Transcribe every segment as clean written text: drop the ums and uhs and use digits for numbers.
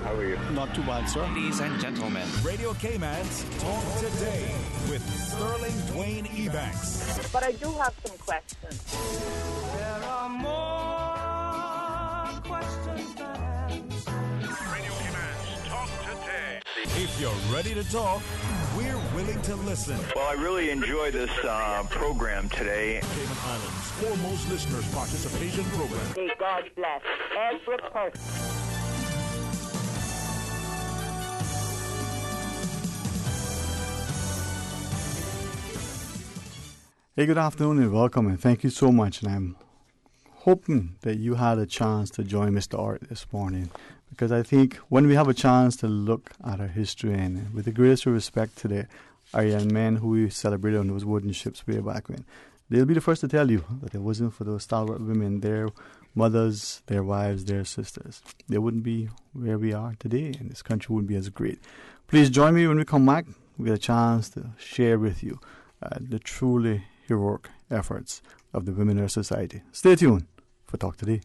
How are you? Not too bad, sir. Ladies and gentlemen, Radio Cayman's Talk Today with Sterling Dwayne Ebanks. But I do have some questions. there are more questions than answers. Radio Cayman's Talk Today. If you're ready to talk, we're willing to listen. Well, I really enjoy this program today. Cayman Islands' foremost listeners participation program. May God bless every person. Hey, good afternoon and welcome, and thank you so much. And I'm hoping that you had a chance to join Mr. Art this morning, because I think when we have a chance to look at our history, and with the greatest respect to the our young men who we celebrated on those wooden ships way back when, they'll be the first to tell you that if it wasn't for those stalwart women, their mothers, their wives, their sisters, they wouldn't be where we are today, and this country wouldn't be as great. Please join me when we come back. We get a chance to share with you the truly heroic efforts of the women in our society. Stay tuned for Talk Today.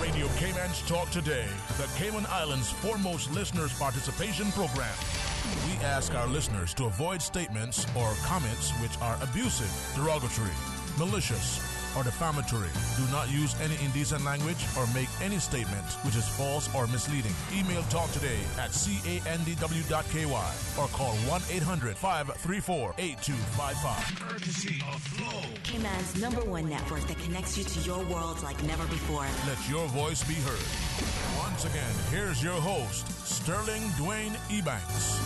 Radio Cayman's Talk Today, the Cayman Islands' foremost listeners participation program. We ask our listeners to avoid statements or comments which are abusive, derogatory, malicious, or defamatory. Do not use any indecent language or make any statement which is false or misleading. Email talktoday@candw.ky or call 1-800-534-8255. Courtesy of Flow. Cayman's #1 network that connects you to your world like never before. Let your voice be heard. Once again, here's your host, Sterling Dwayne Ebanks.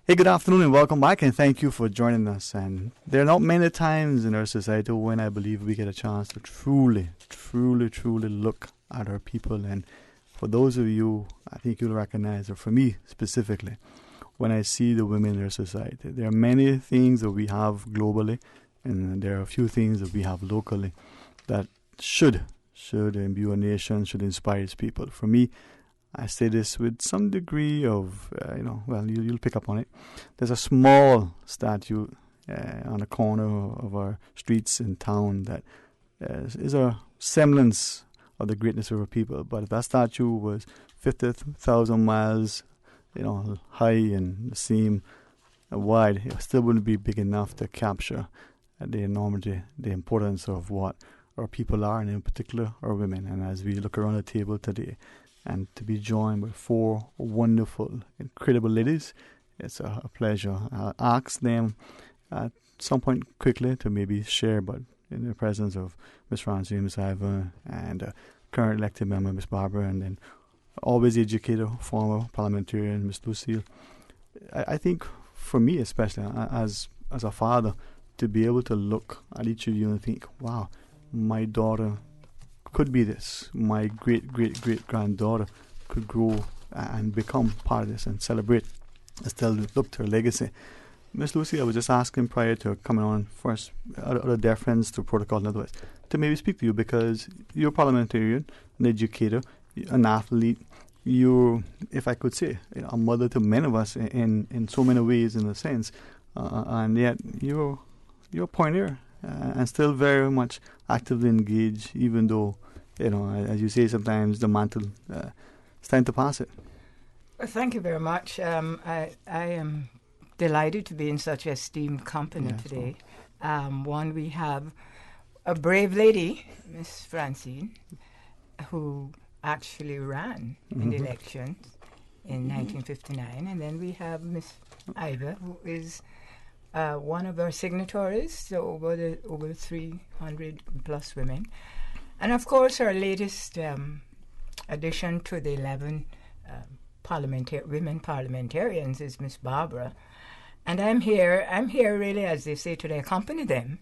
Hey, good afternoon and welcome back, and thank you for joining us. And there are not many times in our society when I believe we get a chance to truly look at our people. And for those of you, I think you'll recognize, or for me specifically, when I see the women in our society, there are many things that we have globally, and there are a few things that we have locally that should imbue a nation, should inspire its people. For me, I say this with some degree of, you'll pick up on it. There's a small statue on the corner of our streets in town that is a semblance of the greatness of our people. But if that statue was 50,000 miles, high and the same wide, it still wouldn't be big enough to capture the enormity, the importance of what our people are, and in particular our women. And as we look around the table today, and to be joined by 4 wonderful, incredible ladies, it's a pleasure. I'll ask them at some point quickly to maybe share, but in the presence of Ms. Francine, Ms. Ivan, and current elected member, Ms. Barbara, and then always educator, former parliamentarian, Ms. Lucille. I think for me especially, as a father, to be able to look at each of you and think, wow, my daughter could be this. My great-great-great-granddaughter could grow and become part of this and celebrate and still look to her legacy. Miss Lucy, I was just asking prior to coming on first, out of deference to protocol and otherwise, to maybe speak to you, because you're a parliamentarian, an educator, an athlete. You're, if I could say, a mother to many of us in so many ways, in a sense, and yet you're a pioneer and still very much actively engaged, even though, as you say, sometimes the mantle, it's time to pass it. Well, thank you very much. I am delighted to be in such esteemed company today. One, we have a brave lady, Miss Francine, who actually ran in the elections in 1959. And then we have Miss Iva, who is one of our signatories, so over 300 plus women. And of course, our latest addition to the 11 women parliamentarians is Miss Barbara. And I'm here really, as they say, to accompany them.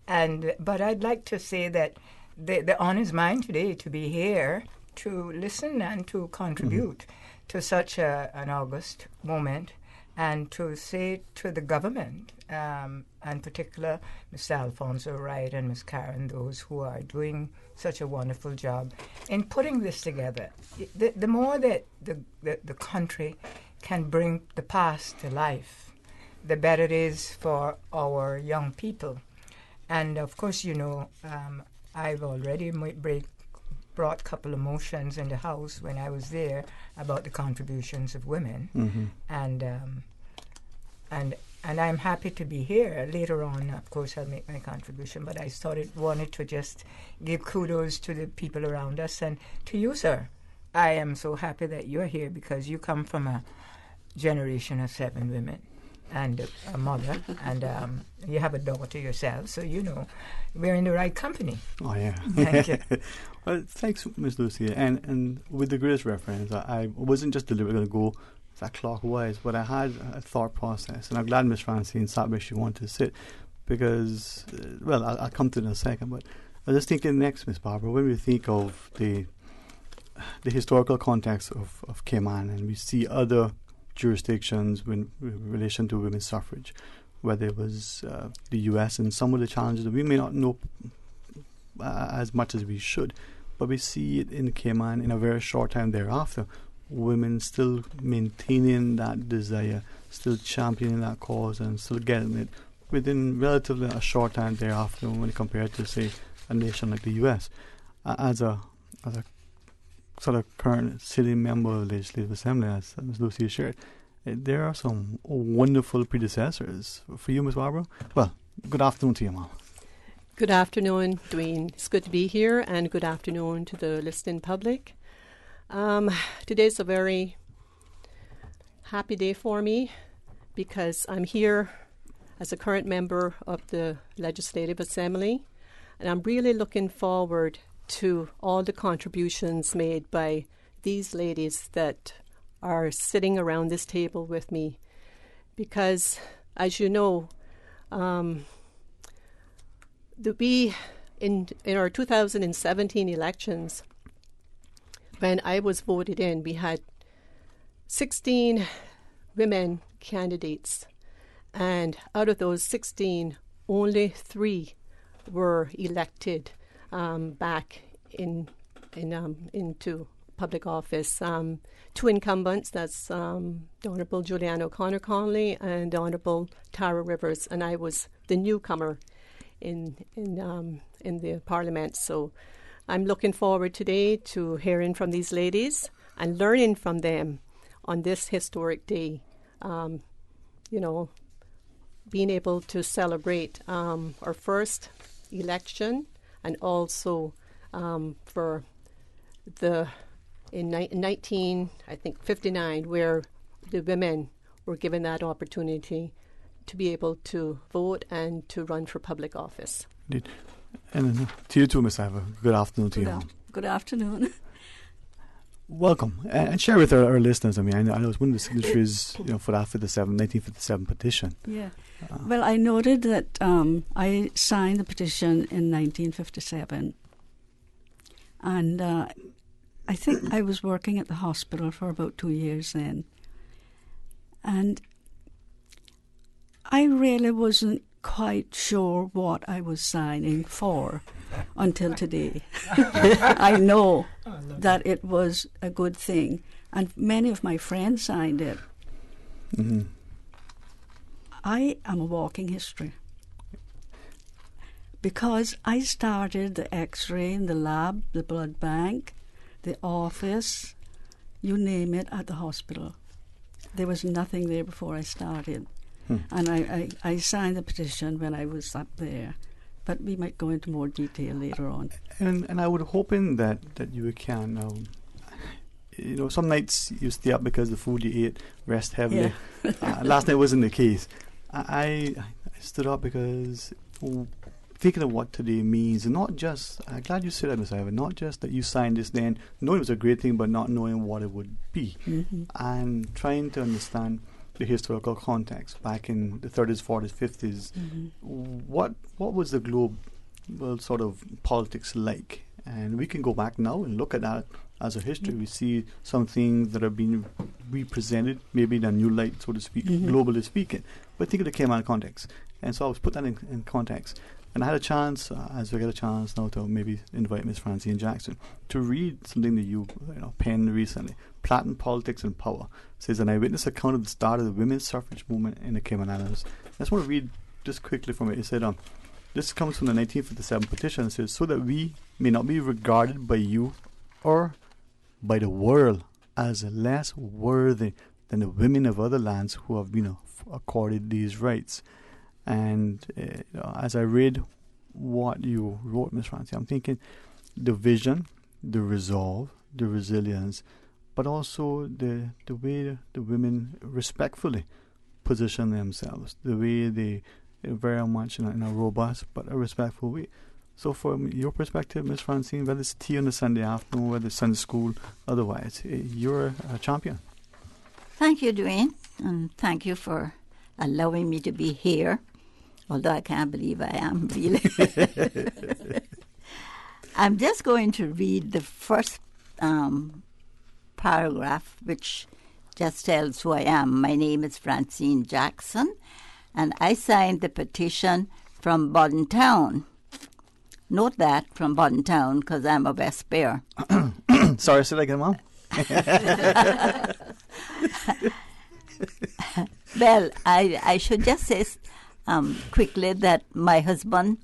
But I'd like to say that the honor is mine today to be here to listen and to contribute to such an august moment, and to say to the government, and particular Mr. Alfonso Wright and Ms. Karen, those who are doing such a wonderful job in putting this together. The more that the country can bring the past to life, the better it is for our young people. And of course, I've already brought a couple of motions in the House when I was there about the contributions of women, and I'm happy to be here. Later on, of course, I'll make my contribution, but I wanted to just give kudos to the people around us and to you, sir. I am so happy that you're here because you come from a generation of 7 women and a mother, and you have a daughter yourself, so we're in the right company. Oh, yeah. Thank you. Well, thanks, Ms. Lucia. And with the greatest reference, I wasn't just deliberately going to go that clockwise, but I had a thought process, and I'm glad Ms. Francine sat where she wanted to sit, because, I'll come to it in a second, but I was just thinking next, Ms. Barbara, when we think of the historical context of Cayman, and we see other jurisdictions in relation to women's suffrage, whether it was the U.S. and some of the challenges that we may not know as much as we should, but we see it in Cayman in a very short time thereafter. Women still maintaining that desire, still championing that cause, and still getting it within relatively a short time thereafter when compared to, say, a nation like the U.S. As a sort of current sitting member of the Legislative Assembly, as Ms. Lucia shared, there are some wonderful predecessors for you, Ms. Barbara. Well, good afternoon to you, Mom. Good afternoon, Dwayne. It's good to be here, and good afternoon to the listening public. Today's a very happy day for me because I'm here as a current member of the Legislative Assembly, and I'm really looking forward to all the contributions made by these ladies that are sitting around this table with me, because, as you know, in our 2017 elections, when I was voted in, we had 16 women candidates, and out of those 16, only 3 were elected back into public office. 2 incumbents, that's the Honourable Julianne O'Connor-Conley and the Honourable Tara Rivers, and I was the newcomer in the Parliament. So I'm looking forward today to hearing from these ladies and learning from them on this historic day. Being able to celebrate our first election, and also for in 1959, where the women were given that opportunity to be able to vote and to run for public office. Indeed. And to you too, Ms. Ivor. Good afternoon to you. Good afternoon. Welcome. And share with our listeners, I know it's one of the signatories for that 1957 petition. Yeah. Well, I noted that I signed the petition in 1957. And I think I was working at the hospital for about 2 years then. And I really wasn't quite sure what I was signing for until today. I know that it was a good thing, and many of my friends signed it. Mm-hmm. I am a walking history because I started the x-ray in the lab, the blood bank, the office, you name it, at the hospital. There was nothing there before I started. And I signed the petition when I was up there, but we might go into more detail later on. And I would hoping that you can, some nights you stay up because the food you ate, rest heavily. Yeah. Last night wasn't the case. I stood up because thinking of what today means, and not just, I'm glad you said that, Ms. Ivor, not just that you signed this then, knowing it was a great thing, but not knowing what it would be, and trying to understand the historical context back in the 30s, 40s, 50s. What was the global sort of politics like? And we can go back now and look at that as a history. We see some things that are being represented, maybe in a new light, so to speak, globally speaking. But think of the Cayman context. And so I was put that in context. And I had a chance, as we get a chance now to maybe invite Ms. Francine Jackson to read something that you penned recently. Platinum Politics and Power. It says, an eyewitness account of the start of the women's suffrage movement in the Cayman Islands. I just want to read just quickly from it. It said, this comes from the 1957 petition. It says, so that we may not be regarded by you or by the world as less worthy than the women of other lands who have been accorded these rights. And as I read what you wrote, Ms. Francie, I'm thinking the vision, the resolve, the resilience, but also the way the women respectfully position themselves, the way they very much in a robust but a respectful way. So from your perspective, Ms. Francine, whether it's tea on a Sunday afternoon, whether it's Sunday school, otherwise, you're a champion. Thank you, Dwayne, and thank you for allowing me to be here, although I can't believe I am, really. I'm just going to read the first paragraph, which just tells who I am. My name is Francine Jackson, and I signed the petition from Bodden Town. Note that, from Bodden Town, because I'm a West Bear. Sorry, say that again, Mom. Well, I should just say quickly that my husband,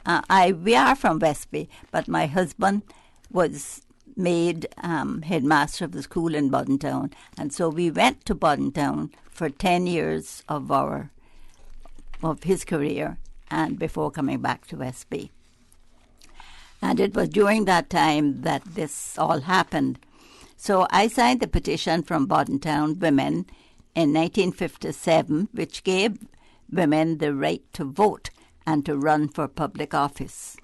we are from West Bay, but my husband was made headmaster of the school in Bodden Town, and so we went to Bodden Town for 10 years of his career, and before coming back to West Bay. And it was during that time that this all happened. So I signed the petition from Bodden Town women in 1957, which gave women the right to vote and to run for public office.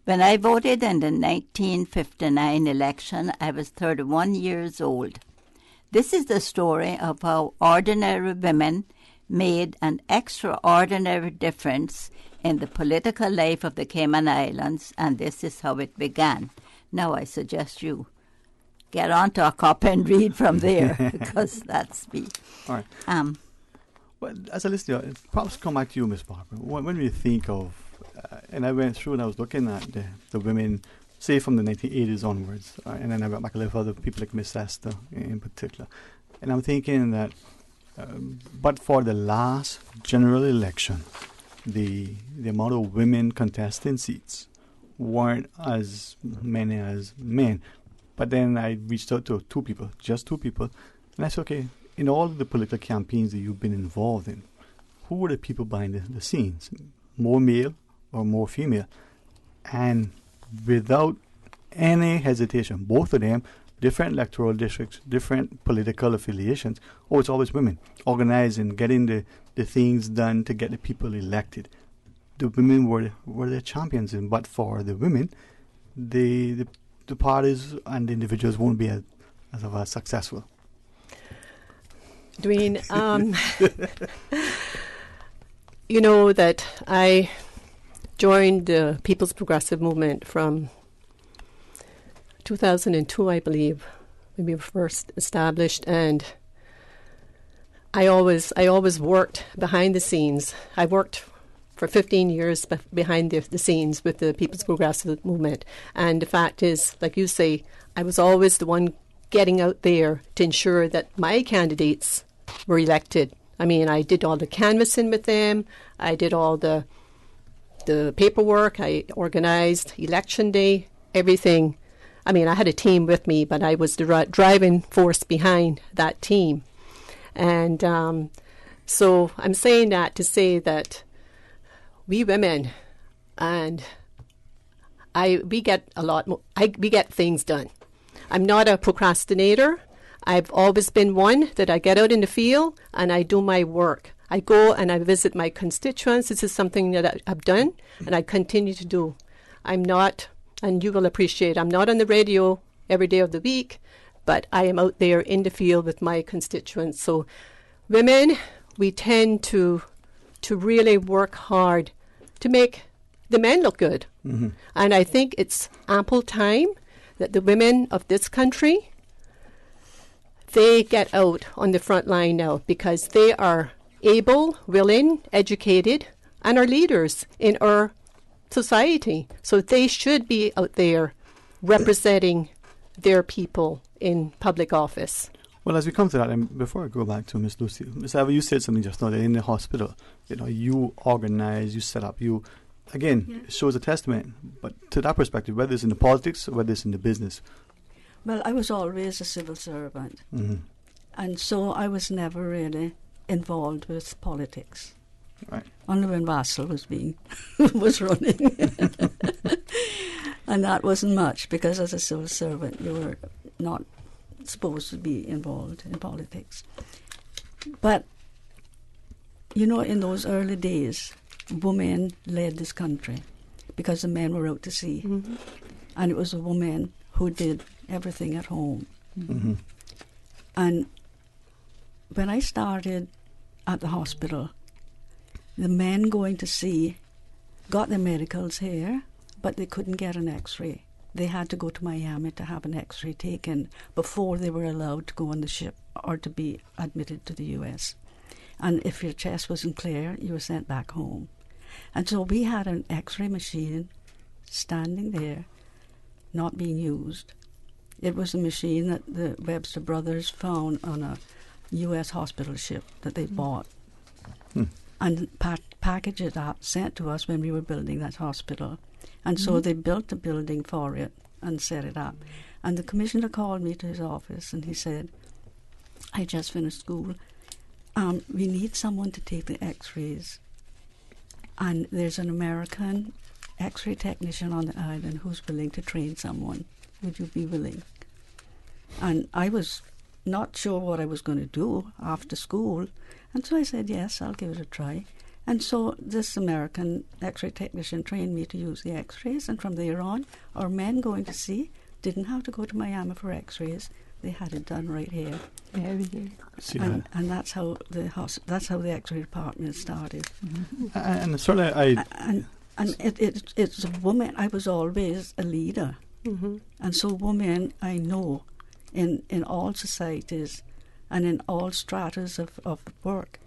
When I voted in the 1959 election, I was 31 years old. This is the story of how ordinary women made an extraordinary difference in the political life of the Cayman Islands, and this is how it began. Now I suggest you get onto a copy and read from there, because that's me. All right. Well, as a listener, perhaps come back to you, Miss Barbara. When we think of, and I went through and I was looking at the women, say from the 1980s onwards, and then I went back a little further, people like Miss Esther in particular. And I'm thinking that, but for the last general election, the amount of women contesting seats weren't as many as men. But then I reached out to just two people, and I said, okay, in all the political campaigns that you've been involved in, who were the people behind the scenes? More male or more female? And without any hesitation, both of them, different electoral districts, different political affiliations, it's always women, organizing, getting the things done to get the people elected. The women were the champions, but for the women, the parties and the individuals won't be as successful. Dwayne, you know that I joined the People's Progressive Movement from 2002, I believe, when we were first established, and I always worked behind the scenes. I worked for 15 years behind the scenes with the People's Progressive Movement, and the fact is, like you say, I was always the one getting out there to ensure that my candidates were elected. I mean, I did all the canvassing with them. I did all the paperwork. I organized election day, everything. I mean, I had a team with me, but I was the driving force behind that team. And so I'm saying that to say that we women, and we get a lot more, we get things done. I'm not a procrastinator. I've always been one that I get out in the field and I do my work. I go and I visit my constituents. This is something that I've done and I continue to do. I'm not, and you will appreciate, I'm not on the radio every day of the week, but I am out there in the field with my constituents. So women, we tend to really work hard to make the men look good. Mm-hmm. And I think it's ample time that the women of this country, they get out on the front line now because they are able, willing, educated, and are leaders in our society. So they should be out there representing their people in public office. Well, as we come to that, and before I go back to Miss Lucy, Miss Eva, you said something just now that in the hospital, you organize, you set up, you again, it shows a testament. But to that perspective, whether it's in the politics or whether it's in the business. Well, I was always a civil servant. Mm-hmm. And so I was never really involved with politics. Right. Only when Vassal was was running. And that wasn't much, because as a civil servant you were not supposed to be involved in politics. But, you know, in those early days, women led this country because the men were out to sea. Mm-hmm. And it was a woman who did everything at home. Mm-hmm. And when I started at the hospital, the men going to sea got their medicals here, but they couldn't get an x-ray. They had to go to Miami to have an x-ray taken before they were allowed to go on the ship or to be admitted to the U.S. And if your chest wasn't clear, you were sent back home. And so we had an x-ray machine standing there, not being used. It was a machine that the Webster brothers found on a U.S. hospital ship that they bought. And packaged it up, sent to us when we were building that hospital. And so they built a building for it and set it up. And the commissioner called me to his office and he said, I just finished school. We need someone to take the x-rays. And there's an American x-ray technician on the island who's willing to train someone. Would you be willing? And I was not sure what I was going to do after school. And so I said, yes, I'll give it a try. And so this American x-ray technician trained me to use the x-rays. And from there on, our men going to sea didn't have to go to Miami for x-rays. They had it done right here. And that's how the x-ray department started. And certainly And it's a woman. I was always a leader. Mm-hmm. And so women, I know, in all societies and in all stratas of work,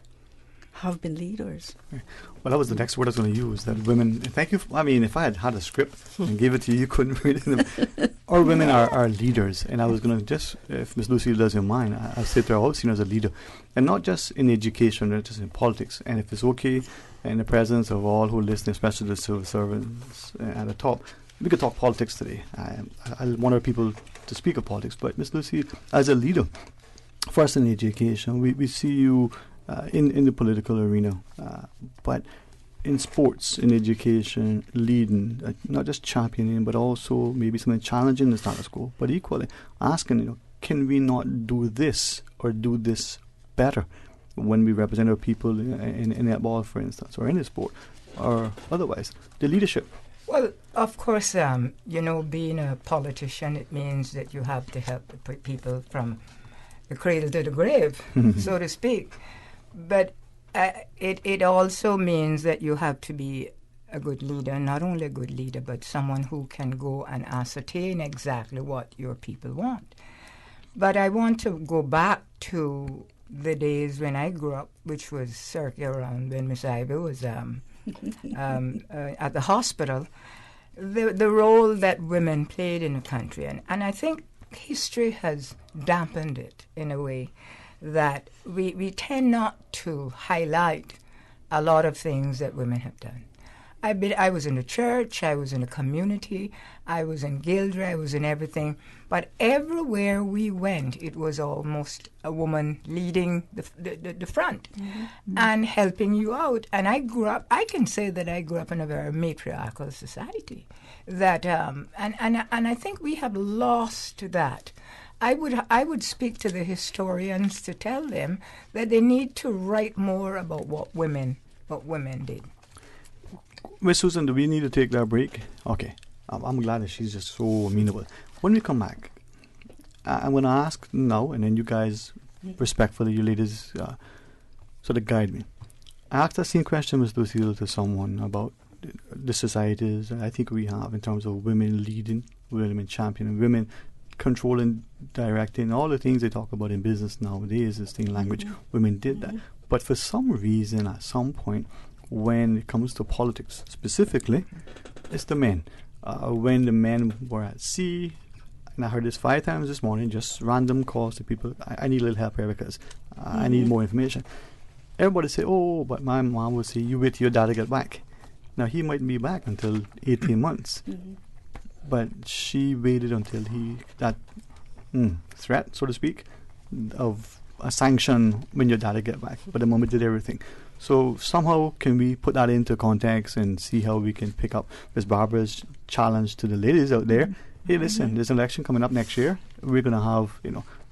have been leaders. Well, that was the next word I was going to use, that women, thank you, if I had a script and gave it to you, you couldn't read it. Our women are leaders, and I was going to just, if Ms. Lucy doesn't mind, I'll say to her, I've seen her as a leader, and not just in education, not just in politics, and if it's okay, in the presence of all who listen, especially the civil servants at the top, we could talk politics today. I want our people to speak of politics, but Ms. Lucy, as a leader, first in education, we see you in the political arena, but in sports, in education, leading, not just championing, but also maybe something challenging the status quo, but equally asking, can we not do this or do this better when we represent our people in netball, for instance, or in the sport, or otherwise, the leadership? Well, of course, being a politician, it means that you have to help the people from the cradle to the grave, so to speak. But it also means that you have to be a good leader, not only a good leader, but someone who can go and ascertain exactly what your people want. But I want to go back to the days when I grew up, which was circa around when Miss Ivy was at the hospital, the role that women played in the country. And I think history has dampened it in a way that we tend not to highlight a lot of things that women have done. I was in the church, I was in the community, I was in Gildra, I was in everything. But everywhere we went, it was almost a woman leading the front and helping you out. And I can say that I grew up in a very matriarchal society. That and I think we have lost that. I would speak to the historians to tell them that they need to write more about what women did. Miss Susan, do we need to take that break? Okay. I'm glad that she's just so amenable. When we come back, I'm going to ask now, and then you guys, respectfully, you ladies, sort of guide me. I asked that same question, Ms. Lucille, to someone about the societies I think we have in terms of women leading, women championing, women controlling, directing, all the things they talk about in business nowadays, this thing language. Women did that. But for some reason, at some point, when it comes to politics specifically, it's the men. When the men were at sea, and I heard this 5 times this morning, just random calls to people, I need a little help here because I need more information. Everybody say, oh, but my mom would say, you wait till your dad to get back. Now, he might be back until 18 months. But she waited until that threat, so to speak, of a sanction when your dad get back. But the mom did everything. So somehow can we put that into context and see how we can pick up Miss Barbara's challenge to the ladies out there? Hey, listen, there's an election coming up next year. We're going to have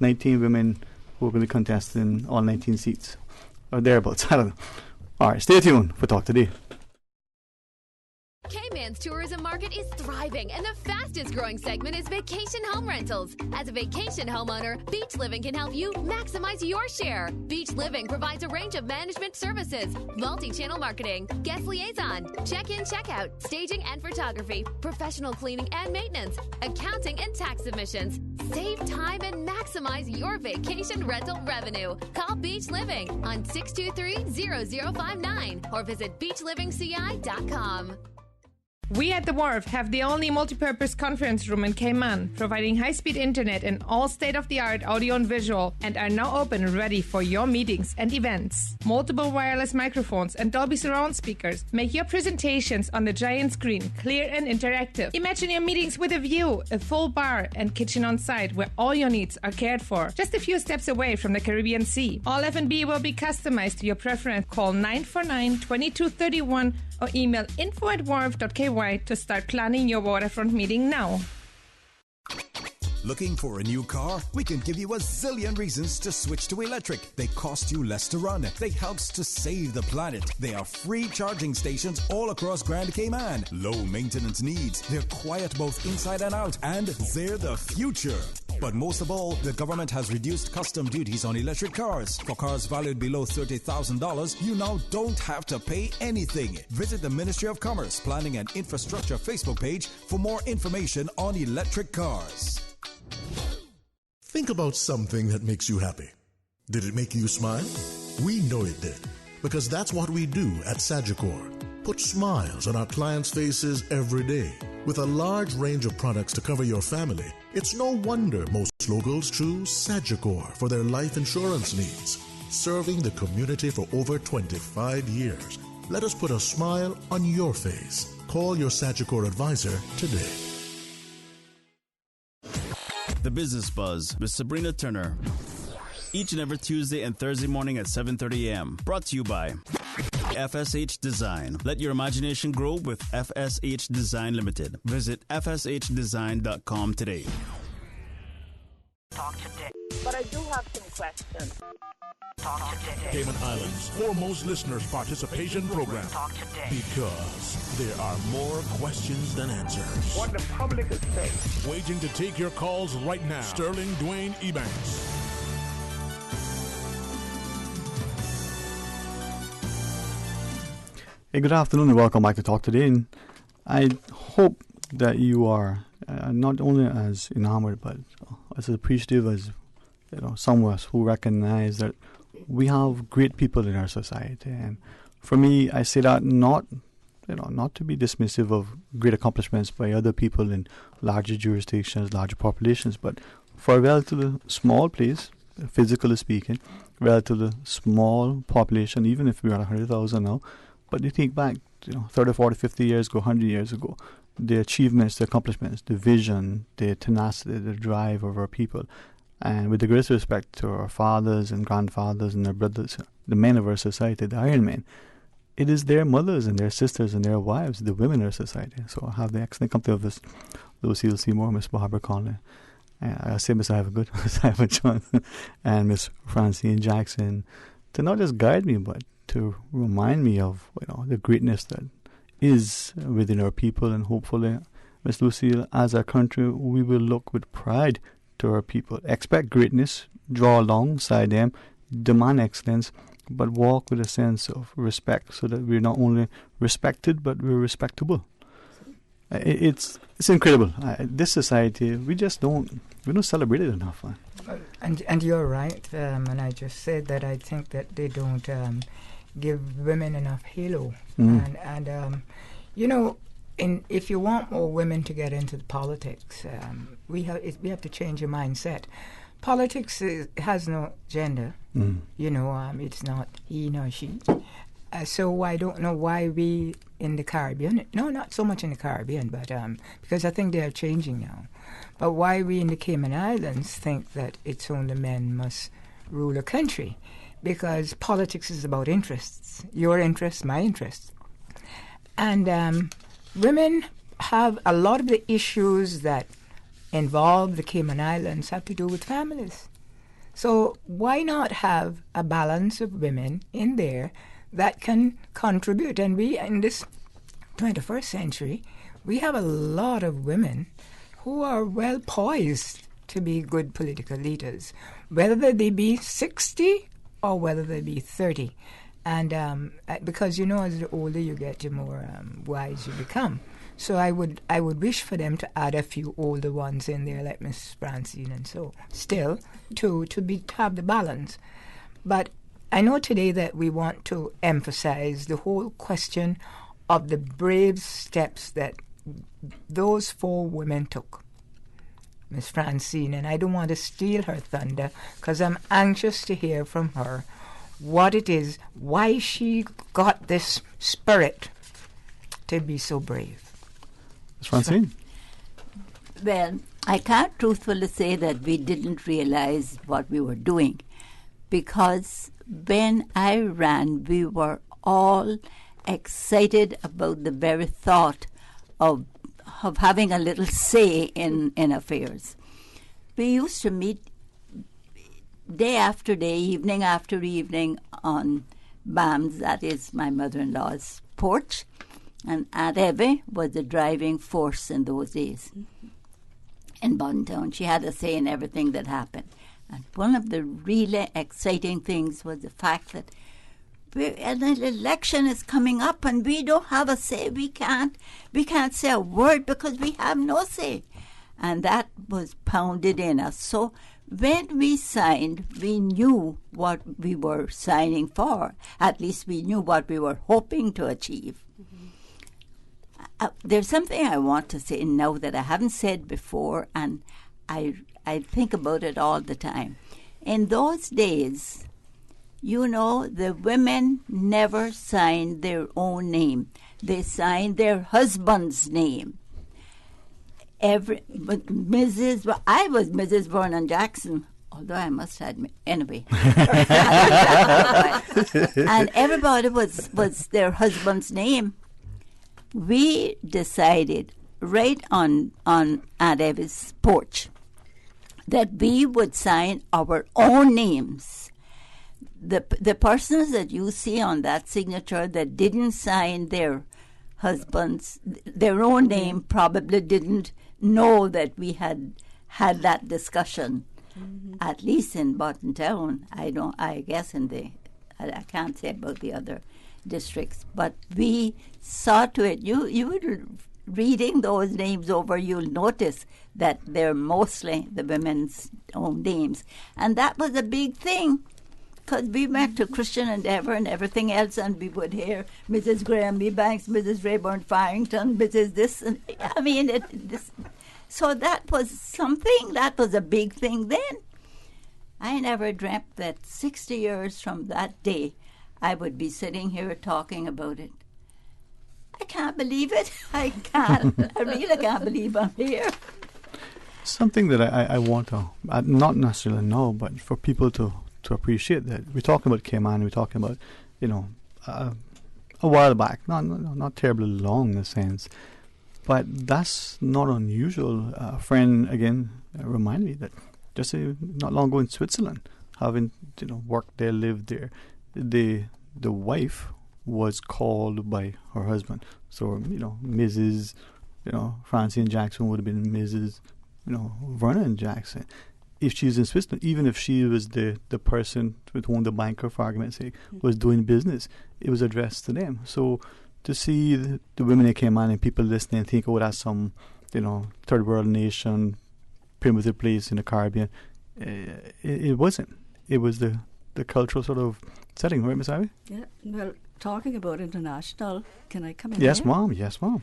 19 women who are going to contest in all 19 seats or thereabouts. I don't know. All right, stay tuned for Talk Today. Cayman's tourism market is thriving, and the fastest growing segment is vacation home rentals. As a vacation homeowner, Beach Living can help you maximize your share. Beach Living provides a range of management services, multi-channel marketing, guest liaison, check-in, check-out, staging and photography, professional cleaning and maintenance, accounting and tax submissions. Save time and maximize your vacation rental revenue. Call Beach Living on 623-0059 or visit beachlivingci.com. We at The Wharf have the only multi-purpose conference room in Cayman, providing high-speed internet and all state-of-the-art audio and visual, and are now open and ready for your meetings and events. Multiple wireless microphones and Dolby surround speakers make your presentations on the giant screen clear and interactive. Imagine your meetings with a view, a full bar and kitchen on site where all your needs are cared for, just a few steps away from the Caribbean Sea. All F&B will be customized to your preference. Call 949-2231 or email info@wharf.ky to start planning your waterfront meeting now. Looking for a new car? We can give you a zillion reasons to switch to electric. They cost you less to run. They helps to save the planet. They are free charging stations all across Grand Cayman. Low maintenance needs. They're quiet both inside and out. And they're the future. But most of all, the government has reduced custom duties on electric cars. For cars valued below $30,000, you now don't have to pay anything. Visit the Ministry of Commerce, Planning and Infrastructure Facebook page for more information on electric cars. Think about something that makes you happy. Did it make you smile? We know it did, because that's what we do at Sagicor. Put smiles on our clients' faces every day. With a large range of products to cover your family, it's no wonder most locals choose Sagicor for their life insurance needs. Serving the community for over 25 years. Let us put a smile on your face. Call your Sagicor advisor today. The Business Buzz with Sabrina Turner. Each and every Tuesday and Thursday morning at 7:30 a.m. Brought to you by FSH Design. Let your imagination grow with FSH Design Limited. Visit fshdesign.com today. Talk today. But I do have some questions. Talk today. Cayman Islands' foremost listeners participation program. Talk today. Because there are more questions than answers. What the public is saying. Waiting to take your calls right now. Sterling Dwayne Ebanks. Hey, good afternoon and welcome back to Talk Today. And I hope that you are not only as enamored but as appreciative as some of us who recognize that we have great people in our society. And for me, I say that not to be dismissive of great accomplishments by other people in larger jurisdictions, larger populations, but for a relatively small place, physically speaking, relatively small population, even if we are 100,000 now. But you think back, 30, 40, 50 years ago, 100 years ago, the achievements, the accomplishments, the vision, the tenacity, the drive of our people. And with the greatest respect to our fathers and grandfathers and their brothers, the men of our society, the Iron Men, it is their mothers and their sisters and their wives, the women in our society. So I have the excellent company of Miss Lucille Seymour, Miss Barbara Conley, I say Miss Iva Good, Miss Iva Johnson, and Miss Francine Jackson, to not just guide me, but to remind me of the greatness that is within our people. And hopefully, Miss Lucille, as a country, we will look with pride to our people. Expect greatness, draw alongside them, demand excellence, but walk with a sense of respect so that we're not only respected, but we're respectable. It's incredible. This society, we don't celebrate it enough. And you're right. And I just said that I think that they don't give women enough halo. If you want more women to get into the politics, we have to change your mindset. Politics has no gender. It's not he nor she. So I don't know why we in the Caribbean, no, not so much in the Caribbean, but because I think they are changing now, but why we in the Cayman Islands think that it's only men must rule a country, because politics is about interests, your interests, my interests. And women have a lot of the issues that involve the Cayman Islands have to do with families. So why not have a balance of women in there that can contribute? And we, in this 21st century, we have a lot of women who are well poised to be good political leaders, whether they be 60 or whether they be 30. And because, you know, as the older you get, the more wise you become. So I would wish for them to add a few older ones in there, like Miss Francine, and so still to have the balance. But I know today that we want to emphasize the whole question of the brave steps that those 4 women took. Miss Francine, and I don't want to steal her thunder because I'm anxious to hear from her what it is, why she got this spirit to be so brave. Ms. Francine? Well, I can't truthfully say that we didn't realize what we were doing, because when I ran, we were all excited about the very thought of having a little say in affairs. We used to meet day after day, evening after evening on BAM's, that is my mother-in-law's porch, and Aunt Evie was the driving force in those days in Buntown. She had a say in everything that happened. And one of the really exciting things was the fact that an election is coming up and we don't have a say. We can't say a word because we have no say. And that was pounded in us. So when we signed, we knew what we were signing for. At least we knew what we were hoping to achieve. There's something I want to say now that I haven't said before, and I think about it all the time. In those days, you know, the women never signed their own name. They signed their husband's name. But I was Mrs. Vernon Jackson, although I must admit, anyway. And everybody was their husband's name. We decided right on Aunt Evie's porch that we would sign our own names. The persons that you see on that signature that didn't sign their own name probably didn't know that we had that discussion. Mm-hmm. At least in Buntown. I guess I can't say about the other districts, but we saw to it. You were reading those names over, you'll notice that they're mostly the women's own names, and that was a big thing, because we went to Christian Endeavor and everything else, and we would hear Mrs. Graham Ebanks, Mrs. Rayburn Farrington, Mrs. this, and I mean this. So that was something. That was a big thing then. I never dreamt that 60 years from that day I would be sitting here talking about it. I can't believe it. I can't. I really can't believe I'm here. Something that I want to, not necessarily know, but for people to appreciate that we're talking about Cayman, we're talking about, a while back, not terribly long in a sense, but that's not unusual. A friend, again, reminded me that just not long ago in Switzerland, having worked there, lived there, the wife was called by her husband. So Mrs. Francine Jackson would have been Mrs. Vernon Jackson. If she's in Switzerland, even if she was the person with whom the banker, for argument's sake, was doing business, it was addressed to them. So to see the women that came on and people listening and think, oh, that's some third world nation, primitive place in the Caribbean, it wasn't. It was the cultural sort of setting, right, Miss Ivy? Yeah. Well, talking about international, can I come in? Yes, there? ma'am. Yes, ma'am.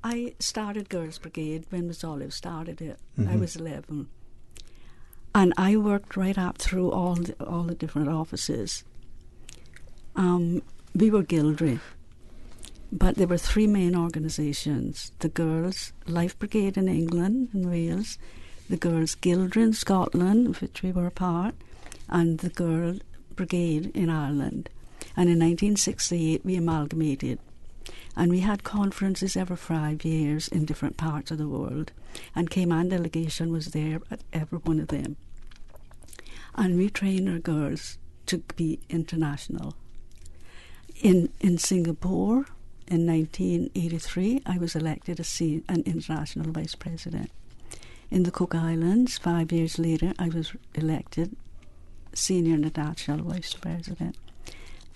I started Girls Brigade when Miss Olive started it. Mm-hmm. I was 11. And I worked right up through all the different offices. we were Gildry. But there were three main organisations: the Girls' Life Brigade in England and Wales, the Girls' Gildry in Scotland, of which we were a part, and the Girls' Brigade in Ireland. And in 1968 we amalgamated. And we had conferences every 5 years in different parts of the world. And Cayman delegation was there at every one of them. And we trained our girls to be international. In Singapore, in 1983, I was elected an international vice president. In the Cook Islands, 5 years later, I was elected senior international vice president.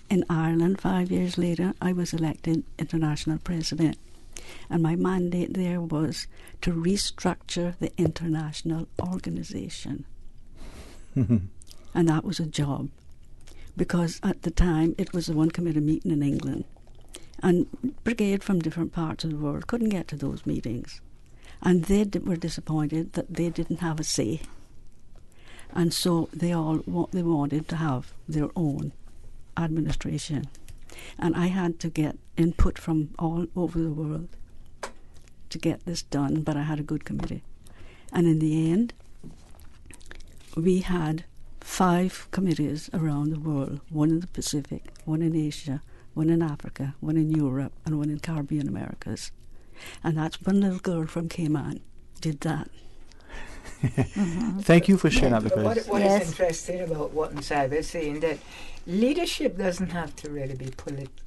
In Ireland, 5 years later, I was elected international president. And my mandate there was to restructure the international organization. And that was a job, because at the time it was a one-committee meeting in England. And brigade from different parts of the world couldn't get to those meetings. And they were disappointed that they didn't have a say. And so they wanted to have their own administration. And I had to get input from all over the world to get this done, but I had a good committee. And in the end, we had 5 committees around the world, one in the Pacific, one in Asia, one in Africa, one in Europe, and one in Caribbean Americas. And that's one little girl from Cayman did that. Thank you for sharing that. Because What is interesting about what Nsaiba is saying, that leadership doesn't have to really be political,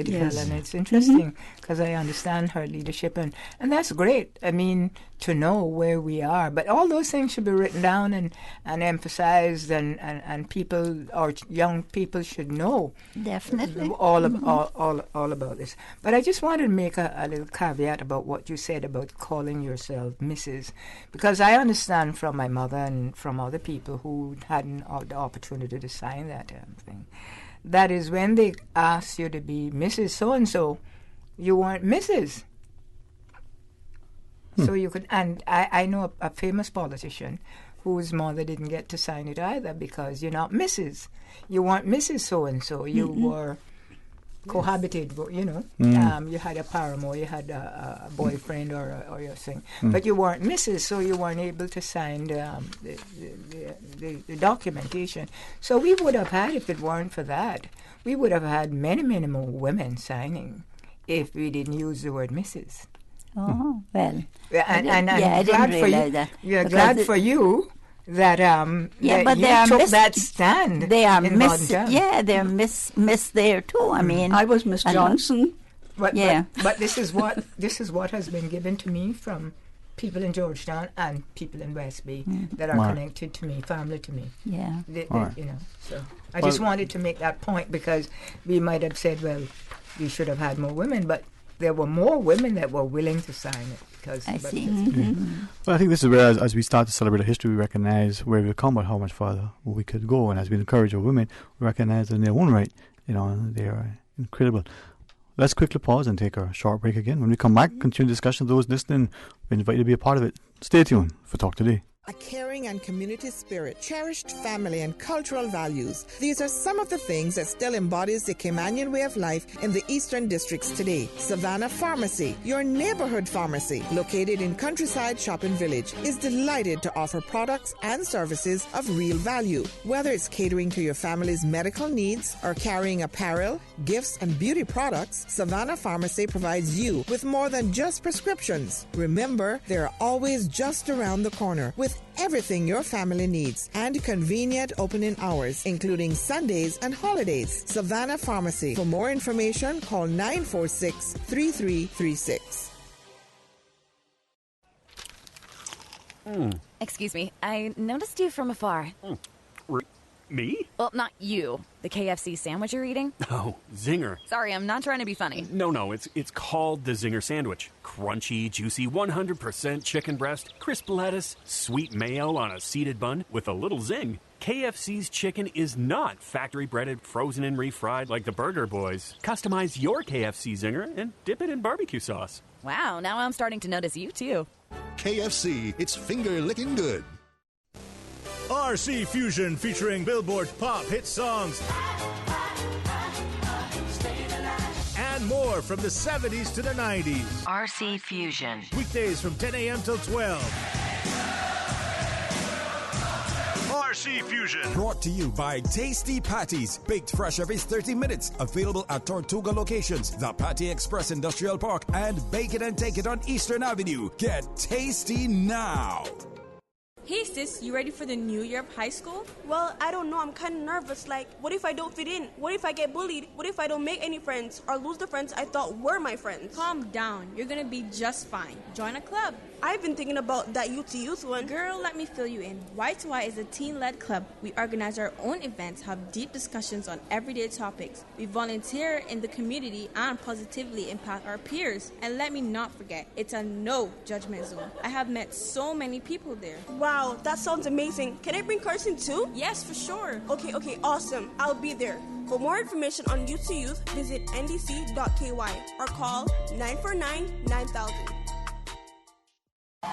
Yes. and it's interesting because I understand her leadership, and that's great. I mean, to know where we are, but all those things should be written down and emphasized, and people or young people should know Definitely all about this. But I just wanted to make a little caveat about what you said about calling yourself Mrs., because I understand from my mother and from other people who hadn't the opportunity to sign that thing. That is, when they asked you to be Mrs. So-and-so, you weren't Mrs. So you could, and I know a famous politician whose mother didn't get to sign it either, because you're not Mrs. You weren't Mrs. So-and-so. You were cohabited, you know. You had a paramour, you had a boyfriend or your thing. But you weren't Mrs., so you weren't able to sign the documentation. So we would have had, if it weren't for that, we would have had many, many more women signing if we didn't use the word Mrs. Oh, well. And I didn't realize that. You're glad for you that but you they took that stand. They are in Miss. Bontown. Yeah, they're Miss there too. I mean, I was Miss Johnson. But this is what has been given to me from people in Georgetown and people in West Bay that are connected to me, family to me. Yeah, you know. So I just wanted to make that point, because we might have said, well, we should have had more women, but there were more women that were willing to sign it. I see. Well, I think this is where, as we start to celebrate our history, we recognize where we've come, but how much further we could go. And as we encourage our women, we recognize in their own right, they are incredible. Let's quickly pause and take a short break again. When we come back, continue the discussion. Those listening, we invite you to be a part of it. Stay tuned for Talk Today. A caring and community spirit, cherished family and cultural values. These are some of the things that still embodies the Caymanian way of life in the Eastern Districts today. Savannah Pharmacy, your neighborhood pharmacy, located in Countryside Shopping Village, is delighted to offer products and services of real value. Whether it's catering to your family's medical needs or carrying apparel, gifts, and beauty products, Savannah Pharmacy provides you with more than just prescriptions. Remember, they're always just around the corner with everything your family needs and convenient opening hours, including Sundays and holidays. Savannah Pharmacy. For more information, call 946-3336. Excuse me, I noticed you from afar. Me? Well, not you. The KFC sandwich you're eating? Oh, Zinger. Sorry, I'm not trying to be funny. No, it's called the Zinger Sandwich. Crunchy, juicy, 100% chicken breast, crisp lettuce, sweet mayo on a seeded bun with a little zing. KFC's chicken is not factory-breaded, frozen and refried like the Burger Boys. Customize your KFC Zinger and dip it in barbecue sauce. Wow, now I'm starting to notice you too. KFC, it's finger-licking good. RC Fusion featuring Billboard pop hit songs more from the 70s to the 90s. RC Fusion. Weekdays from 10 a.m. till 12. RC Fusion. Brought to you by Tasty Patties. Baked fresh every 30 minutes. Available at Tortuga locations, the Patty Express Industrial Park, and Bake It and Take It on Eastern Avenue. Get tasty now. Hey sis, you ready for the new year of high school? Well, I don't know. I'm kind of nervous. Like, what if I don't fit in? What if I get bullied? What if I don't make any friends or lose the friends I thought were my friends? Calm down. You're gonna be just fine. Join a club. I've been thinking about that Youth to Youth one. Girl, let me fill you in. Y2Y is a teen-led club. We organize our own events, have deep discussions on everyday topics. We volunteer in the community and positively impact our peers. And let me not forget, it's a no judgment zone. I have met so many people there. Wow, that sounds amazing. Can I bring Carson too? Yes, for sure. Okay, awesome. I'll be there. For more information on Youth to Youth, visit ndc.ky or call 949-9000.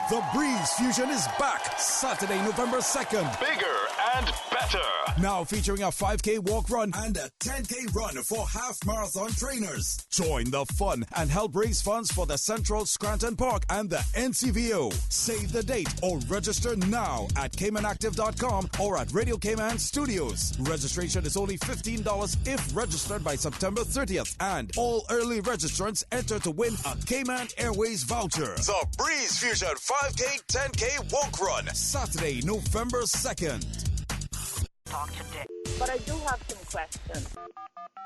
The Breeze Fusion is back Saturday, November 2nd. Bigger and better. Now featuring a 5K walk run and a 10K run for half marathon trainers. Join the fun and help raise funds for the Central Scranton Park and the NCVO. Save the date or register now at CaymanActive.com or at Radio Cayman Studios. Registration is only $15 if registered by September 30th. And all early registrants enter to win a Cayman Airways voucher. The Breeze Fusion 5K, 10K walk run. Saturday, November 2nd. Talk today. But I do have some questions.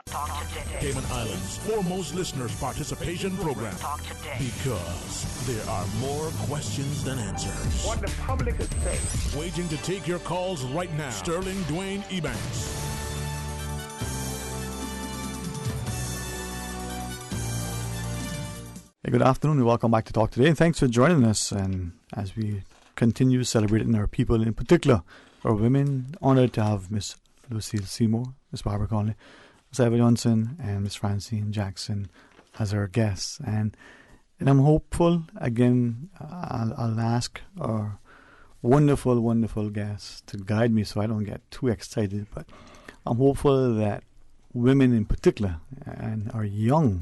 Talk today. Cayman Islands' foremost listeners participation program. Talk today. Because there are more questions than answers. What the public is saying. Waiting to take your calls right now. Sterling Dwayne Ebanks. Hey, good afternoon and welcome back to Talk Today. And thanks for joining us. And as we continue celebrating our people, in particular our women, honored to have Miss Lucille Seymour, Miss Barbara Conley, Miss Eva Johnson, and Miss Francine Jackson as our guests. And I'm hopeful, again, I'll ask our wonderful, wonderful guests to guide me so I don't get too excited. But I'm hopeful that women in particular, and our young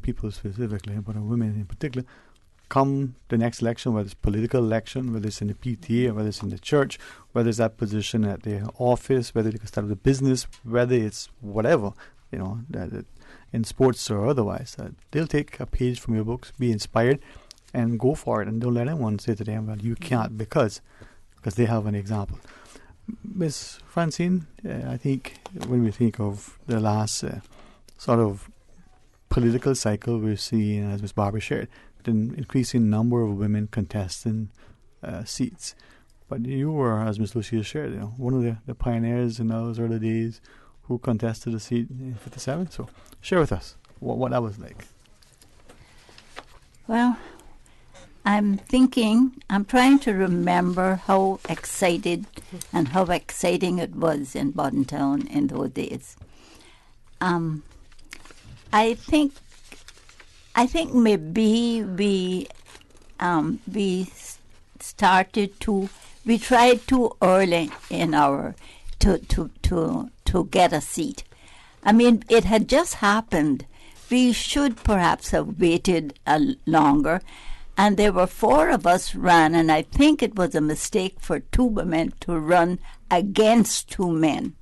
people specifically, but our women in particular, come the next election, whether it's political election, whether it's in the PTA, whether it's in the church, whether it's that position at the office, whether they can start a business, whether it's whatever, that in sports or otherwise, they'll take a page from your books, be inspired, and go for it. And don't let anyone say to them, well, you can't because they have an example. Miss Francine, I think when we think of the last sort of political cycle we're seeing, as Miss Barbara shared, an increasing number of women contesting seats. But you were, as Miss Lucia shared, one of the pioneers in those early days who contested a seat in 57. So share with us what that was like. Well, I'm trying to remember how excited and how exciting it was in Boddentown in those days. I think maybe we tried too early in our to get a seat. I mean, it had just happened. We should perhaps have waited longer. And there were 4 of us ran, and I think it was a mistake for 2 women to run against 2 men.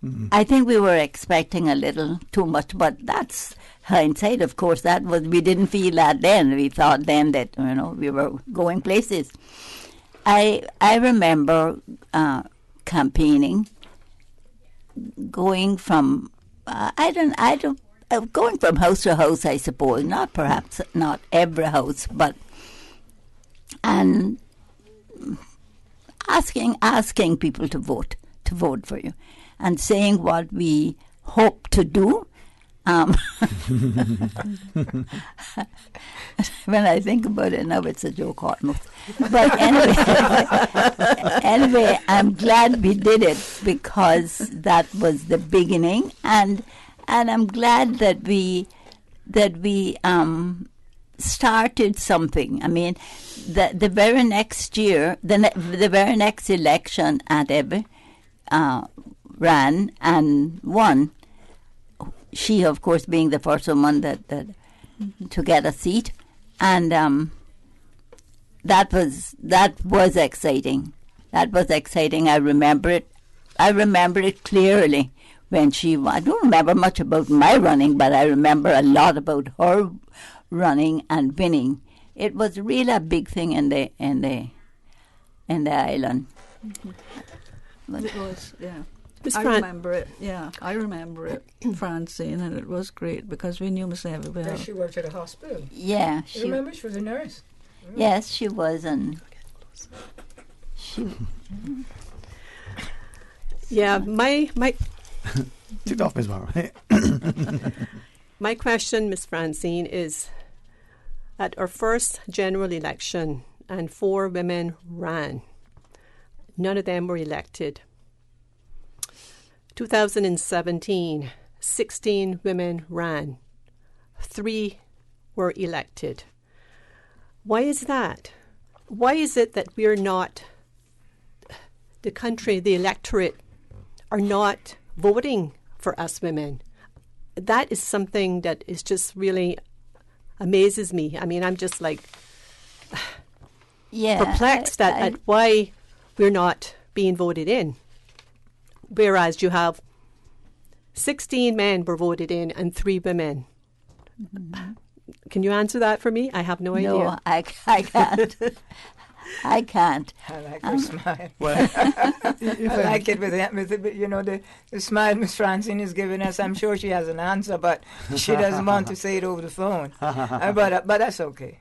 Mm-hmm. I think we were expecting a little too much, but that's hindsight. Of course, we didn't feel that then. We thought then that we were going places. I remember campaigning, going from going from house to house, I suppose. Not every house, but and asking people to vote for you. And saying what we hope to do. When I think about it now, it's a joke almost. But anyway, I'm glad we did it because that was the beginning, and I'm glad that we started something. I mean, the very next year, the very next election at Ebbe. Ran and won. she, of course, being the first woman that to get a seat, and that was exciting. That was exciting. I remember it. I remember it clearly when she. I don't remember much about my running, but I remember a lot about her running and winning. It was really a big thing in the island. It was, yeah. I remember it. Yeah, I remember it, Francine, and it was great because we knew Miss Evie well. She worked at a hospital. Yeah, you remember she was a nurse. Yes, she was, and she. Yeah, my. Take it off, Ms. Barbara. My question, Miss Francine, is at our first general election, and 4 women ran. None of them were elected. 2017, 16 women ran. 3 were elected. Why is that? Why is it that we're not, the country, the electorate, are not voting for us women? That is something that is just really amazes me. I mean, I'm just like perplexed at why we're not being voted in. Whereas you have 16 men were voted in and 3 women. Mm-hmm. Can you answer that for me? I have no idea. No, I can't. I can't. I like her smile. I like it with the smile Miss Francine is giving us. I'm sure she has an answer, but she doesn't want to say it over the phone. But that's okay.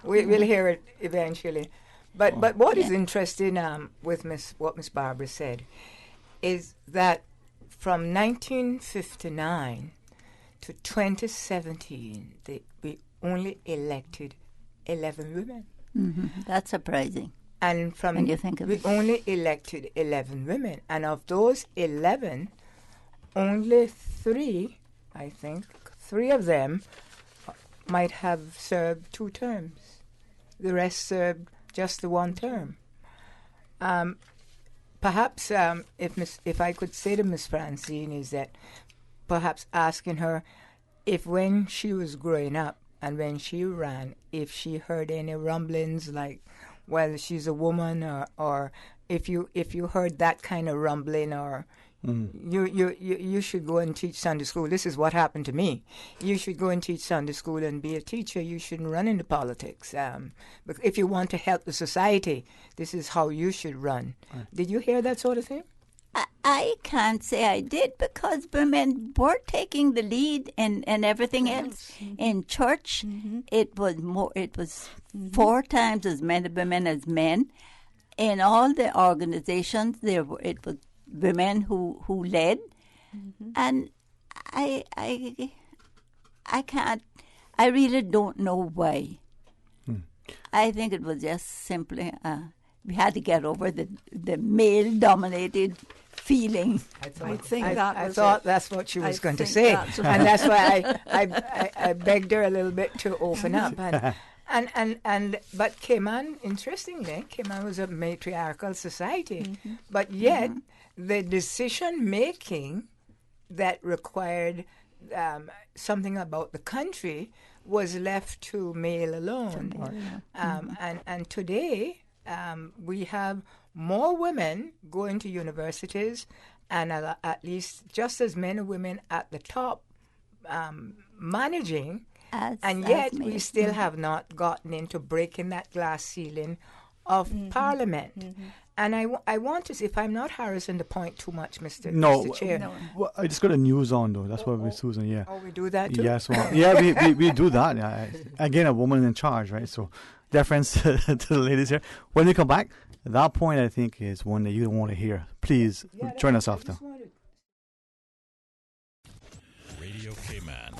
We'll hear it eventually. But what is interesting with what Miss Barbara said is that from 1959 to 2017, we only elected 11 women. Mm-hmm. That's surprising. And when you think of we it. only elected 11 women. And of those 11, only 3, I think, 3 of them might have served 2 terms. The rest served just the 1 term. Perhaps if I could say to Miss Francine is that perhaps asking her if when she was growing up and when she ran, if she heard any rumblings like, well, she's a woman, or if you heard that kind of rumbling, or you should go and teach Sunday school. This is what happened to me. You should go and teach Sunday school and be a teacher. You shouldn't run into politics. But if you want to help the society, this is how you should run. Right. Did you hear that sort of thing? I can't say I did because women were taking the lead in everything else. Mm-hmm. In church, it was more. It was 4 times as many women as men. In all the organizations, it was women who led, and I can't. I really don't know why. I think it was just simply we had to get over the male-dominated feeling. I thought that's what she was going to say, and that's why I begged her a little bit to open up. But Cayman, interestingly, Cayman was a matriarchal society, but yet the decision making that required something about the country was left to male alone. And today we have more women going to universities, and at least just as many women at the top managing, and yet we still have not gotten into breaking that glass ceiling of Parliament. And I want to see if I'm not harassing the point too much, Mr. Chair. No. Well, I just got a news on though. That's what with Susan. Yeah. Oh, we do that too. Yes. Well, yeah, we do that. Again, a woman in charge, right? So, deference to the ladies here. When we come back, that point I think is one that you don't want to hear. Please join us after. Radio Cayman.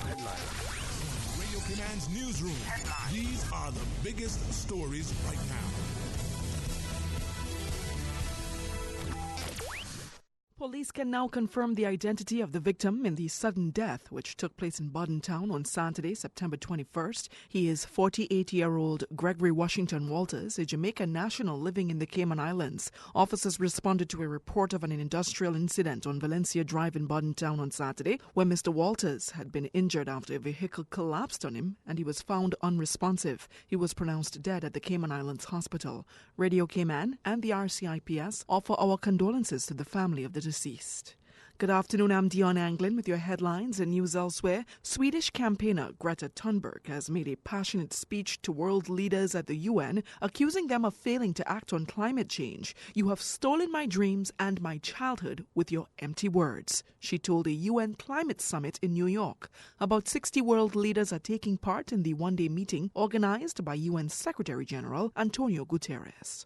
Radio Cayman's newsroom. These are the biggest stories right now. Police can now confirm the identity of the victim in the sudden death which took place in Bordentown on Saturday, September 21st. He is 48-year-old Gregory Washington Walters, a Jamaican national living in the Cayman Islands. Officers responded to a report of an industrial incident on Valencia Drive in Bordentown on Saturday, where Mr. Walters had been injured after a vehicle collapsed on him and he was found unresponsive. He was pronounced dead at the Cayman Islands Hospital. Radio Cayman and the RCIPS offer our condolences to the family of the deceased. Good afternoon, I'm Dion Anglin with your headlines and news elsewhere. Swedish campaigner Greta Thunberg has made a passionate speech to world leaders at the UN, accusing them of failing to act on climate change. You have stolen my dreams and my childhood with your empty words, she told a UN climate summit in New York. About 60 world leaders are taking part in the one-day meeting organized by UN Secretary General Antonio Guterres.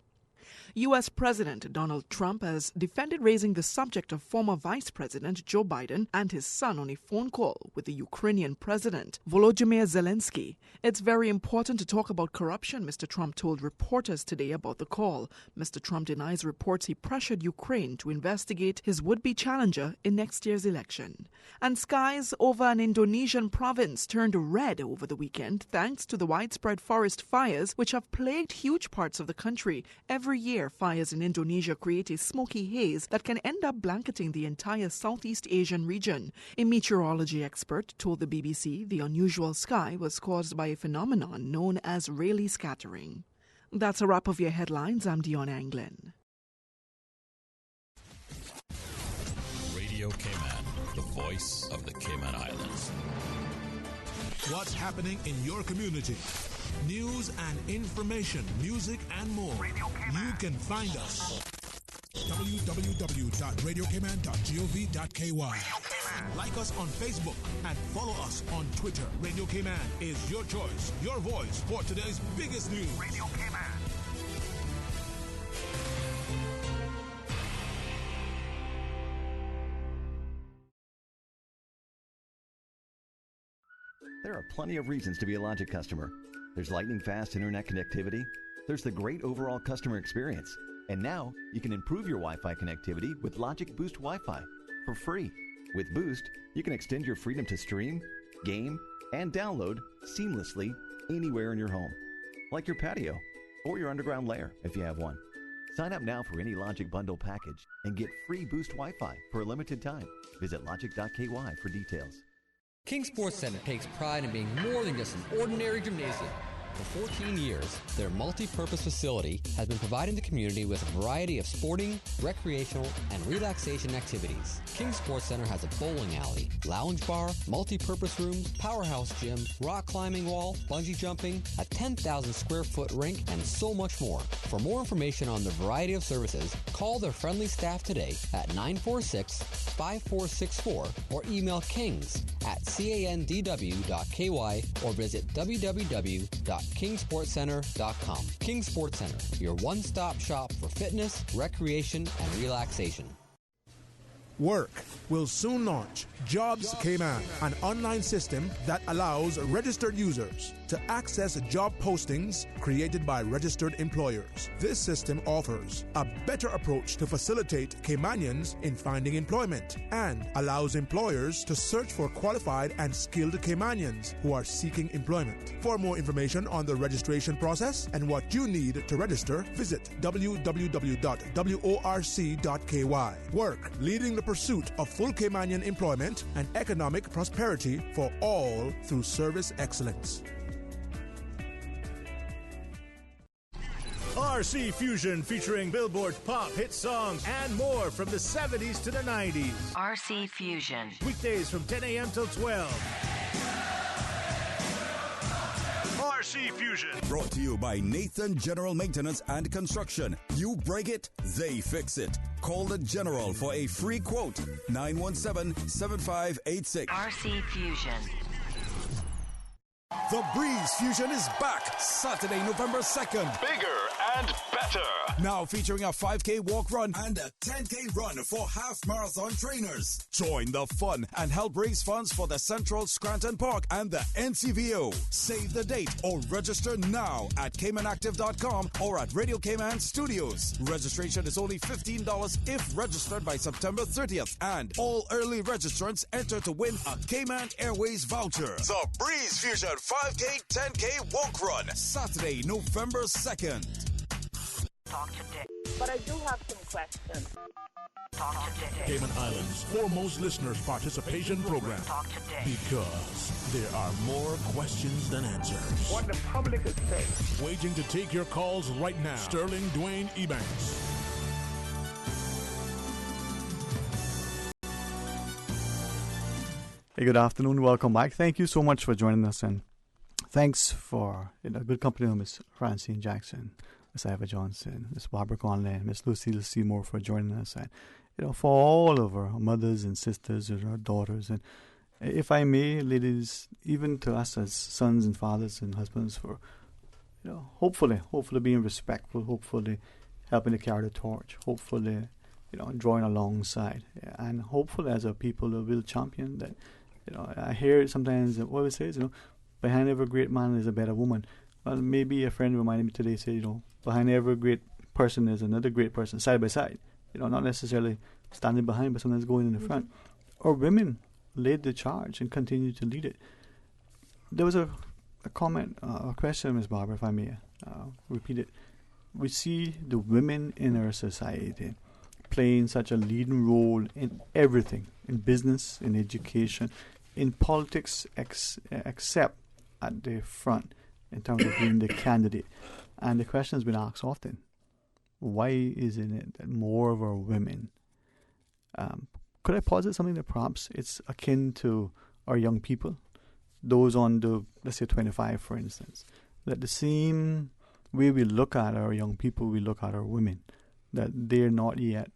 U.S. President Donald Trump has defended raising the subject of former Vice President Joe Biden and his son on a phone call with the Ukrainian President Volodymyr Zelensky. It's very important to talk about corruption, Mr. Trump told reporters today about the call. Mr. Trump denies reports he pressured Ukraine to investigate his would-be challenger in next year's election. And skies over an Indonesian province turned red over the weekend thanks to the widespread forest fires which have plagued huge parts of the country. Every year, fires in Indonesia create a smoky haze that can end up blanketing the entire Southeast Asian region. A meteorology expert told the BBC the unusual sky was caused by a phenomenon known as Rayleigh scattering. That's a wrap of your headlines. I'm Dion Anglin. Radio Cayman, the voice of the Cayman Islands. What's happening in your community? News and information, music and more. You can find us. www.radiocayman.gov.ky. Like us on Facebook and follow us on Twitter. Radio Cayman is your choice, your voice for today's biggest news. Radio Cayman. There are plenty of reasons to be a Logic customer. There's lightning-fast internet connectivity. There's the great overall customer experience. And now, you can improve your Wi-Fi connectivity with Logic Boost Wi-Fi for free. With Boost, you can extend your freedom to stream, game, and download seamlessly anywhere in your home, like your patio or your underground lair if you have one. Sign up now for any Logic Bundle package and get free Boost Wi-Fi for a limited time. Visit logic.ky for details. King Sports Center takes pride in being more than just an ordinary gymnasium. For 14 years, their multi-purpose facility has been providing the community with a variety of sporting, recreational, and relaxation activities. King Sports Center has a bowling alley, lounge bar, multi-purpose rooms, powerhouse gym, rock climbing wall, bungee jumping, a 10,000 square foot rink, and so much more. For more information on the variety of services, call their friendly staff today at 946-5464 or email kings@candw.ky or visit www.kingsportscenter.com. King Sports Center, your one-stop shop for fitness, recreation, and relaxation. Work will soon launch Jobs Cayman, an online system that allows registered users to access job postings created by registered employers. This system offers a better approach to facilitate Caymanians in finding employment and allows employers to search for qualified and skilled Caymanians who are seeking employment. For more information on the registration process and what you need to register, visit www.worc.ky. Work, leading the pursuit of full Caymanian employment and economic prosperity for all through service excellence. RC Fusion featuring Billboard pop hit songs and more from the 70s to the 90s. RC Fusion. Weekdays from 10 a.m. till 12. RC Fusion. Brought to you by Nathan General Maintenance and Construction. You break it, they fix it. Call the General for a free quote. 917-7586. RC Fusion. The Breeze Fusion is back Saturday, November 2nd. Bigger and better. Now featuring a 5K walk run and a 10K run for half marathon trainers. Join the fun and help raise funds for the Central Scranton Park and the NCVO. Save the date or register now at CaymanActive.com or at Radio Cayman Studios. Registration is only $15 if registered by September 30th, and all early registrants enter to win a Cayman Airways voucher. The Breeze Fusion 5K 10K walk run, Saturday, November 2nd. Talk today. But I do have some questions. Talk today. Cayman Islands' foremost listeners participation program. Talk today. Because there are more questions than answers. What the public is saying. Waiting to take your calls right now. Sterling Dwayne Ebanks. Hey, good afternoon. Welcome back. Thank you so much for joining us, and thanks for good company of Miss Francine Jackson, Miss Eva Johnson, Miss Barbara Conley, Miss Lucille Seymour for joining us, and for all of our mothers and sisters and our daughters, and if I may, ladies, even to us as sons and fathers and husbands, for hopefully being respectful, hopefully helping to carry the torch, hopefully drawing alongside, and hopefully as a people will champion that. I hear sometimes what it says, behind every great man is a better woman. Well, maybe a friend reminded me today, say, behind every great person is another great person, side by side. Not necessarily standing behind, but sometimes going in the front. Or women laid the charge and continue to lead it. There was a comment, a question, Ms. Barbara, if I may repeat it. We see the women in our society playing such a leading role in everything, in business, in education, in politics, except at the front in terms of being the candidate. And the question has been asked often, why isn't it that more of our women, could I posit something that perhaps it's akin to our young people, those on the, let's say 25 for instance, that the same way we look at our young people, we look at our women, that they're not yet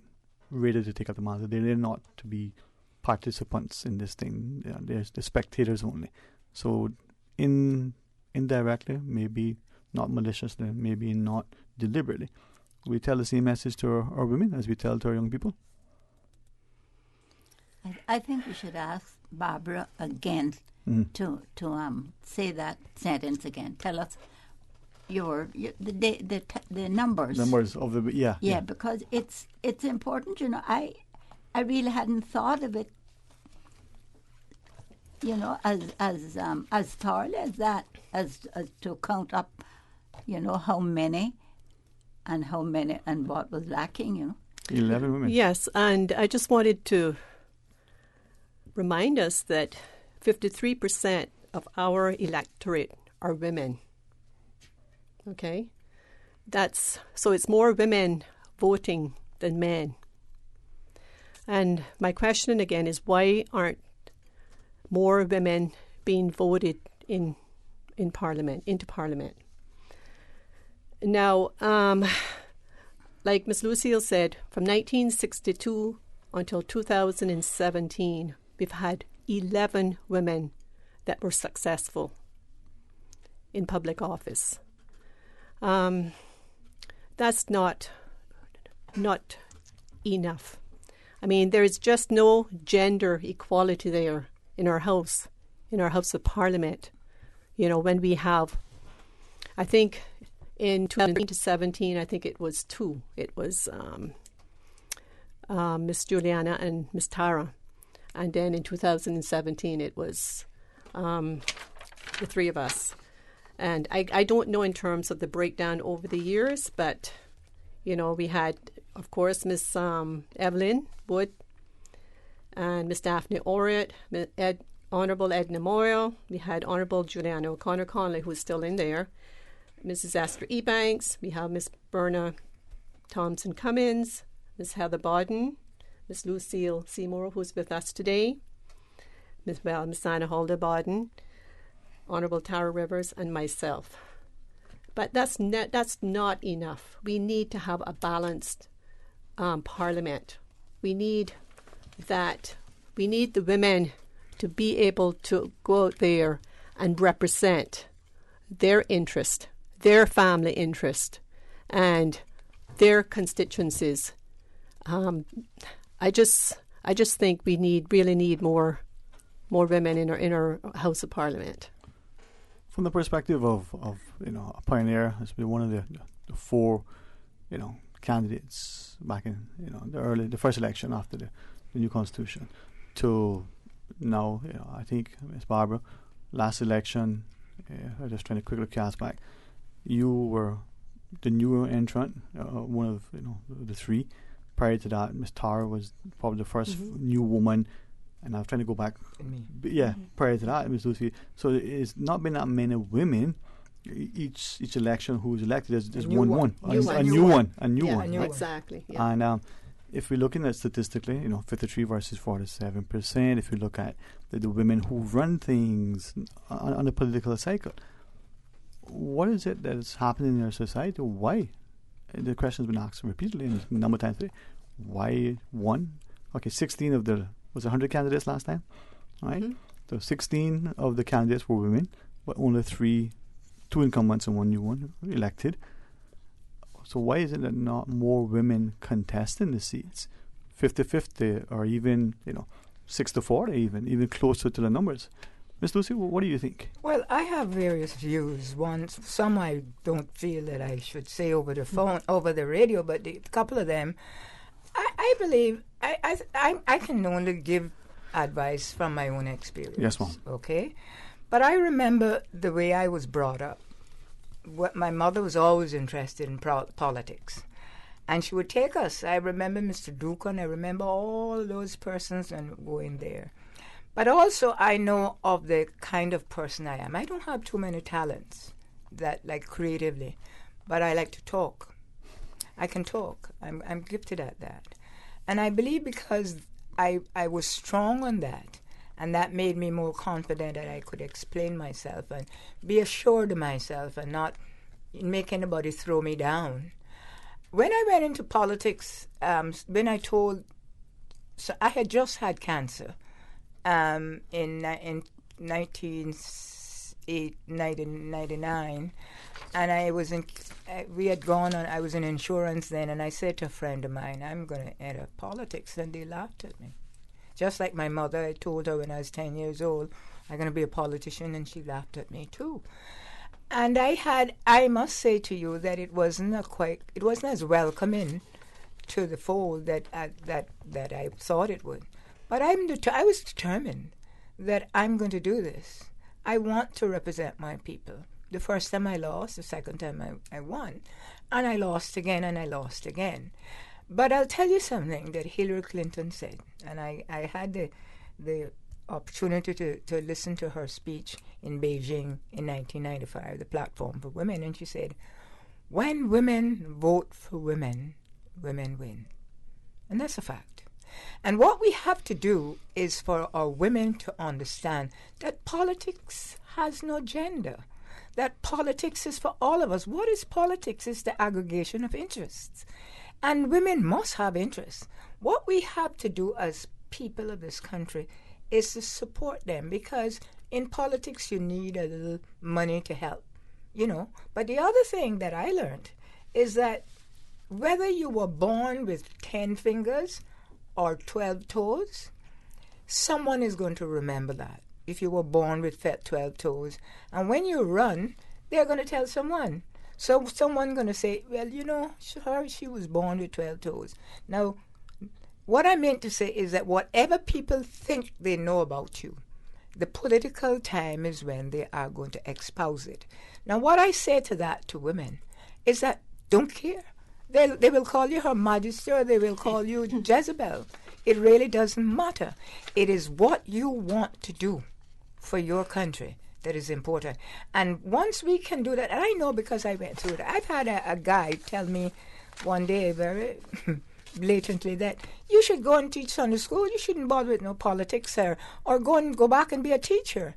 ready to take up the mantle, they're not to be participants in this thing. They're the spectators only. So indirectly, maybe not maliciously, maybe not deliberately, we tell the same message to our women as we tell to our young people. I think we should ask Barbara again to say that sentence again. Tell us the numbers. Numbers of the yeah, because it's important. I really hadn't thought of it, as thoroughly as that, as to count up, how many and what was lacking. 11 women. Yes, and I just wanted to remind us that 53% of our electorate are women. Okay? So it's more women voting than men. And my question again is, why aren't more women being voted into Parliament? Now, like Ms. Lucille said, from 1962 until 2017, we've had 11 women that were successful in public office. That's not enough. I mean, there is just no gender equality there in our House of Parliament. When we have, I think in 2017, I think it was two. It was Miss Juliana and Miss Tara. And then in 2017, it was the three of us. And I don't know in terms of the breakdown over the years, but, we had, of course, Miss Evelyn Wood and Miss Daphne Oriot, Honourable Edna Moyle. We had Honourable Juliana O'Connor Conley, who's still in there. Mrs. Esther Ebanks. We have Miss Berna Thompson Cummins, Miss Heather Bodden, Miss Lucille Seymour, who's with us today, Miss Anna Holder Bodden, Honourable Tara Rivers, and myself. But that's not enough. We need to have a balanced Parliament. We need that. We need the women to be able to go out there and represent their interest, their family interest, and their constituencies. I just think we really need more women in our House of Parliament. From the perspective of a pioneer, has been one of the four candidates back in the first election after the new constitution, to now I think Ms. Barbara, last election, I'm just trying to quickly cast back, you were the newer entrant, one of the three. Prior to that, Ms. Tara was probably the first new woman, and I'm trying to go back. Prior to that, Ms. Lucy. So it's not been that many women. Each election who's elected is a new one. Exactly. Yeah. And if we're looking at statistically, 53 versus 47%. If we look at the women who run things on the political cycle, what is it that is happening in our society? Why? The question's been asked repeatedly and a number of times today. Why one? Okay, 16 of was 100 candidates last time, right? So 16 of the candidates were women, but only two incumbents and one new one elected. So why is it that not more women contesting the seats, 50-50, or even 6-40, even closer to the numbers? Ms. Lucy, what do you think? Well, I have various views. Some I don't feel that I should say over the phone, over the radio, but a couple of them, I believe I can only give advice from my own experience. Yes, ma'am. Okay? But I remember the way I was brought up. My mother was always interested in politics. And she would take us. I remember Mr. Dukan. I remember all those persons and going there. But also I know of the kind of person I am. I don't have too many talents creatively, but I like to talk. I can talk. I'm gifted at that. And I believe because I was strong on that, and that made me more confident that I could explain myself and be assured of myself and not make anybody throw me down. When I went into politics, so I had just had cancer in 1999, and I was I was in insurance then, and I said to a friend of mine, I'm going to enter politics, and they laughed at me. Just like my mother, I told her when I was 10 years old, I'm going to be a politician, and she laughed at me too. And I must say to you that it wasn't as welcoming to the fold that I thought it would. But I was determined that I'm going to do this. I want to represent my people. The first time I lost, the second time I won. And I lost again, and I lost again. But I'll tell you something that Hillary Clinton said, and I had the opportunity to listen to her speech in Beijing in 1995, the Platform for Women, and she said, when women vote for women, women win. And that's a fact. And what we have to do is for our women to understand that politics has no gender, that politics is for all of us. What is politics? It's the aggregation of interests. And women must have interests. What we have to do as people of this country is to support them, because in politics you need a little money to help, But the other thing that I learned is that whether you were born with 10 fingers or 12 toes, someone is going to remember that if you were born with 12 toes. And when you run, they're going to tell someone. So someone's going to say, well, she was born with 12 toes. Now, what I meant to say is that whatever people think they know about you, the political time is when they are going to espouse it. Now, what I say to women is that don't care. They will call you Her Majesty, or they will call you Jezebel. It really doesn't matter. It is what you want to do for your country that is important. And once we can do that, and I know because I went through it, I've had a guy tell me one day very blatantly that you should go and teach Sunday school. You shouldn't bother with no politics, or go back and be a teacher.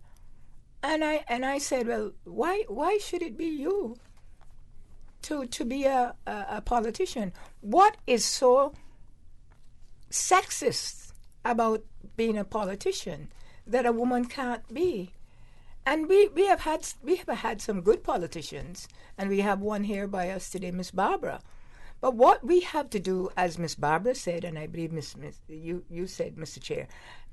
And I said, well, why should it be you to be a politician? What is so sexist about being a politician that a woman can't be? And we have had some good politicians, and we have one here by us today, Miss Barbara. But what we have to do, as Miss Barbara said, and I believe you said, Mr. Chair,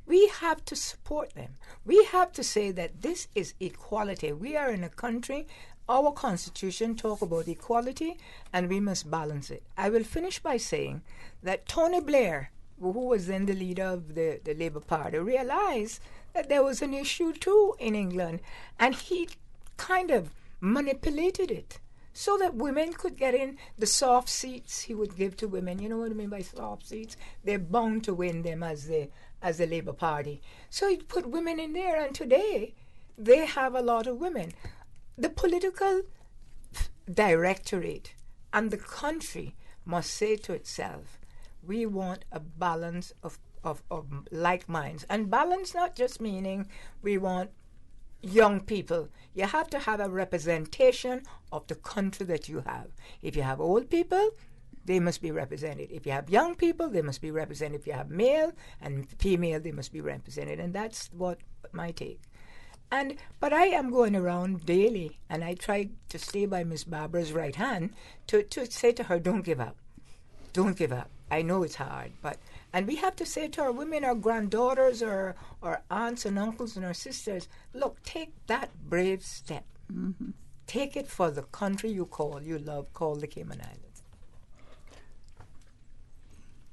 we have to support them. We have to say that this is equality. We are in a country, our Constitution talk about equality, and we must balance it. I will finish by saying that Tony Blair, who was then the leader of the Labour Party, realized that there was an issue too in England, and he kind of manipulated it so that women could get in the soft seats he would give to women. You know what I mean by soft seats? They're bound to win them as the Labour Party. So he put women in there, and today they have a lot of women. The political directorate and the country must say to itself, we want a balance of like minds. And balance not just meaning we want young people. You have to have a representation of the country that you have. If you have old people, they must be represented. If you have young people, they must be represented. If you have male and female, they must be represented. And that's what my take. But I am going around daily, and I try to stay by Miss Barbara's right hand to say to her, don't give up. Don't give up. I know it's hard, and we have to say to our women, our granddaughters, our aunts and uncles and our sisters, look, take that brave step. Mm-hmm. Take it for the country you love, call the Cayman Islands.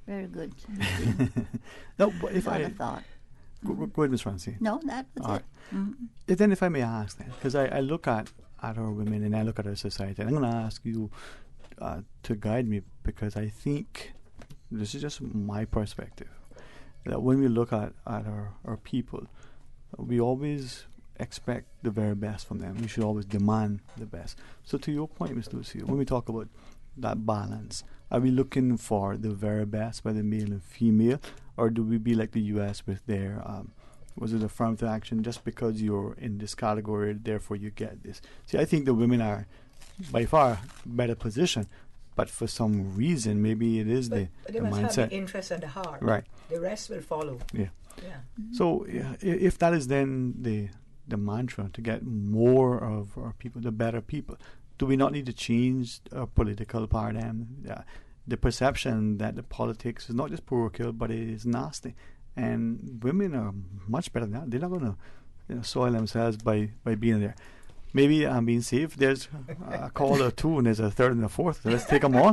Very good. No, but if I thought. Go ahead, Ms. Francie. No, that was all it. Right. Mm-hmm. Then if I may ask then, because I look at our women and I look at our society, and I'm going to ask you to guide me, because I think this is just my perspective, that when we look at our people, we always expect the very best from them. We should always demand the best. So to your point, Ms. Lucy, when we talk about that balance, are we looking for the very best by the male and female, or do we be like the U.S. with their was it affirmative action, just because you're in this category, therefore you get this? See, I think the women are by far better position, but for some reason, maybe it is the they mindset. must have the interest and the heart. Right. The rest will follow. Yeah. Yeah. Mm-hmm. So if that is then the mantra, to get more of our people, the better people, do we not need to change our political paradigm? The perception that the politics is not just parochial, but it is nasty. And women are much better than that. They're not going to soil themselves by being there. Maybe I'm being safe. There's a call or two, and there's a third and a fourth. So let's take them all.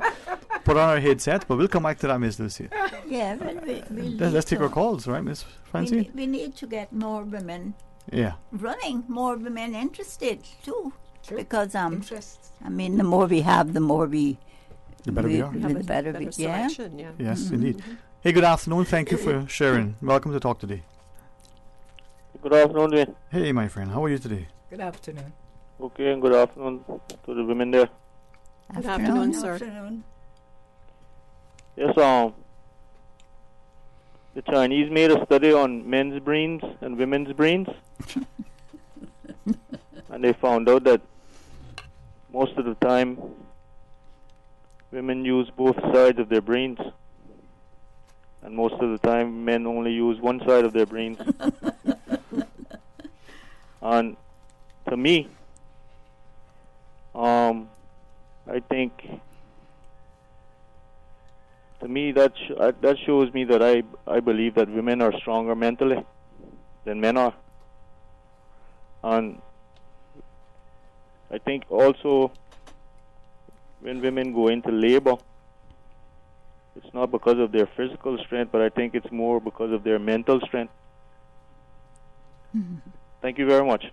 Put on our headsets, but we'll come back to that, Miss Lucy. Yeah, but let's take our calls, right, Miss Francie? We need to get more women. Yeah. Running, more women interested too. True. Because the more we have, the more we. The better we are. The better we selection, yeah. Yes, mm-hmm. Indeed. Hey, good afternoon. Thank you for sharing. Welcome to Talk Today. Good afternoon, Dwayne. Hey, my friend. How are you today? Good afternoon. Okay, and good afternoon to the women there. Good afternoon, sir. Afternoon. Yes, the Chinese made a study on men's brains and women's brains. And they found out that most of the time women use both sides of their brains. And most of the time men only use one side of their brains. And to me, I think, to me that shows me that I believe that women are stronger mentally than men are. And I think also when women go into labor, it's not because of their physical strength, but I think it's more because of their mental strength. Mm-hmm. Thank you very much.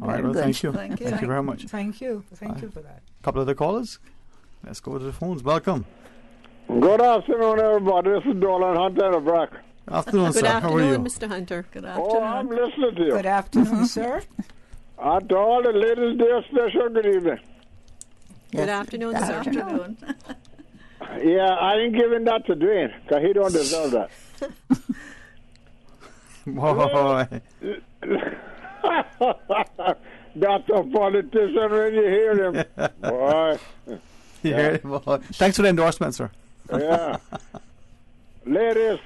All right, well, thank you. Thank you. Thank you very much. Thank you. Thank you for that. A couple of the callers. Let's go to the phones. Welcome. Good afternoon, everybody. This is Dolan Hunter of Brack. Afternoon, Good sir. afternoon, How are you? Mr. Hunter. Good afternoon. Oh, I'm listening to you. Good afternoon, sir. And to all the ladies there, special good evening. Good afternoon, Good sir. afternoon. Yeah, I ain't giving that to Dwayne, because he don't deserve that. Boy. That's a politician when you hear him. Boy. Yeah. Well, thanks for the endorsement, sir. Yeah. Ladies,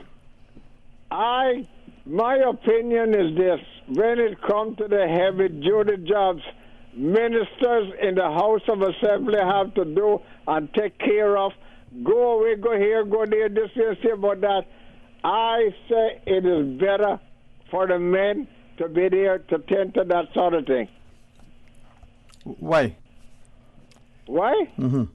I My opinion is this. When it comes to the heavy duty jobs, ministers in the House of Assembly have to do and take care of. Go away, go here, go there, this, this, about that. I say it is better for the men to be there to tend to that sort of thing. Why? Why? Mm-hmm.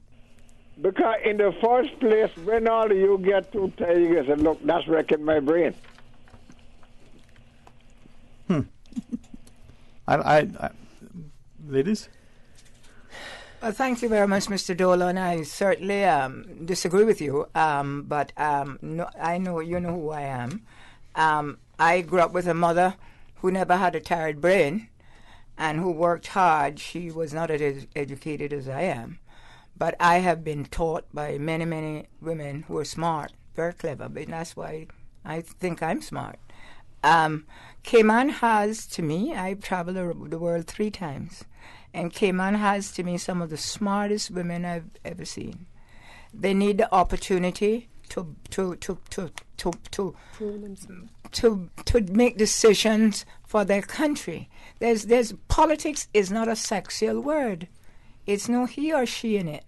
Because in the first place, when all of you get too tired, you say, look, that's wrecking my brain. I ladies? Thank you very much, Mr. Dolan. I certainly disagree with you, but no, I know you know who I am. I grew up with a mother who never had a tired brain and who worked hard. She was not as educated as I am, but I have been taught by many, many women who are smart, very clever, but that's why I think I'm smart. Cayman has, to me, I've traveled the world 3 times, and Cayman has, to me, some of the smartest women I've ever seen. They need the opportunity to make decisions for their country. There's politics is not a sexual word. It's no he or she in it.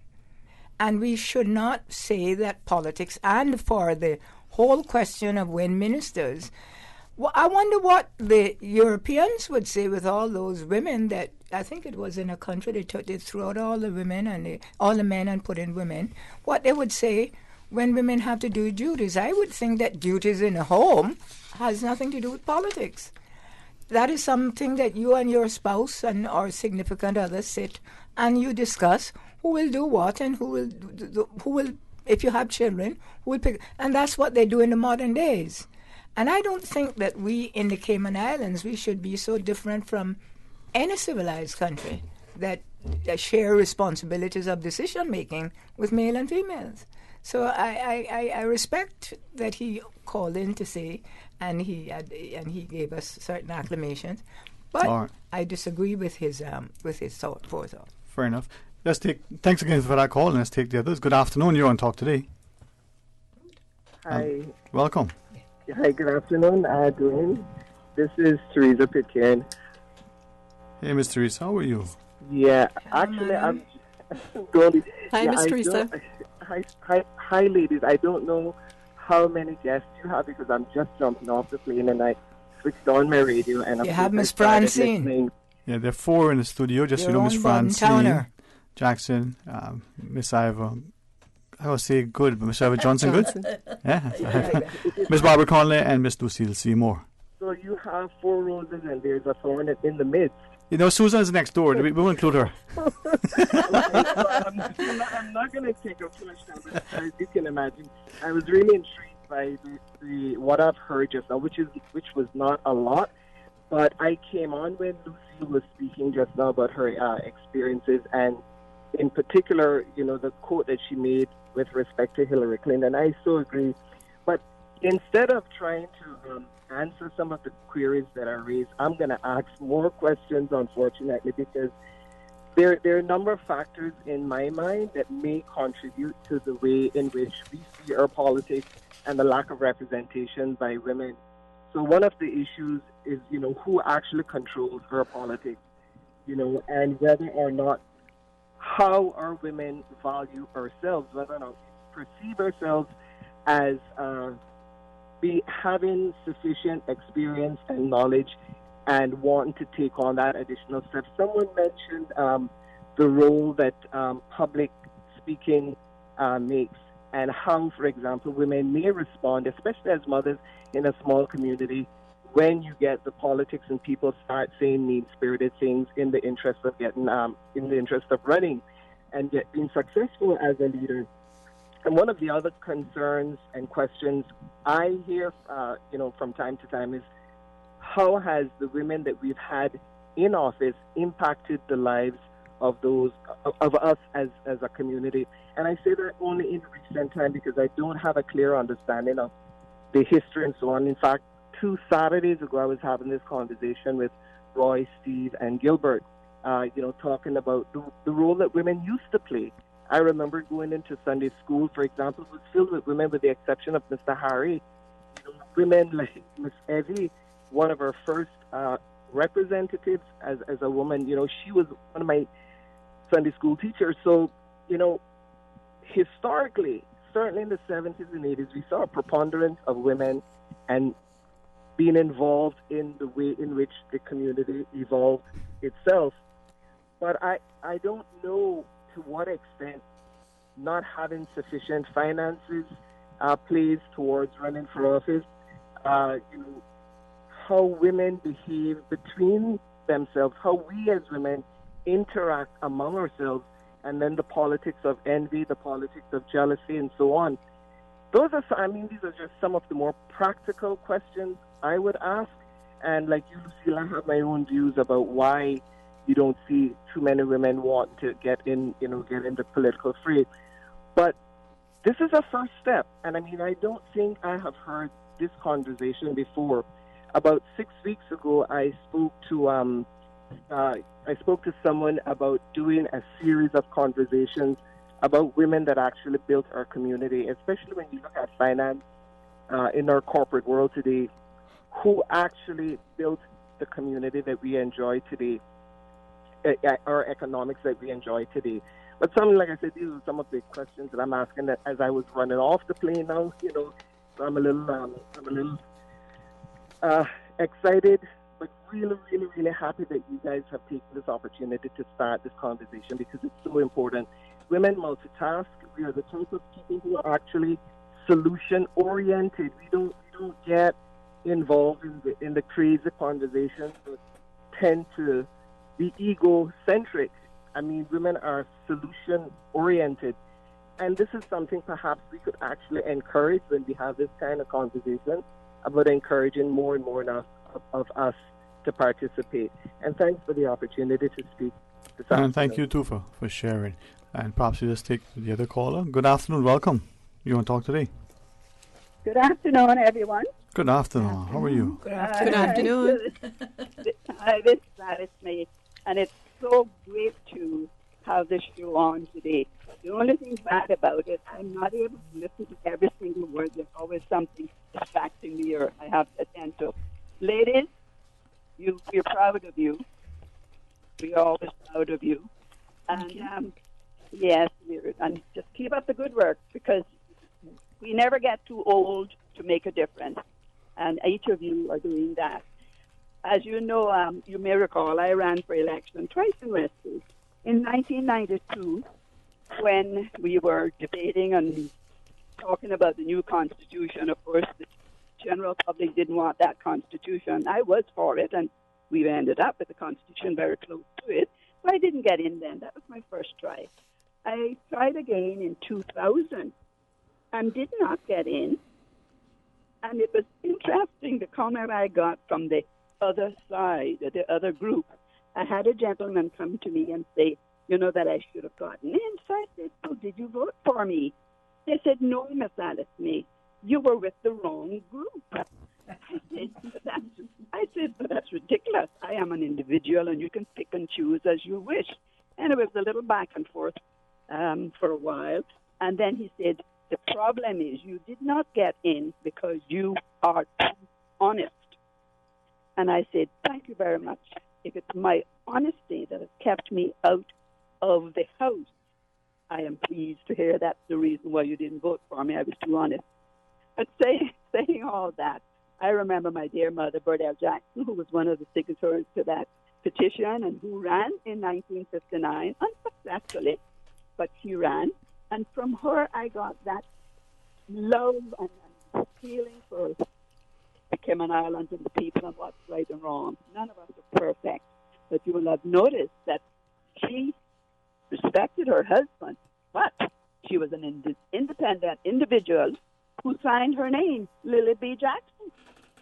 And we should not say that politics, and for the whole question of when ministers, well, I wonder what the Europeans would say with all those women that, I think it was in a country they threw out all the women and all the men and put in women, what they would say when women have to do duties. I would think that duties in a home has nothing to do with politics. That is something that you and your spouse and or significant other sit and you discuss who will do what and who will, if you have children, who will pick. And that's what they do in the modern days. And I don't think that we in the Cayman Islands, we should be so different from any civilized country that share responsibilities of decision making with male and females. So I respect that he called in to say, and he gave us certain acclamations, but right. I disagree with his forethought. Fair enough. Thanks again for that call, and let's take the others. Good afternoon. You're on Talk Today. Hi. Welcome. Hi, good afternoon, Dwayne. This is Teresa Pitcairn. Hey, Miss Teresa, how are you? Yeah, actually, I'm going. Hi, Miss Teresa. Hi, ladies. I don't know how many guests you have because I'm just jumping off the plane and I switched on my radio and you have Miss Francine. Yeah, there are 4 in the studio. Just so you know, Miss Francine, Jackson, Miss Ivor. I would say good, but Miss Ivor Johnson, good? Yeah. Miss Barbara Conley and Miss Lucille Seymour. So you have 4 roses and there's a thorn in the midst. You know, Susan's next door. We won't include her. I'm not going to take up too much time, but as you can imagine, I was really intrigued by the what I've heard just now, which was not a lot, but I came on when Lucy was speaking just now about her experiences, and in particular, you know, the quote that she made with respect to Hillary Clinton. I so agree. But instead of trying to answer some of the queries that are raised, I'm going to ask more questions, unfortunately, because there are a number of factors in my mind that may contribute to the way in which we see our politics and the lack of representation by women. So one of the issues is, you know, who actually controls our politics, you know, and whether or not how our women value ourselves, whether or not we perceive ourselves as having sufficient experience and knowledge and wanting to take on that additional step. Someone mentioned the role that public speaking makes and how, for example, women may respond, especially as mothers in a small community, when you get the politics and people start saying mean-spirited things in the interest of running and being successful as a leader. And one of the other concerns and questions I hear, from time to time is how has the women that we've had in office impacted the lives of those of us as a community? And I say that only in recent time because I don't have a clear understanding of the history and so on. In fact, 2 Saturdays ago, I was having this conversation with Roy, Steve, and Gilbert, talking about the role that women used to play. I remember going into Sunday school, for example, was filled with women with the exception of Mr. Harry. women like Miss Evie, one of our first representatives as a woman, she was one of my Sunday school teachers. So, historically, certainly in the 70s and 80s, we saw a preponderance of women and being involved in the way in which the community evolved itself. But I don't know to what extent not having sufficient finances plays towards running for office. How women behave between themselves, how we as women interact among ourselves, and then the politics of envy, the politics of jealousy, and so on. These are just some of the more practical questions I would ask. And like you, Lucille, I have my own views about why you don't see too many women want to get in the political fray. But this is a first step. And I don't think I have heard this conversation before. About 6 weeks ago, I spoke to someone about doing a series of conversations about women that actually built our community, especially when you look at finance in our corporate world today, who actually built the community that we enjoy today, our economics that we enjoy today. But like I said, these are some of the questions that I'm asking as I was running off the plane now, so I'm a little excited, but really, really, really happy that you guys have taken this opportunity to start this conversation because it's so important. Women multitask. We are the type of people who are actually solution-oriented. We don't get involved in the crazy conversations that tend to be egocentric. Women are solution-oriented. And this is something perhaps we could actually encourage when we have this kind of conversation about encouraging more and more of us to participate. And thanks for the opportunity to speak this afternoon. And thank you, too, for sharing. And perhaps you just take the other caller. Good afternoon. Welcome. You want to talk today? Good afternoon, everyone. Good afternoon. How are you? Good afternoon. Hi, this is Alice May, and it's so great to have this show on today. The only thing bad about it, I'm not able to listen to every single word. There's always something distracting me or I have to attend to. Ladies, we're proud of you. We're always proud of you. And yes, and just keep up the good work because we never get too old to make a difference. And each of you are doing that. As you know, you may recall, I ran for election twice in Westby. In 1992, when we were debating and talking about the new Constitution, of course, the general public didn't want that Constitution. I was for it, and we ended up with the Constitution very close to it. So I didn't get in then. That was my first try. I tried again in 2000 and did not get in. And it was interesting, the comment I got from the other side, the other group. I had a gentleman come to me and say, that I should have gotten in. So I said, "Oh, did you vote for me?" They said, "No, Miss Alice May, you were with the wrong group." I said, "But that's ridiculous. I am an individual, and you can pick and choose as you wish." And it was a little back and forth for a while. And then he said, "The problem is you did not get in because you are too honest." And I said, "Thank you very much. If it's my honesty that has kept me out of the House, I am pleased to hear that's the reason why you didn't vote for me. I was too honest." But saying all that, I remember my dear mother, Burdell Jackson, who was one of the signatories to that petition and who ran in 1959, unsuccessfully, but she ran. And from her, I got that love and feeling for the Cayman Islands and the people and what's right and wrong. None of us are perfect, but you will have noticed that she respected her husband, but she was an independent individual who signed her name, Lily B. Jackson.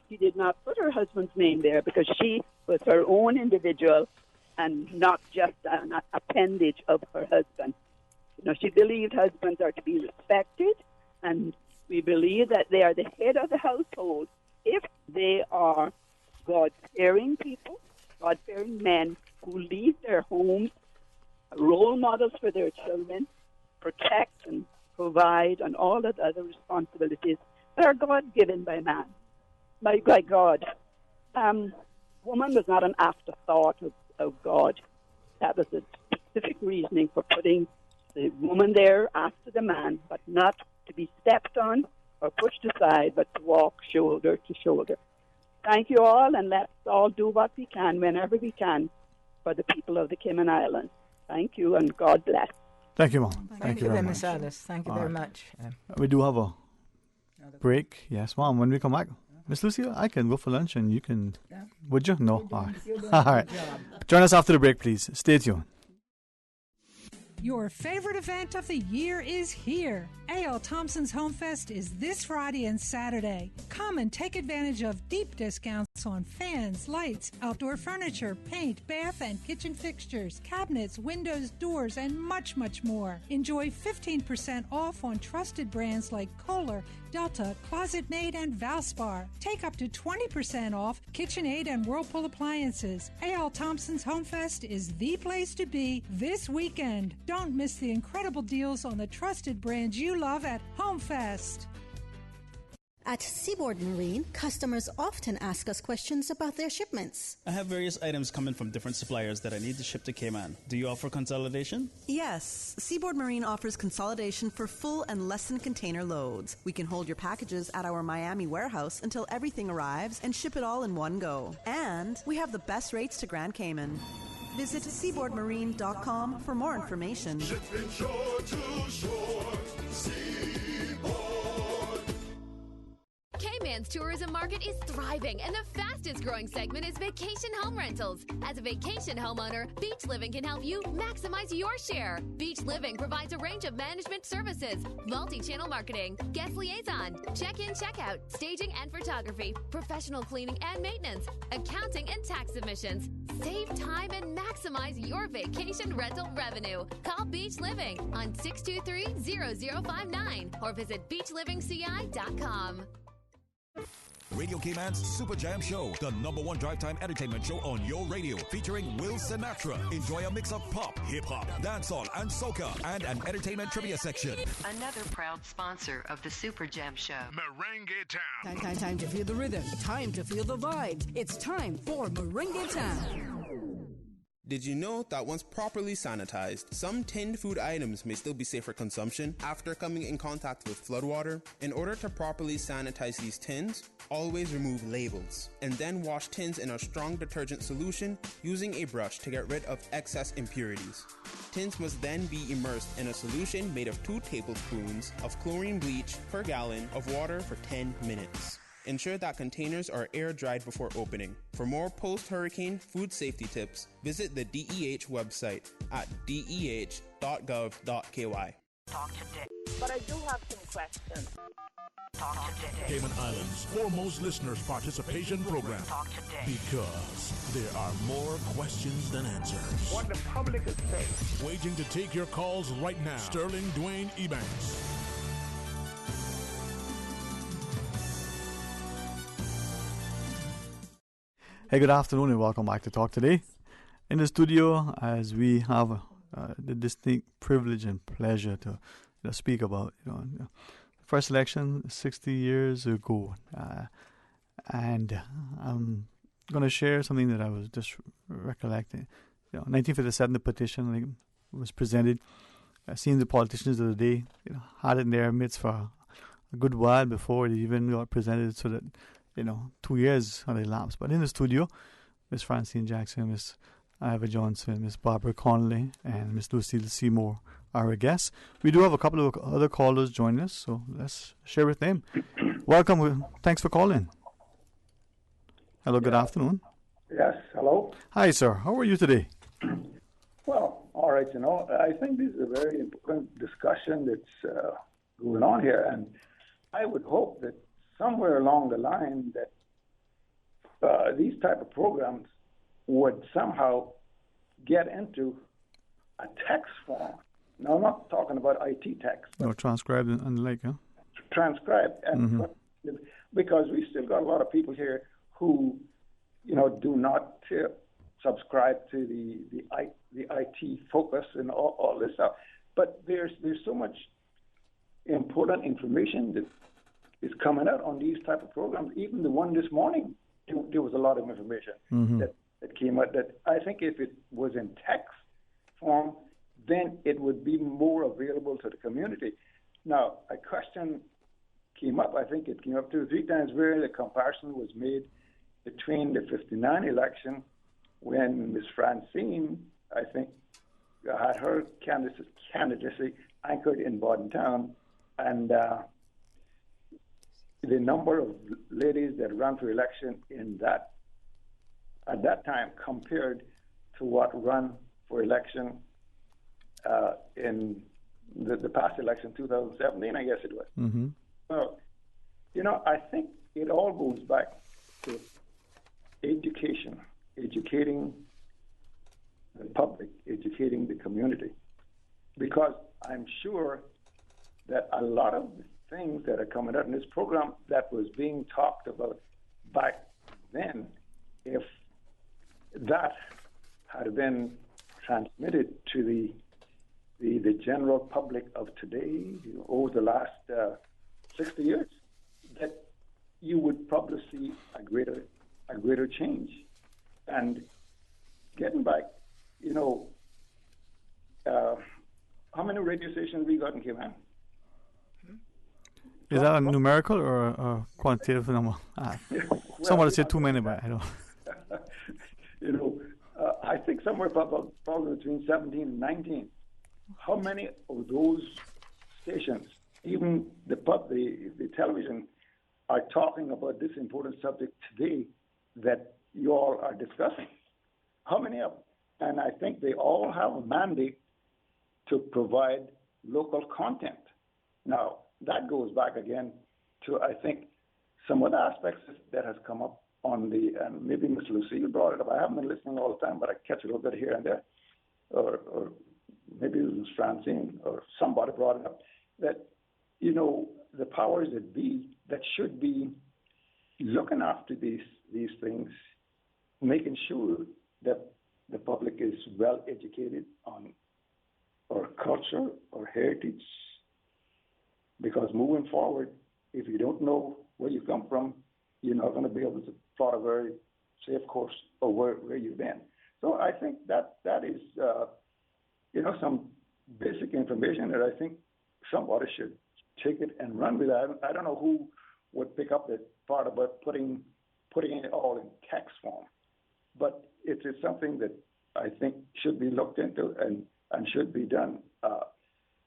She did not put her husband's name there because she was her own individual and not just an appendage of her husband. She believed husbands are to be respected, and we believe that they are the head of the household if they are God-fearing people, God-fearing men who leave their homes, role models for their children, protect and provide, and all of the other responsibilities are God-given by man, by God. Woman was not an afterthought of God. That was a specific reasoning for putting the woman there after the man, but not to be stepped on or pushed aside, but to walk shoulder to shoulder. Thank you all, and let's all do what we can, whenever we can, for the people of the Cayman Islands. Thank you, and God bless. Thank you, Mom. Thank you, Miss Alice. Thank you very right. much. We do have a break. Yes, Mom. When we come back, Miss Lucia, I can go for lunch and you can... Yeah. Would you? No? All right. All right. Join us after the break, please. Stay tuned. Your favorite event of the year is here. A.L. Thompson's Home Fest is this Friday and Saturday. Come and take advantage of deep discounts on fans, lights, outdoor furniture, paint, bath and kitchen fixtures, cabinets, windows, doors, and much, much more. Enjoy 15% off on trusted brands like Kohler, Delta, Closet Made, and Valspar. Take up to 20% off KitchenAid and Whirlpool appliances. A.L. Thompson's Home Fest is the place to be this weekend. Don't miss the incredible deals on the trusted brands you love at Home Fest. At Seaboard Marine, customers often ask us questions about their shipments. I have various items coming from different suppliers that I need to ship to Cayman. Do you offer consolidation? Yes. Seaboard Marine offers consolidation for full and less than container loads. We can hold your packages at our Miami warehouse until everything arrives and ship it all in one go. And we have the best rates to Grand Cayman. Visit seaboardmarine.com for more information. Shipping shore to shore, Seaboard. Cayman's tourism market is thriving, and the fastest growing segment is vacation home rentals. As a vacation homeowner, Beach Living can help you maximize your share. Beach Living provides a range of management services, multi-channel marketing, guest liaison, check-in, check-out, staging and photography, professional cleaning and maintenance, accounting and tax submissions. Save time and maximize your vacation rental revenue. Call Beach Living on 623-0059 or visit beachlivingci.com. Radio Cayman's Super Jam Show, the #1 drive time entertainment show on your radio, featuring Will Sinatra. Enjoy a mix of pop, hip-hop, dancehall, and soca, and an entertainment trivia section. Another proud sponsor of the Super Jam Show. Merengue Town. Time to feel the rhythm. Time to feel the vibes. It's time for Merengue Town. Did you know that once properly sanitized, some tinned food items may still be safe for consumption after coming in contact with floodwater? In order to properly sanitize these tins, always remove labels, and then wash tins in a strong detergent solution using a brush to get rid of excess impurities. Tins must then be immersed in a solution made of 2 tablespoons of chlorine bleach per gallon of water for 10 minutes. Ensure that containers are air-dried before opening. For more post-hurricane food safety tips, visit the DEH website at deh.gov.ky. Talk today. But I do have some questions. Talk today. Cayman Islands' foremost listeners participation program. Talk today. Because there are more questions than answers. What the public is saying. Waiting to take your calls right now. Sterling Dwayne Ebanks. Hey, good afternoon and welcome back to Talk Today. In the studio, as we have the distinct privilege and pleasure to speak about the first election 60 years ago. And I'm going to share something that I was just recollecting. 1957, the petition was presented. Seeing the politicians of the day had it in their midst for a good while before it even got presented, so that 2 years had elapsed. But in the studio, Miss Francine Jackson, Miss Ivor Johnson, Miss Barbara Connolly, and Miss Lucille Seymour are our guests. We do have a couple of other callers joining us, so let's share with them. Welcome. Thanks for calling. Hello, good afternoon. Yes, hello. Hi, sir. How are you today? Well, all right, I think this is a very important discussion that's going on here, and I would hope that somewhere along the line that these type of programs would somehow get into a text form. Now, I'm not talking about IT text. No, transcribed and the like, huh? Transcribed. And because we still got a lot of people here who, do not subscribe to the IT focus and all this stuff. But there's so much important information that is coming out on these type of programs. Even the one this morning, there was a lot of information that came out that I think if it was in text form, then it would be more available to the community. Now, a question came up, I think it came up 2 or 3 times, where the comparison was made between the 59 election when Ms. Francine, I think, had her candidacy anchored in Bordentown, and the number of ladies that ran for election at that time compared to what ran for election in the past election, 2017, I guess it was. Well, I think it all goes back to education, educating the public, educating the community, because I'm sure that a lot of the things that are coming out in this program that was being talked about back then, if that had been transmitted to the general public of today over the last 60 years, that you would probably see a greater change. And getting back, how many radio stations we got in Cayman? Is that a numerical or a quantitative number? Someone said too many, but I don't. I think somewhere probably between 17 and 19. How many of those stations, even the television, are talking about this important subject today that you all are discussing? How many of them? And I think they all have a mandate to provide local content. Now, that goes back again to, I think, some other aspects that has come up on and maybe Ms. Lucille brought it up. I haven't been listening all the time, but I catch a little bit here and there. Or maybe it was Ms. Francine or somebody brought it up, that, the powers that be that should be looking after these things, making sure that the public is well educated on our culture, our heritage, because moving forward, if you don't know where you come from, you're not going to be able to plot a very safe course of where you've been. So I think that is, some basic information that I think somebody should take it and run with. I don't know who would pick up the part about putting it all in text form, but it is something that I think should be looked into and should be done.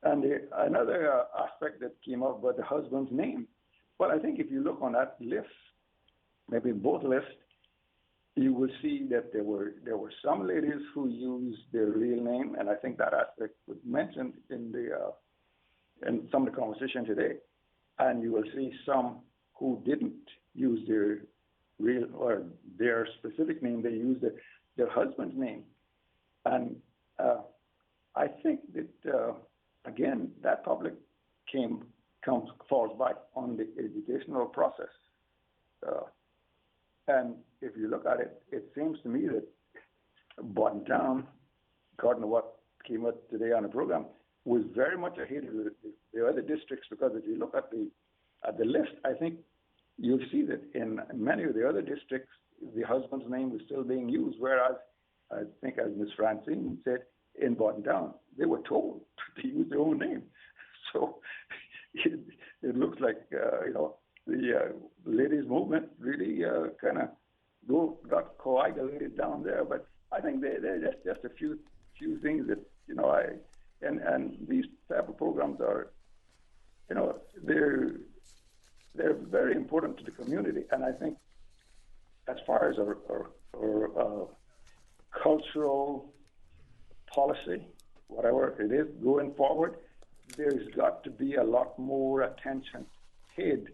And another aspect that came up about the husband's name. Well, I think if you look on that list, maybe in both lists, you will see that there were some ladies who used their real name, and I think that aspect was mentioned in some of the conversation today. And you will see some who didn't use their real or their specific name; they used their husband's name, and I think that again that public falls back on the educational process. And if you look at it, it seems to me that Bordentown, according to what came up today on the program, was very much ahead of the other districts, because if you look at the list, I think you'll see that in many of the other districts, the husband's name was still being used, whereas I think, as Ms. Francine said, in Bordentown, they were told to use their own name. So it looks like, the ladies' movement really kind of got coagulated down there. But I think there's just a few things that, and these type of programs are, they're very important to the community. And I think as far as our cultural policy, whatever it is going forward, there's got to be a lot more attention paid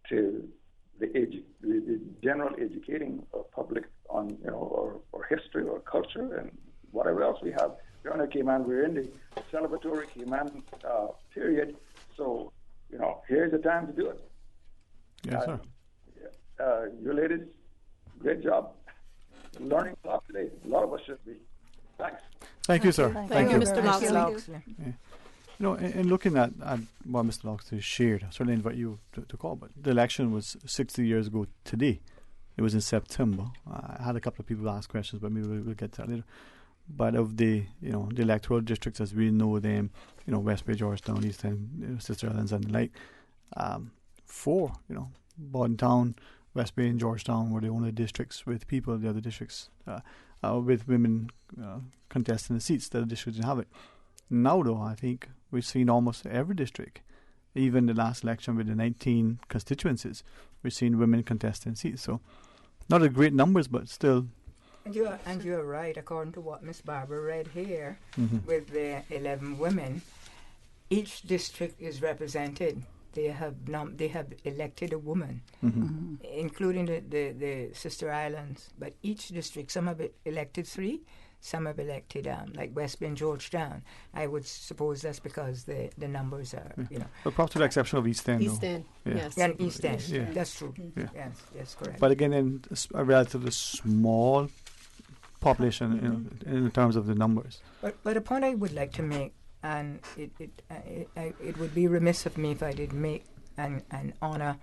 to the general educating of public on our history or culture and whatever else we have. During the Cayman, we're in the celebratory Cayman period, so here's the time to do it. Yes, sir. You ladies, great job learning a lot today. A lot of us should be. Thanks. Thank you, sir. Thank you, Mr. Loxley. Yeah. in looking at what Mr. Loxley shared, I certainly invite you to call, but the election was 60 years ago today. It was in September. I had a couple of people ask questions, but maybe we'll get to that later. But of the electoral districts as we know them, West Bay, Georgetown, East End, Sister Helens and the like, 4, Bordentown, West Bay and Georgetown were the only districts with people. The other districts with women contesting the seats. The other districts didn't have it. Now, though, I think we've seen almost every district, even the last election with the 19 constituencies, we've seen women contesting seats. So, not a great numbers, but still. And you're right, according to what Miss Barbara read here, with the 11 women, each district is represented. They have elected a woman, including the Sister Islands. But each district, some have elected 3, some have elected like West Bay and Georgetown. I would suppose that's because the numbers are, But perhaps to the exception of East End. East End, yes. And East End, yeah. That's true. Yeah. Yes, correct. But again, in a relatively small population in terms of the numbers. But a point I would like to make, and it would be remiss of me if I didn't make and honor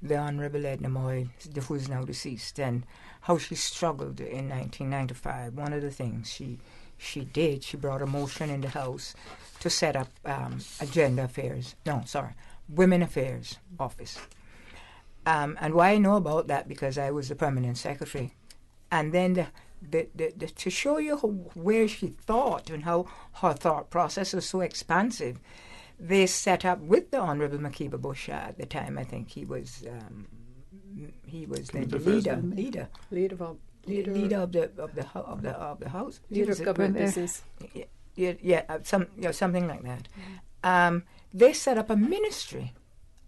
the Honourable Edna Moy, who is now deceased, and how she struggled in 1995. One of the things she did, she brought a motion in the House to set up Women Affairs Office. And why I know about that, because I was the permanent secretary. And then to show you where she thought and how her thought process was so expansive, they set up with the Honourable Makiba Bush at the time. I think he was the leader of the House, leader of government business. Something like that. They set up a ministry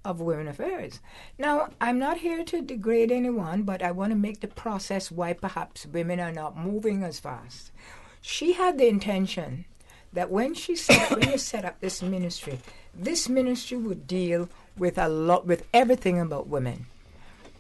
of Women Affairs. Now, I'm not here to degrade anyone, but I want to make the process why perhaps women are not moving as fast. She had the intention that when you set up this ministry would deal with with everything about women.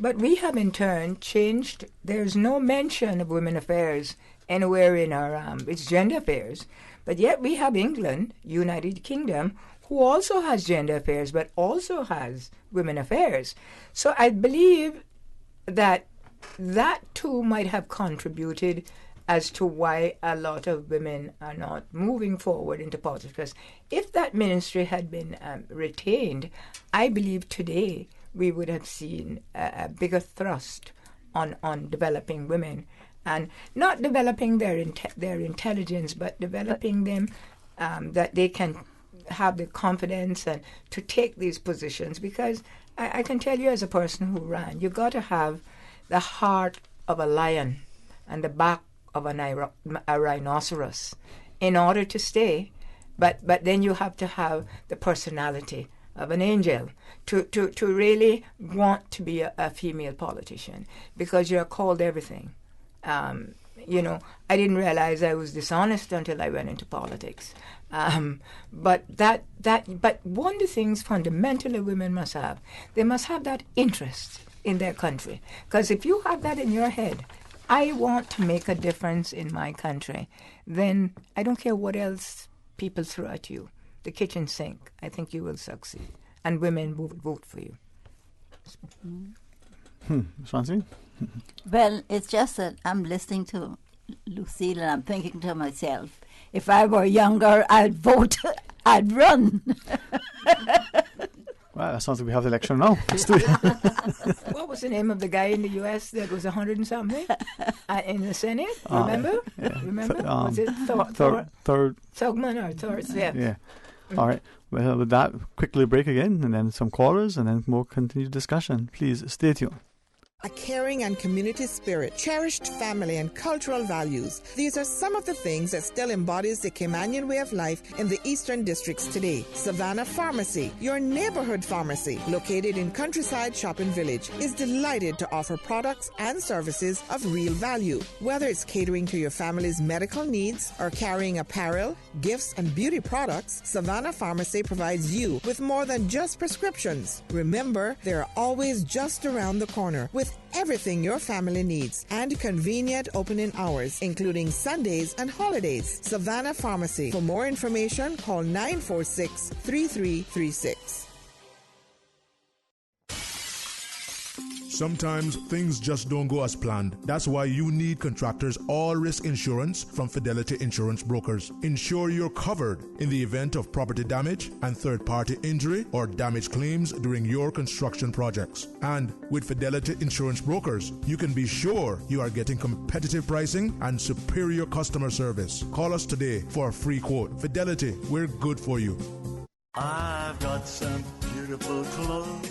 But we have in turn changed. There's no mention of women affairs anywhere in our it's gender affairs. But yet we have England, United Kingdom, who also has gender affairs but also has women affairs. So I believe that too might have contributed as to why a lot of women are not moving forward into politics. Because if that ministry had been retained, I believe today we would have seen a bigger thrust on developing women, and not developing their intelligence, but developing them that they can have the confidence and to take these positions. Because I can tell you, as a person who ran, you got to have the heart of a lion and the back of a rhinoceros in order to stay. But then you have to have the personality of an angel to really want to be a female politician, because you're called everything. I didn't realize I was dishonest until I went into politics. But one of the things fundamentally women must have, they must have that interest in their country. Because if you have that in your head, I want to make a difference in my country, then I don't care what else people throw at you. The kitchen sink, I think you will succeed. And women will vote for you. Swansea? Well, it's just that I'm listening to Lucille and I'm thinking to myself, if I were younger, I'd vote, I'd run. Well, that sounds like we have the election now. What was the name of the guy in the U.S. that was 100 and something in the Senate? Remember? Yeah. Remember? Was it Thurman or Thor? Yeah. All right. Well, with that, quickly break again, and then some callers, and then more continued discussion. Please stay tuned. A caring and community spirit, cherished family and cultural values. These are some of the things that still embodies the Caymanian way of life in the Eastern Districts today. Savannah Pharmacy, your neighborhood pharmacy, located in Countryside Shopping Village, is delighted to offer products and services of real value. Whether it's catering to your family's medical needs or carrying apparel, gifts, and beauty products, Savannah Pharmacy provides you with more than just prescriptions. Remember, they're always just around the corner with everything your family needs, and convenient opening hours, including Sundays and holidays. Savannah Pharmacy. For more information, call 946-3336. Sometimes things just don't go as planned. That's why you need Contractors All Risk Insurance from Fidelity Insurance Brokers. Ensure you're covered in the event of property damage and third-party injury or damage claims during your construction projects. And with Fidelity Insurance Brokers, you can be sure you are getting competitive pricing and superior customer service. Call us today for a free quote. Fidelity, we're good for you. I've got some beautiful clothes.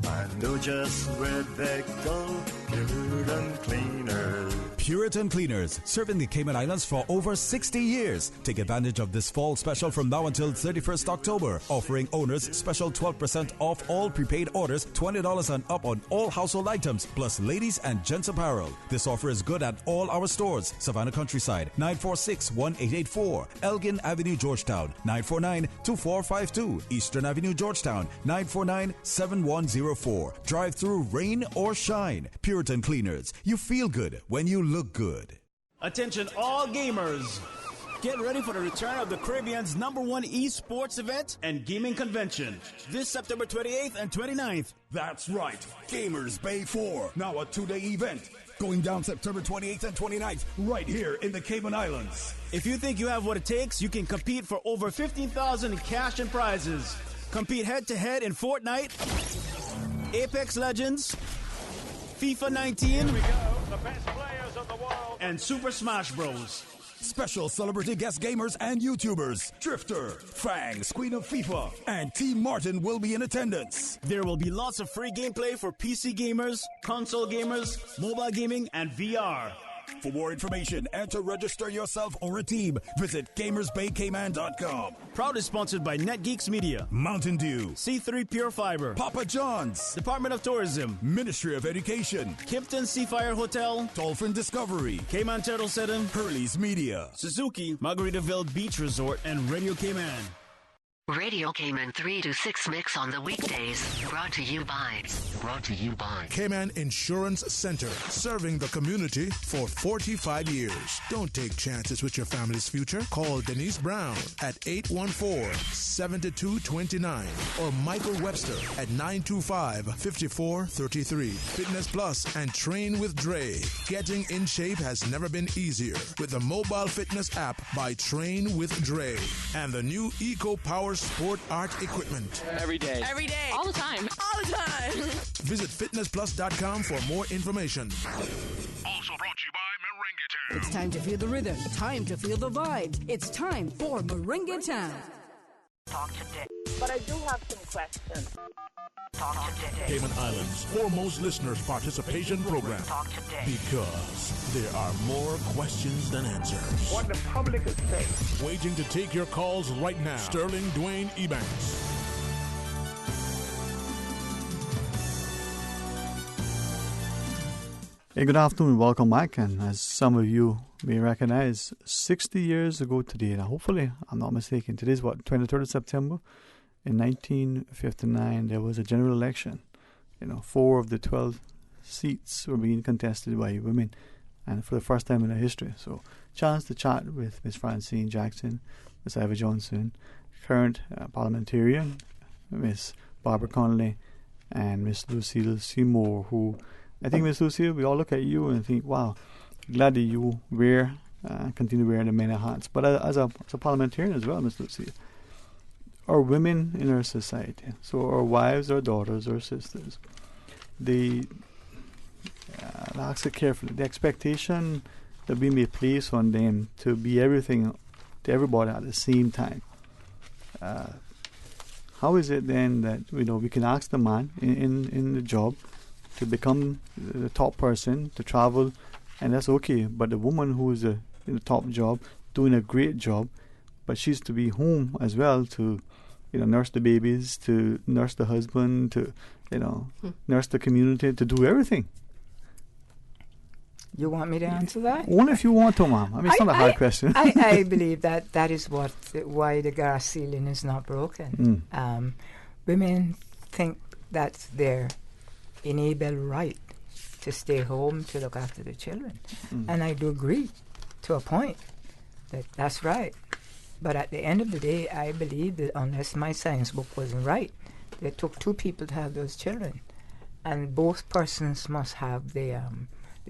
I know just where they go. Puritan Cleaners. Puritan Cleaners, serving the Cayman Islands for over 60 years. Take advantage of this fall special from now until 31st October, offering owners special 12% off all prepaid orders, $20 and up on all household items, plus ladies and gents apparel. This offer is good at all our stores. Savannah Countryside, 946-1884. Elgin Avenue, Georgetown, 949-2452. Eastern Avenue, Georgetown, 949-7104. Drive-through, rain or shine. Puritan Cleaners. You feel good when you look good. Attention all gamers. Get ready for the return of the Caribbean's #1 esports event and gaming convention this September 28th and 29th. That's right. Gamers Bay 4. Now a 2-day event going down September 28th and 29th right here in the Cayman Islands. If you think you have what it takes, you can compete for over $15,000 in cash and prizes. Compete head-to-head in Fortnite, Apex Legends, FIFA 19, Here we go, the best players of the world, and Super Smash Bros. Special celebrity guest gamers and YouTubers. Drifter, Fangs, Queen of FIFA, and Team Martin will be in attendance. There will be lots of free gameplay for PC gamers, console gamers, mobile gaming, and VR. For more information and to register yourself or a team, visit gamersbaycayman.com. Proudly sponsored by NetGeeks Media, Mountain Dew, C3 Pure Fiber, Papa John's, Department of Tourism, Ministry of Education, Kimpton Seafire Hotel, Dolphin Discovery, Cayman Turtle Setting, Hurley's Media, Suzuki, Margaritaville Beach Resort, and Radio Cayman. Radio Cayman 3 to 6 mix on the weekdays. Brought to you by Cayman Insurance Center, serving the community for 45 years. Don't take chances with your family's future. Call Denise Brown at 814-7229 or Michael Webster at 925-5433. Fitness Plus and Train with Dre. Getting in shape has never been easier with the mobile fitness app by Train with Dre and the new Eco Power Sport Art Equipment. Every day. Every day. All the time. All the time. Visit fitnessplus.com for more information. Also brought to you by Merengue Town. It's time to feel the rhythm. Time to feel the vibes. It's time for Merengue Town. Talk today. But I do have some questions. Talk today. Cayman Islands' foremost listeners participation program. Talk today. Because there are more questions than answers. What the public is saying. Waiting to take your calls right now. Sterling Dwayne Ebanks. Hey, good afternoon. Welcome back. And as some of you may recognize, 60 years ago today, now hopefully I'm not mistaken, today's what, 23rd of September? In 1959, there was a general election. 4 of the 12 seats were being contested by women, and for the first time in their history. So, chance to chat with Miss Francine Jackson, Miss Ivor Johnson, current parliamentarian, Miss Barbara Connolly, and Miss Lucille Seymour, who, I think, Miss Lucille, we all look at you and think, wow, glad that you continue wearing the many hats. But as a parliamentarian as well, Miss Lucille, our women in our society, so our wives, our daughters, our sisters, I'll ask it carefully, the expectation that we may place on them to be everything to everybody at the same time. How is it then that we can ask the man in the job to become the top person, to travel, and that's okay, but the woman who is in the top job, doing a great job, but she's to be home as well to nurse the babies, to nurse the husband, to nurse the community, to do everything. You want me to answer that? Only if you want to, Mom. I mean, it's not a hard question. I believe that is why the glass ceiling is not broken. Women think that's their enable right to stay home to look after the children. And I do agree to a point that that's right. But at the end of the day, I believe that unless my science book wasn't right, it took two people to have those children. And both persons must have the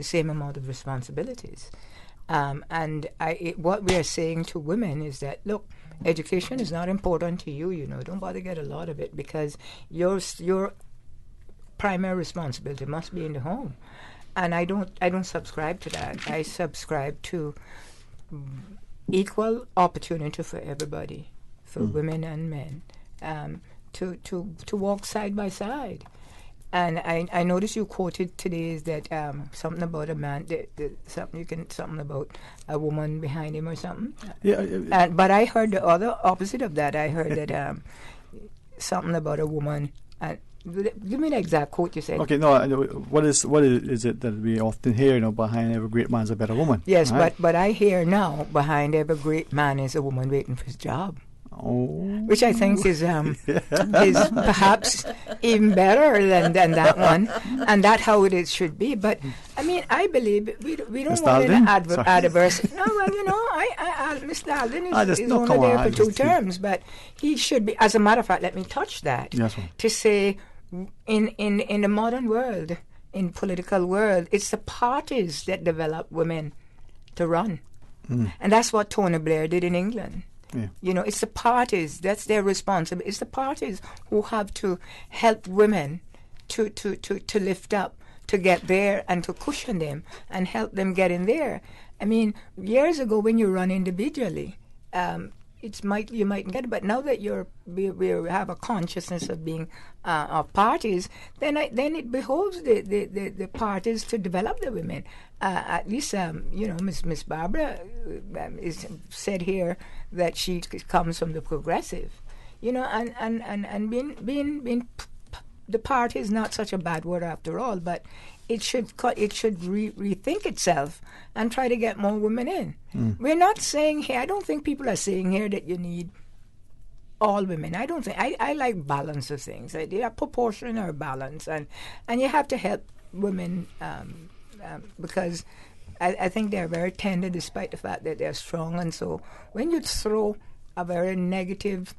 same amount of responsibilities. What we are saying to women is that, look, education is not important to you, Don't bother get a lot of it, because your primary responsibility must be in the home. And I don't subscribe to that. I subscribe to equal opportunity for everybody, for women and men, to walk side by side. And I noticed you quoted today is that something about a man, something about a woman behind him or something. Yeah. But I heard the other opposite of that. I heard that something about a woman. Give me the exact quote you said. Okay, no. What is it that we often hear? Behind every great man is a better woman. Yes, right? but I hear now behind every great man is a woman waiting for his job. Oh. Which I think is perhaps even better than that one, and that's how it should be. But I mean, I believe we don't want an adverse. No, well, Mr. Alden is only there for 2 terms, but he should be. As a matter of fact, let me touch that to say, in the modern world, in political world, it's the parties that develop women to run, and that's what Tony Blair did in England. Yeah. It's the parties, that's their responsibility. It's the parties who have to help women to lift up, to get there, and to cushion them and help them get in there. I mean, years ago when you run individually, you mightn't get it, but now that we have a consciousness of being of parties, then it behoves the parties to develop the women. At least, Miss Barbara is said here that she comes from the progressive, and being the party is not such a bad word after all, but it should rethink itself and try to get more women in. We're not saying here, I don't think people are saying here that you need all women. I don't think, I like balance of things. They are proportion or balance, and you have to help women because I think they're very tender despite the fact that they're strong. And so when you throw a very negative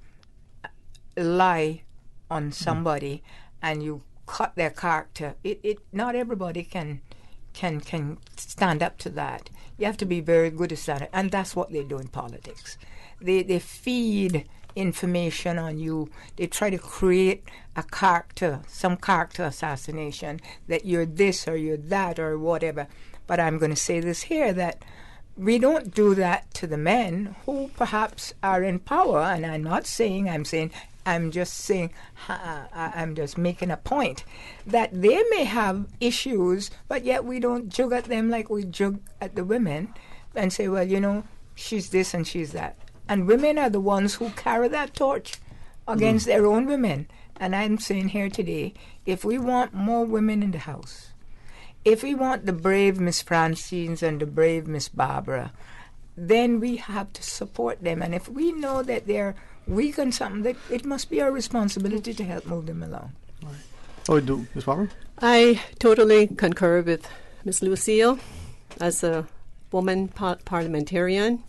lie on somebody and you cut their character, it not everybody can stand up to that. You have to be very good at standing, and that's what they do in politics. They feed information on you. They try to create a character, some character assassination, that you're this or you're that or whatever. But I'm going to say this here, that we don't do that to the men who perhaps are in power. And I'm just making a point that they may have issues, but yet we don't jug at them like we jug at the women and say, well, she's this and she's that. And women are the ones who carry that torch against their own women. And I'm saying here today, if we want more women in the house, if we want the brave Miss Francines and the brave Miss Barbara, then we have to support them. And if we know that they're weak on something, it must be our responsibility to help move them along. Right. Oh, do Miss Barbara? I totally concur with Miss Lucille. As a woman parliamentarian,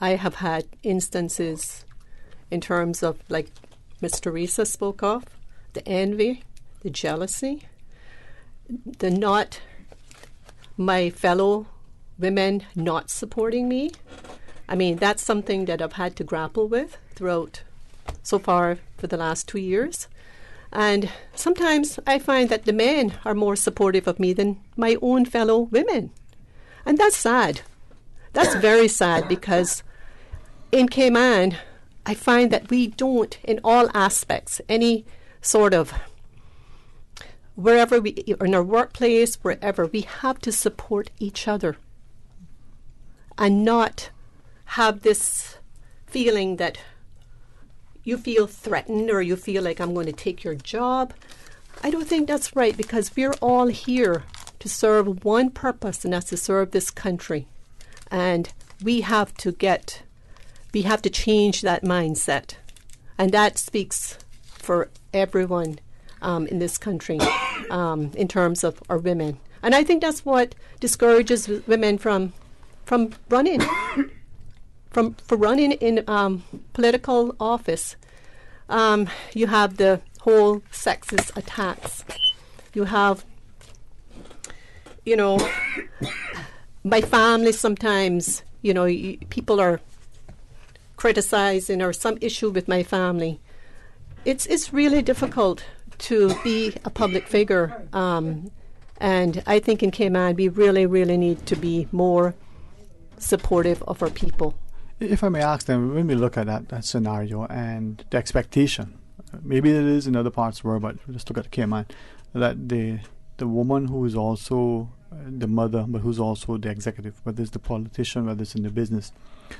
I have had instances in terms of, like Miss Teresa spoke of, the envy, the jealousy, my fellow women not supporting me. I mean, that's something that I've had to grapple with throughout so far for the last 2 years. And sometimes I find that the men are more supportive of me than my own fellow women. And that's sad. That's very sad, because in Cayman, I find that we don't, in all aspects, any sort of, wherever we, in our workplace, wherever, we have to support each other and not have this feeling that you feel threatened or you feel like I'm going to take your job. I don't think that's right, because we're all here to serve one purpose, and that's to serve this country. And we have to change that mindset. And that speaks for everyone in this country. in terms of our women. And I think that's what discourages women from running, for running in political office. You have the whole sexist attacks. You have, my family sometimes, people are criticizing or some issue with my family. It's really difficult to be a public figure. And I think in Cayman we really, really need to be more supportive of our people. If I may ask them, when we look at that scenario and the expectation, maybe it is in other parts of the world, but just look at Cayman, that the woman who is also the mother, but who's also the executive, whether it's the politician, whether it's in the business,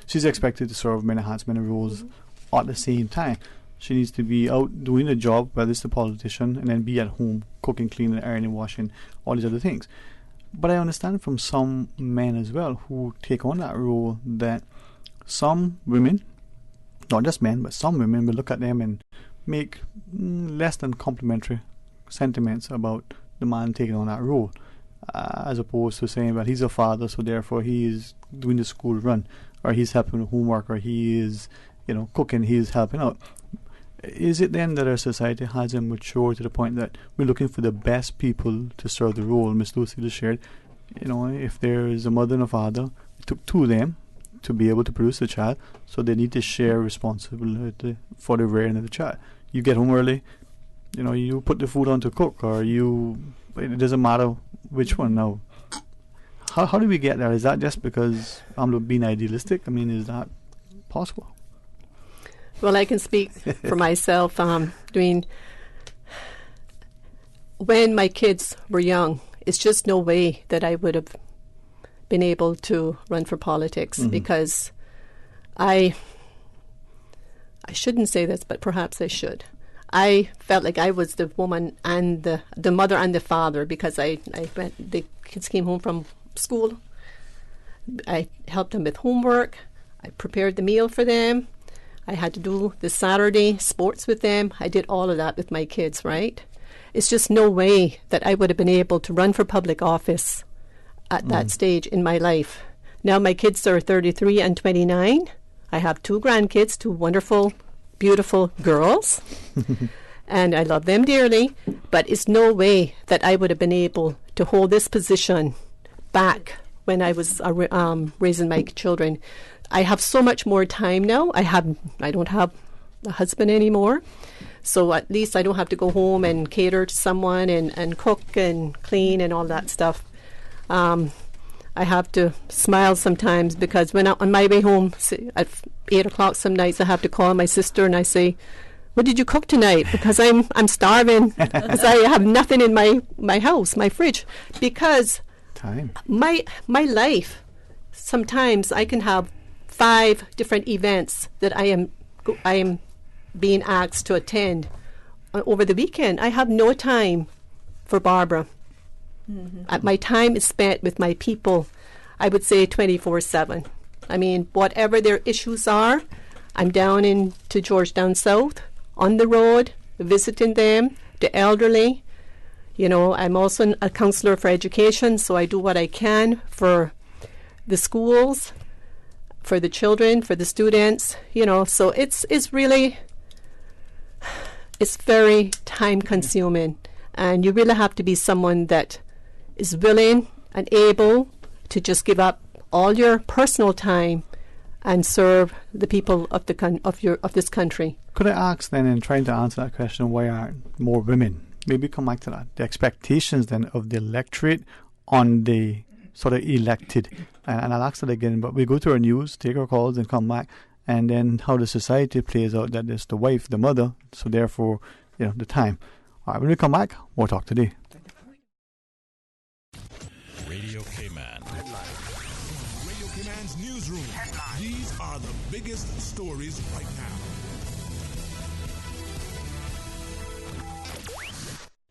she's expected to serve many hats, many roles at the same time. She needs to be out doing a job, whether it's the politician, and then be at home cooking, cleaning, ironing, washing, all these other things. But I understand from some men as well who take on that role that some women, not just men, but some women will look at them and make less than complimentary sentiments about the man taking on that role, as opposed to saying, well, he's a father, so therefore he is doing the school run, or he's helping with homework, or he is, cooking, he is helping out. Is it then that our society hasn't matured to the point that we're looking for the best people to serve the role? Ms. Lucille shared, if there is a mother and a father, it took two of them to be able to produce a child, so they need to share responsibility for the rearing of the child. You get home early, you put the food on to cook, or it doesn't matter which one now. How do we get there? Is that just because I'm being idealistic? I mean, is that possible? Well, I can speak for myself. When my kids were young, it's just no way that I would have been able to run for politics, because I shouldn't say this, but perhaps I should. I felt like I was the woman and the mother and the father, because the kids came home from school. I helped them with homework. I prepared the meal for them. I had to do the Saturday sports with them. I did all of that with my kids, right? It's just no way that I would have been able to run for public office at that stage in my life. Now my kids are 33 and 29. I have 2 grandkids, 2 wonderful, beautiful girls, and I love them dearly, but it's no way that I would have been able to hold this position back when I was raising my children. I have so much more time now. I don't have a husband anymore, so at least I don't have to go home and cater to someone and cook and clean and all that stuff. I have to smile sometimes, because when on my way home at 8 o'clock some nights, I have to call my sister and I say, "What did you cook tonight?" Because I'm starving, because I have nothing in my house, my fridge, because my life, sometimes I can have 5 different events that I am being asked to attend over the weekend. I have no time for Barbara. My time is spent with my people, I would say 24/7. I mean, whatever their issues are, I'm down into Georgetown South, on the road, visiting them, the elderly. I'm also a counselor for education, so I do what I can for the schools, for the children, for the students, so it's really, it's very time consuming, and you really have to be someone that is willing and able to just give up all your personal time and serve the people of this country. Could I ask then, in trying to answer that question, why aren't more women? Maybe come back to that. The expectations then of the electorate on the sort of elected. And I'll ask that again, but we go to our news, take our calls and come back, and then how the society plays out, that is the wife, the mother, so therefore, the time. All right, when we come back, we'll talk today. Radio Cayman. Radio Cayman's newsroom. These are the biggest stories right now.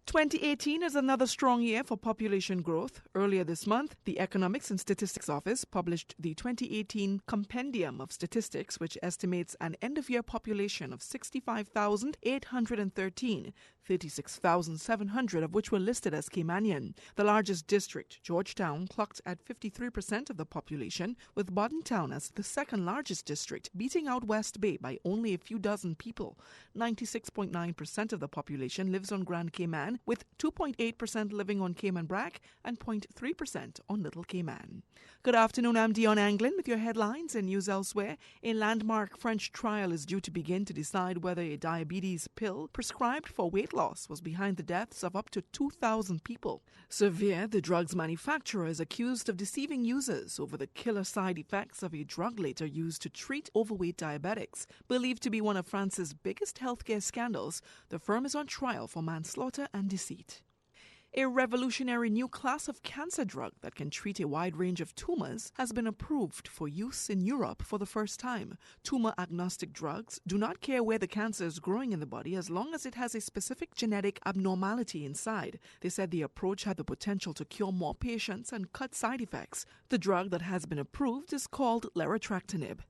2018 is another strong year for population growth. Earlier this month, the Economics and Statistics Office published the 2018 Compendium of Statistics, which estimates an end-of-year population of 65,813, 36,700 of which were listed as Caymanian. The largest district, Georgetown, clocked at 53% of the population, with Boddentown as the second largest district, beating out West Bay by only a few dozen people. 96.9% of the population lives on Grand Cayman, with 2.8% living on Cayman Brac and 0.3% on Little Cayman. Good afternoon, I'm Dion Anglin with your headlines and news elsewhere. A landmark French trial is due to begin to decide whether a diabetes pill prescribed for weight loss was behind the deaths of up to 2,000 people. Servier, the drug's manufacturer, is accused of deceiving users over the killer side effects of a drug later used to treat overweight diabetics. Believed to be one of France's biggest healthcare scandals, the firm is on trial for manslaughter and deceit. A revolutionary new class of cancer drug that can treat a wide range of tumors has been approved for use in Europe for the first time. Tumor-agnostic drugs do not care where the cancer is growing in the body as long as it has a specific genetic abnormality inside. They said the approach had the potential to cure more patients and cut side effects. The drug that has been approved is called leratractinib.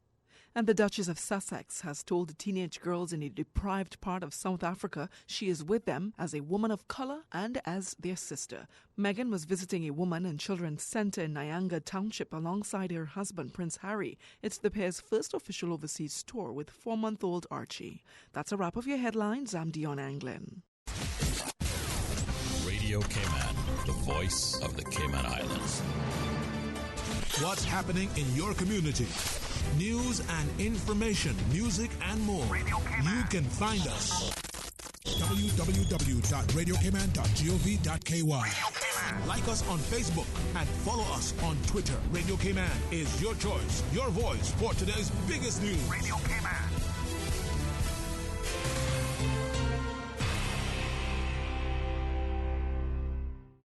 And the Duchess of Sussex has told the teenage girls in a deprived part of South Africa she is with them as a woman of colour and as their sister. Meghan was visiting a woman and children's centre in Nyanga Township alongside her husband, Prince Harry. It's the pair's first official overseas tour with 4-month-old Archie. That's a wrap of your headlines. I'm Dion Anglin. Radio Cayman, the voice of the Cayman Islands. What's happening in your community? News and information, music and more. You can find us. www.radiocayman.gov.ky. Like us on Facebook and follow us on Twitter. Radio Cayman is your choice, your voice for today's biggest news. Radio Cayman.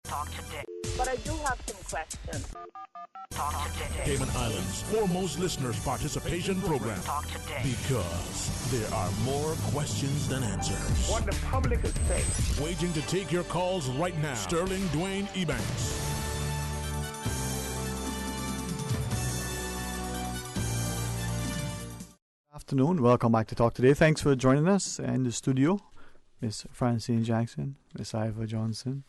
Talk today. But I do have some questions. Talk today. Cayman Islands' foremost listeners participation program. Talk today. Because there are more questions than answers. What the public is saying. Waiting to take your calls right now. Sterling Dwayne Ebanks. Afternoon. Welcome back to Talk Today. Thanks for joining us in the studio. Miss Francine Jackson, Miss Ivor Johnson,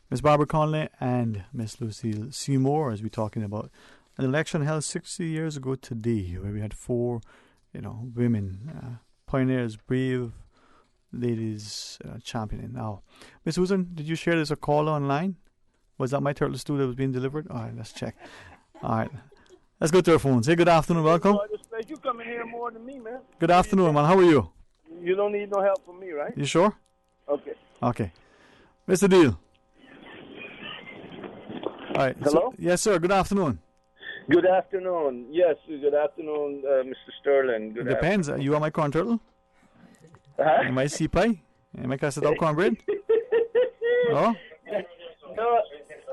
Miss Barbara Conley, and Miss Lucille Seymour, as we're talking about an election held 60 years ago today, where we had 4, women, pioneers, brave ladies championing. Now, Miss Susan, did you share there's a caller online? Was that my turtle stew that was being delivered? All right, let's check. All right, let's go to our phones. Hey, good afternoon, welcome. You come in here more than me, man. Good afternoon, man. How are you? You don't need no help from me, right? You sure? Okay. Okay. Mr. Deal. All right. Hello? Yes, sir. Good afternoon. Good afternoon. Yes, good afternoon, Mr. Sterling. Good Depends. You are my corn turtle? Huh? Am I sea pie? Am I custard out cornbread? No? No,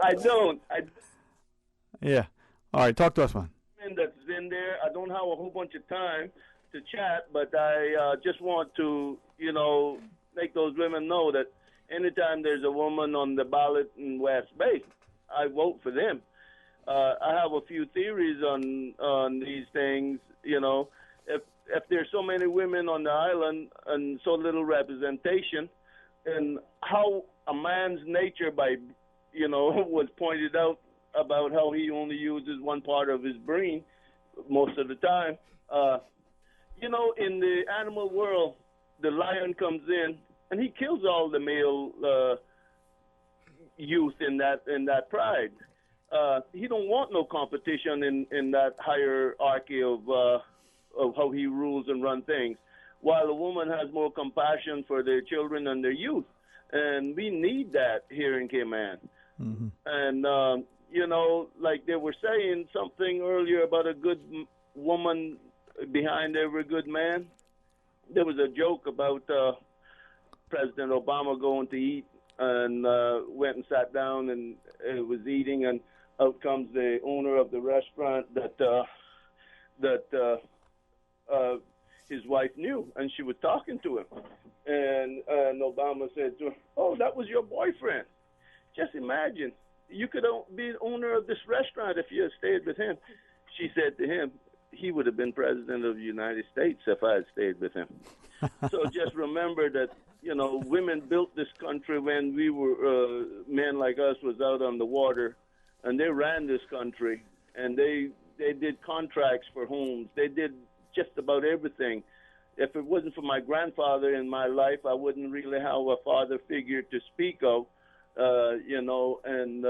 I don't. Yeah. All right. Talk to us, man. That's in there. I don't have a whole bunch of time to chat, but I just want to, make those women know that anytime there's a woman on the ballot in West Bay, I vote for them. I have a few theories on these things. If there's so many women on the island and so little representation, and how a man's nature was pointed out about how he only uses one part of his brain most of the time. In the animal world, the lion comes in and he kills all the male youth in that pride. He don't want no competition in that hierarchy of how he rules and run things, while a woman has more compassion for their children and their youth. And we need that here in Cayman. Mm-hmm. And, like they were saying something earlier about a good woman behind every good man. There was a joke about President Obama going to eat and went and sat down and was eating, and out comes the owner of the restaurant that his wife knew, and she was talking to him. And Obama said to her, "Oh, that was your boyfriend. Just imagine, you could be the owner of this restaurant if you had stayed with him." She said to him, "He would have been president of the United States if I had stayed with him." So just remember that, women built this country when we were, men like us was out on the water, and they ran this country, and they did contracts for homes. They did just about everything. If it wasn't for my grandfather in my life, I wouldn't really have a father figure to speak of, and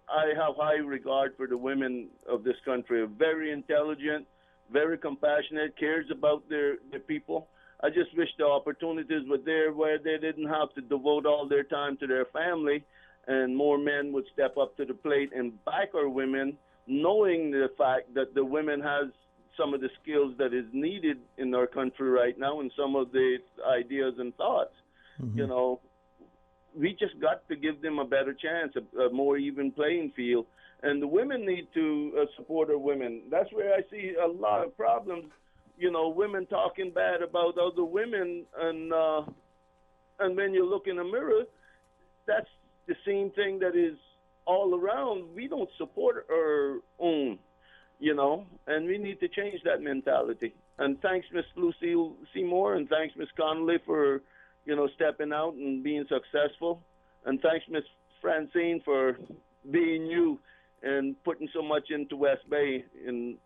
I have high regard for the women of this country. Very intelligent, very compassionate, cares about their people. I just wish the opportunities were there where they didn't have to devote all their time to their family, and more men would step up to the plate and back our women, knowing the fact that the women has some of the skills that is needed in our country right now and some of the ideas and thoughts. We just got to give them a better chance, a more even playing field. And the women need to support our women. That's where I see a lot of problems, women talking bad about other women. And when you look in the mirror, that's the same thing that is all around. We don't support our own, and we need to change that mentality. And thanks, Miss Lucille Seymour, and thanks, Miss Connolly, for stepping out and being successful. And thanks, Miss Francine, for being you and putting so much into West Bay. And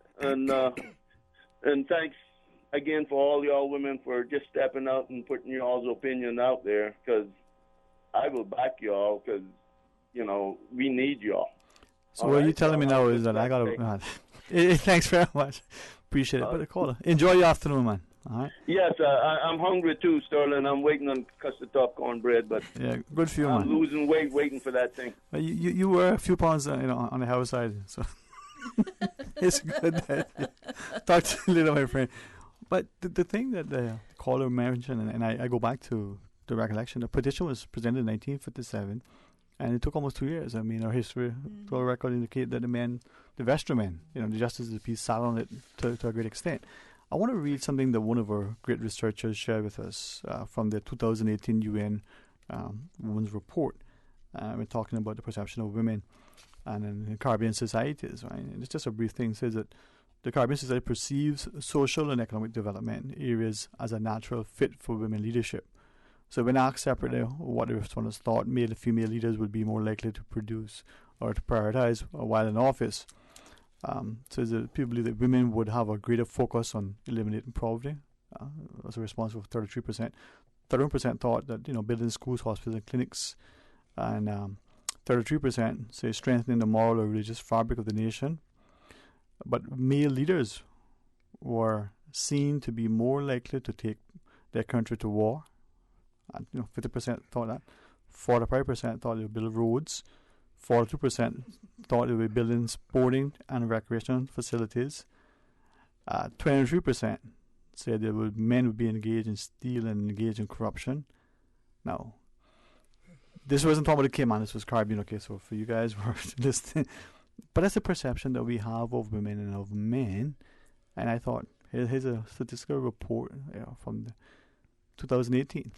thanks again for all y'all women for just stepping out and putting y'all's opinion out there, because I will back y'all, because, we need y'all. So what you're telling me now is that I got to... Thanks very much. Appreciate it. But caller, enjoy your afternoon, man. All right. Yes, I'm hungry too, Sterling. I'm waiting on custard top cornbread, but yeah, good for you, I'm man. losing weight waiting for that thing. You were a few pounds, on the house side, so it's good that talk to you later, my friend. But the thing that the caller mentioned, and I go back to the recollection, the petition was presented in 1957, and it took almost 2 years. I mean, our history, our record indicate that the Vestra men, the Justice of the Peace, sat on it to a great extent. I want to read something that one of our great researchers shared with us from the 2018 UN Women's Report. We're talking about the perception of women and in Caribbean societies, right? And it's just a brief thing. It says that the Caribbean society perceives social and economic development areas as a natural fit for women leadership. So when asked separately what the respondents thought male and female leaders would be more likely to produce or to prioritize while in office, so that people believe that women would have a greater focus on eliminating poverty. As a response of 33%. 31% thought that building schools, hospitals, and clinics, and 33% say strengthening the moral or religious fabric of the nation. But male leaders were seen to be more likely to take their country to war. And 50% thought that. 45% thought they would build roads. 42% thought they would be building sporting and recreational facilities. 23% said that men would be engaged in steal and engaged in corruption. Now, this wasn't talking about the Cayman, this was Caribbean, okay, so for you guys who are listening. But that's the perception that we have of women and of men. And I thought, here's a statistical report from 2018.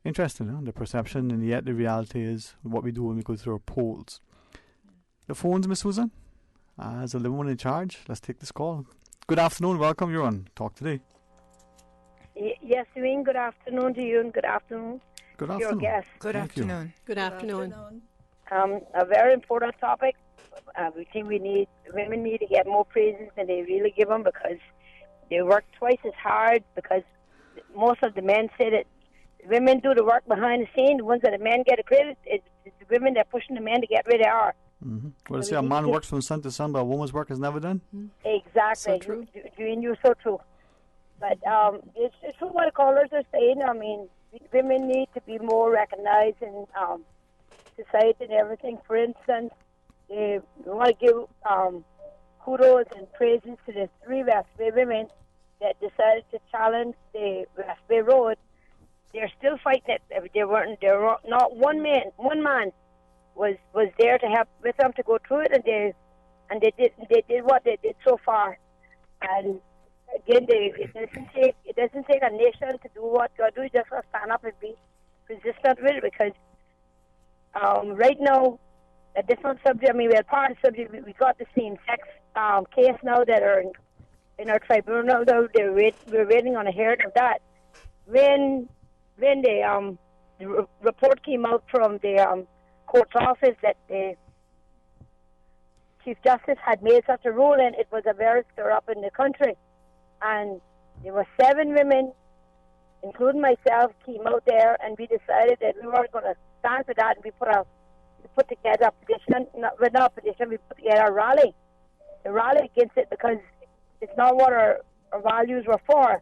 Interesting, the perception, and yet the reality is what we do when we go through our polls. The phones, Miss Susan, as a living one in charge. Let's take this call. Good afternoon, welcome. You're on Talk Today. Yes, Dwayne, good afternoon to you, and good afternoon to your guests. Good afternoon. Good afternoon. A very important topic. We think women need to get more praises than they really give them, because they work twice as hard, because most of the men say that women do the work behind the scene. The ones that the men get the credit, it's the women that are pushing the men to get where they are. Mm-hmm. Well, say a man works from sun to sun, but a woman's work is never done. Exactly. So true. You're so true. But it's true what the callers are saying. I mean, women need to be more recognized in society and everything. For instance, we want to give kudos and praises to the 3 West Bay women that decided to challenge the West Bay Road. They're still fighting it. There were not one man was there to help with them to go through it, and they did what they did so far. And again, it doesn't take a nation to do what God do. You just have to stand up and be resistant with it, because right now, a different subject. I mean, we're part of the subject. We got the same-sex case now that are in our tribunal. Though we're waiting on a hearing of that. When the report came out from the court's office that the Chief Justice had made such a ruling, it was a very stir up in the country. And there were 7 women, including myself, came out there, and we decided that we weren't going to stand for that, and we put together a petition, we put together a rally against it, because it's not what our values were for.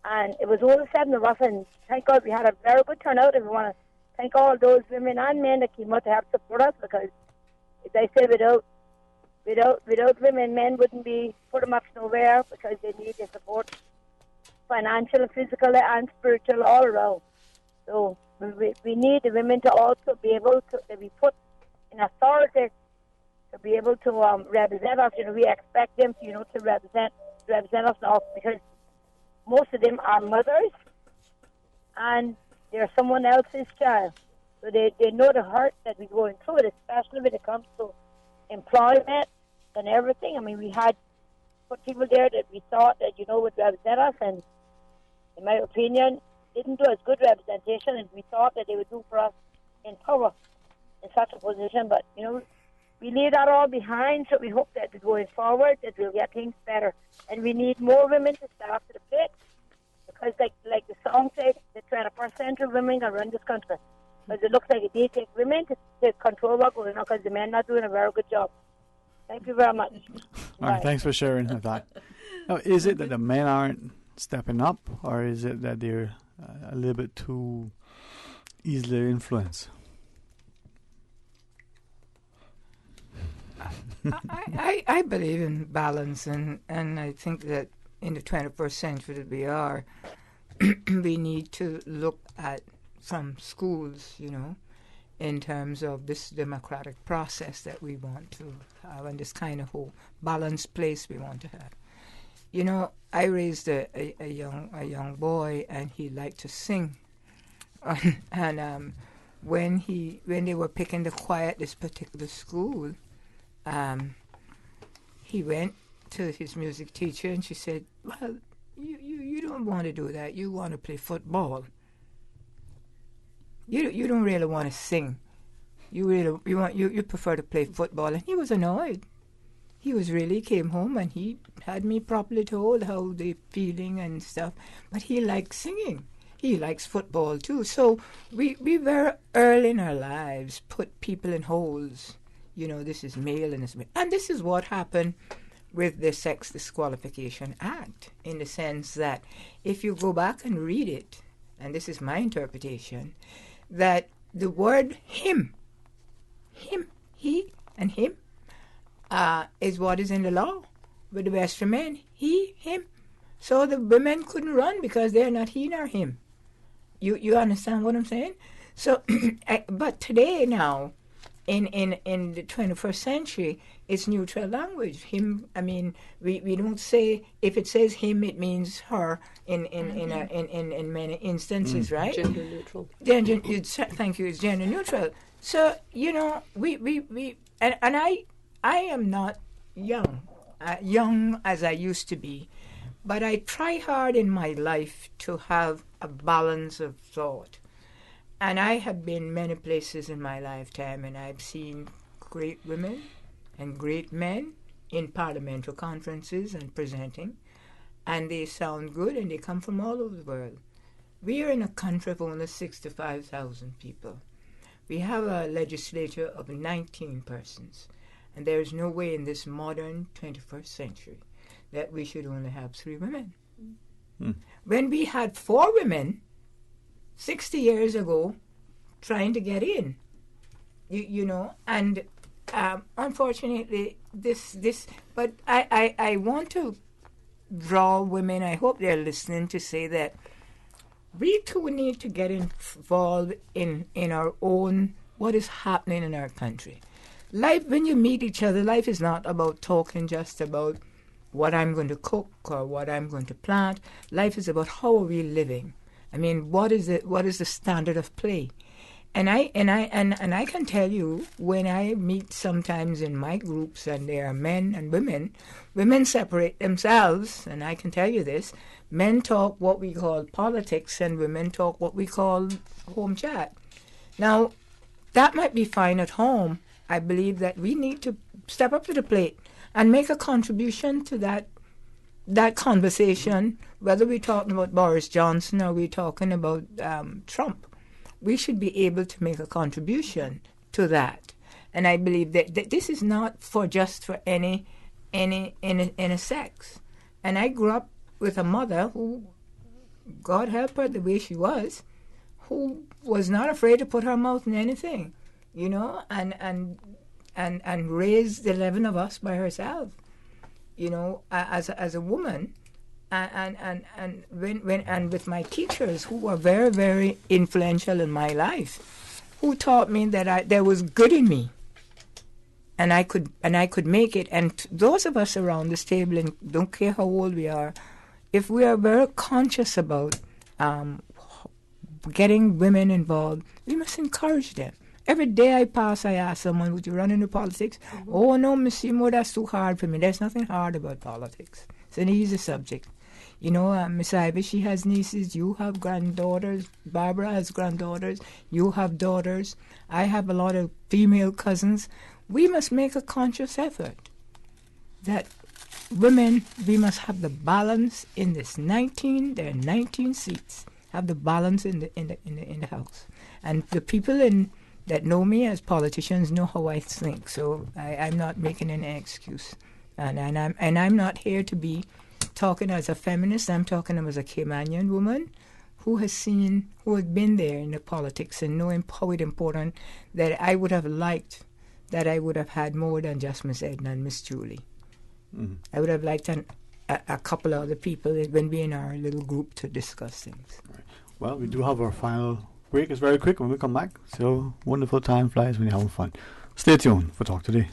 And it was only 7 of us, and thank God we had a very good turnout, and we want to thank all those women and men that came out to help support us, because, as I said, without women, men wouldn't be put them up nowhere, because they need the support, financial, physical, and spiritual, all around. So we need the women to also be able to be put in authority to be able to represent us. We expect them to represent us now, because most of them are mothers and they're someone else's child. So they know the hurt that we're going through it, especially when it comes to employment and everything. I mean, we had put people there that we thought that would represent us, and in my opinion, didn't do as good representation as we thought that they would do for us in power in such a position. But we leave that all behind, so we hope that going forward that we'll get things better. And we need more women to step up to the plate, because like the song says, the 21st century women can run this country. Because it looks like it needs women to control what's going on, because the men not doing a very good job. Thank you very much. All right, thanks for sharing that. Now, is it that the men aren't stepping up, or is it that they're a little bit too easily influenced? I believe in balance, and I think that in the 21st century that we are, we need to look at from schools, in terms of this democratic process that we want to have, and this kind of whole balanced place we want to have. I raised a young boy, and he liked to sing, and when they were picking the choir at this particular school, he went to his music teacher, and she said, "Well, you don't want to do that. You want to play football. You don't really want to sing. You prefer to play football." And he was annoyed. He came home, and he had me properly told how they feeling and stuff. But he likes singing. He likes football too. So we very early in our lives put people in holes. This is male and this is male. And this is what happened with the Sex Disqualification Act, in the sense that if you go back and read it, and this is my interpretation, that the word him, he, and him is what is in the law. With the rest for men, he, him. So the women couldn't run because they're not he nor him. You understand what I'm saying? So, but today now, in the 21st century, it's neutral language. Him. I mean, we don't say, if it says him, it means her in many instances, right? Gender neutral. Thank you. It's gender neutral. So we and I am not young as I used to be, but I try hard in my life to have a balance of thought. And I have been many places in my lifetime, and I've seen great women and great men in parliamentary conferences and presenting, and they sound good, and they come from all over the world. We are in a country of only 65,000 people. We have a legislature of 19 persons, and there is no way in this modern 21st century that we should only have 3 women. When we had 4 women 60 years ago trying to get in, and unfortunately but I want to draw women, I hope they're listening, to say that we too need to get involved in our own, what is happening in our country. Life, when you meet each other, life is not about talking just about what I'm going to cook or what I'm going to plant. Life is about how are we living. I mean, what is it? What is the standard of play? And I can tell you, when I meet sometimes in my groups, and there are men and women separate themselves, and I can tell you this: men talk what we call politics, and women talk what we call home chat. Now, that might be fine at home. I believe that we need to step up to the plate and make a contribution to that conversation, whether we're talking about Boris Johnson or we're talking about Trump. We should be able to make a contribution to that. And I believe that this is not just for any sex. And I grew up with a mother who, God help her the way she was, who was not afraid to put her mouth in anything, you know, and raised 11 of us by herself, you know, as a woman. And with my teachers, who were very, very influential in my life, who taught me that there was good in me, and I could make it. And those of us around this table, and don't care how old we are, if we are very conscious about getting women involved, we must encourage them. Every day I pass, I ask someone, would you run into politics? Mm-hmm. Oh, no, Miss Seymour, that's too hard for me. There's nothing hard about politics. It's an easy subject. You know, Miss Ivy, she has nieces. You have granddaughters. Barbara has granddaughters. You have daughters. I have a lot of female cousins. We must make a conscious effort that women, we must have the balance in this 19 seats, have the balance in the House. And the people that know me as politicians know how I think, so I'm not making any excuse. And I'm not here to be talking as a feminist. I'm talking as a Caymanian woman who has been there in the politics and knowing how it's important, that I would have liked that I would have had more than just Miss Edna and Miss Julie. Mm-hmm. I would have liked a couple of other people when we in our little group to discuss things. Right. Well, we do have our final break. It's very quick when we come back. So wonderful time flies when you're having fun. Stay tuned for Talk Today.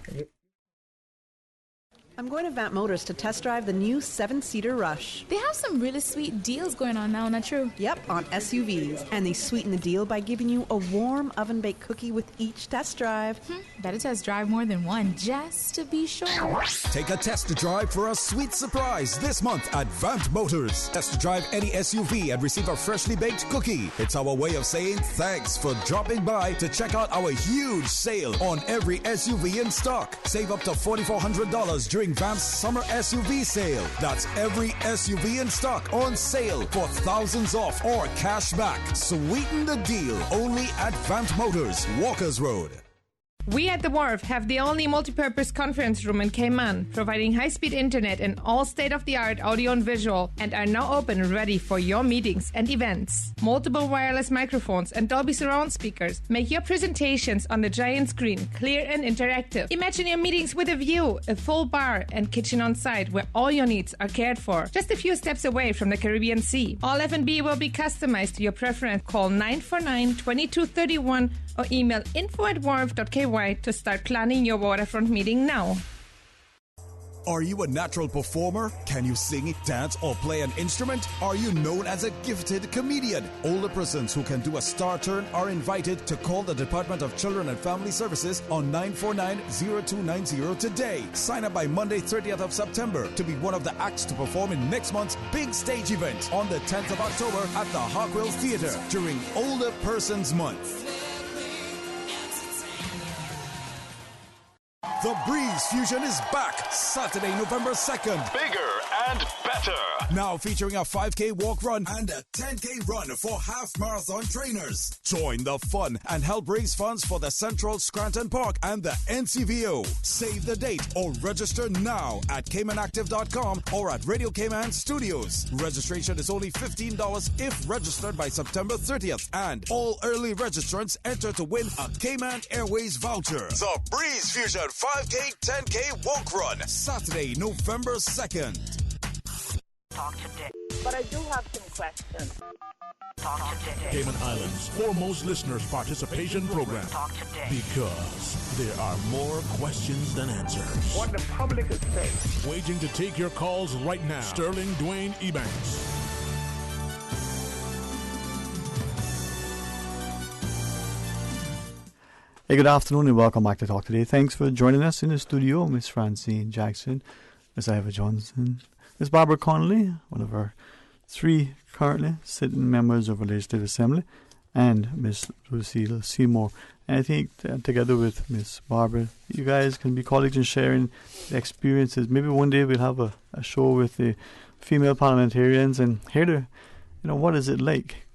I'm going to Vamp Motors to test drive the new 7-seater Rush. They have some really sweet deals going on now, not true? Yep, on SUVs. And they sweeten the deal by giving you a warm oven-baked cookie with each test drive. Better test drive more than one, just to be sure. Take a test drive for a sweet surprise this month at Vamp Motors. Test drive any SUV and receive a freshly baked cookie. It's our way of saying thanks for dropping by to check out our huge sale on every SUV in stock. Save up to $4,400 during Vamp's summer SUV sale. That's every SUV in stock on sale for thousands off or cash back. Sweeten the deal only at Vamp Motors, Walkers Road. We at The Wharf have the only multi-purpose conference room in Cayman, providing high-speed internet and all state-of-the-art audio and visual, and are now open and ready for your meetings and events. Multiple wireless microphones and Dolby surround speakers make your presentations on the giant screen clear and interactive. Imagine your meetings with a view, a full bar and kitchen on site where all your needs are cared for, just a few steps away from the Caribbean Sea. All F&B will be customized to your preference. Call 949-2231 or email info@wharf.ky to start planning your waterfront meeting now. Are you a natural performer? Can you sing, dance, or play an instrument? Are you known as a gifted comedian? Older persons who can do a star turn are invited to call the Department of Children and Family Services on 949-0290 today. Sign up by Monday, 30th of September to be one of the acts to perform in next month's big stage event on the 10th of October at the Hartwell Theatre during Older Persons Month. The Breeze Fusion is back Saturday, November 2nd. Bigger and better. Now featuring a 5K walk run and a 10K run for half marathon trainers. Join the fun and help raise funds for the Central Scranton Park and the NCVO. Save the date or register now at CaymanActive.com or at Radio Cayman Studios. Registration is only $15 if registered by September 30th. And all early registrants enter to win a Cayman Airways voucher. The Breeze Fusion 5K, 10K walk run. Saturday, November 2nd. Talk today. But I do have some questions. Talk today. Cayman Islands' foremost listeners participation program. Talk today. Because there are more questions than answers. What the public is saying. Waiting to take your calls right now. Sterling Dwayne Ebanks. Hey, good afternoon and welcome back to Talk Today. Thanks for joining us in the studio, Miss Francine Jackson, Miss Ivor Johnson, Miss Barbara Connolly, one of our 3 currently sitting members of our Legislative Assembly, and Miss Lucille Seymour. And I think together with Miss Barbara, you guys can be colleagues in sharing the experiences. Maybe one day we'll have a show with the female parliamentarians and hear the, what is it like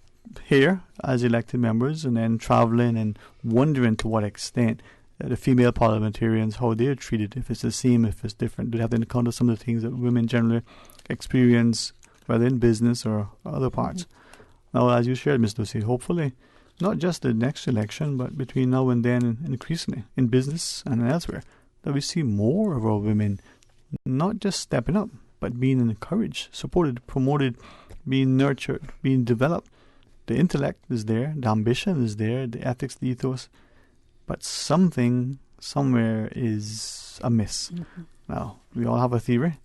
here as elected members, and then travelling and wondering to what extent the female parliamentarians, how they're treated, if it's the same, if it's different. Do they have to encounter some of the things that women generally experience, whether in business or other parts? Now, as you shared, Ms. Lucy, hopefully not just the next election, but between now and then, and increasingly in business and elsewhere, that we see more of our women not just stepping up, but being encouraged, supported, promoted, being nurtured, being developed. The intellect is there, the ambition is there, the ethics, the ethos, but something somewhere is amiss. Mm-hmm. Now, we all have a theory.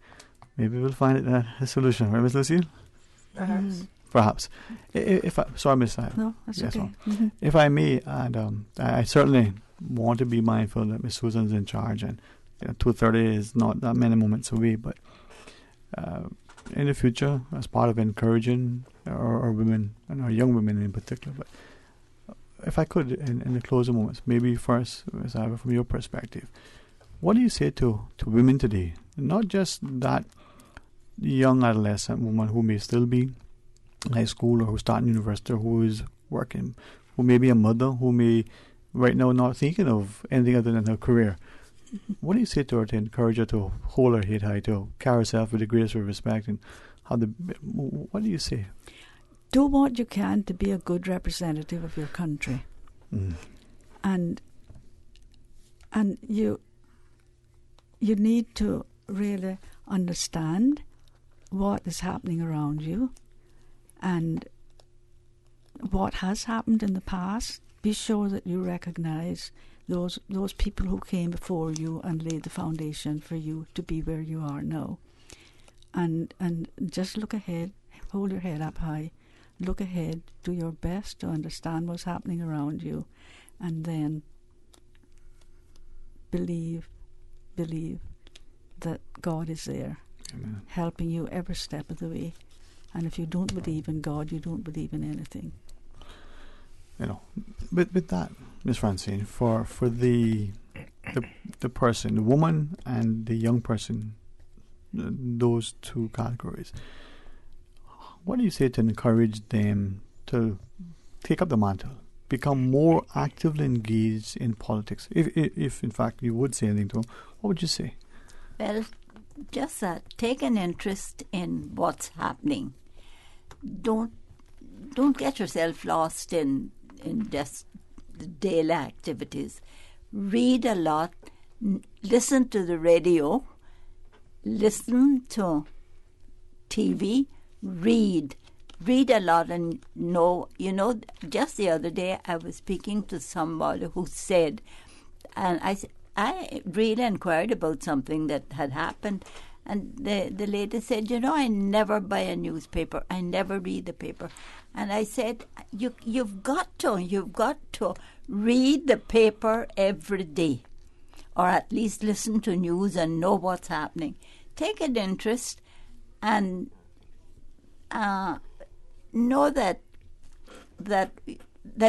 Maybe we'll find it a solution, right, Ms. Lucille? Perhaps. Sorry, Miss. No, that's okay. Mm-hmm. If I may, and I certainly want to be mindful that Miss Susan's in charge, and 2:30 is not that many moments away, but in the future, as part of encouraging our women, and our young women in particular, but if I could, in the closing moments, maybe first, Ms. Ivor, from your perspective, what do you say to women today? Not just that young adolescent woman who may still be in high school or who's starting university or who is working, who may be a mother, who may right now not thinking of anything other than her career. What do you say to her to encourage her to hold her head high, to carry herself with the greatest of respect, and what do you say? Do what you can to be a good representative of your country, and you need to really understand what is happening around you and what has happened in the past. Be sure that you recognize those people who came before you and laid the foundation for you to be where you are now. And just look ahead, hold your head up high, look ahead, do your best to understand what's happening around you, and then believe that God is there. Amen. Helping you every step of the way. And if you don't believe in God, you don't believe in anything. With that, Miss Francine, for the person, the woman and the young person, those 2 categories, what do you say to encourage them to take up the mantle, become more actively engaged in politics? If in fact you would say anything to them, what would you say? Well, just that. Take an interest in what's happening. Don't get yourself lost in just the daily activities. Read a lot. Listen to the radio. Listen to TV. Read a lot, and just the other day I was speaking to somebody who said, and I really inquired about something that had happened, and the lady said, I never buy a newspaper, I never read the paper. And I said, you've got to read the paper every day, or at least listen to news and know what's happening. Take an interest and know that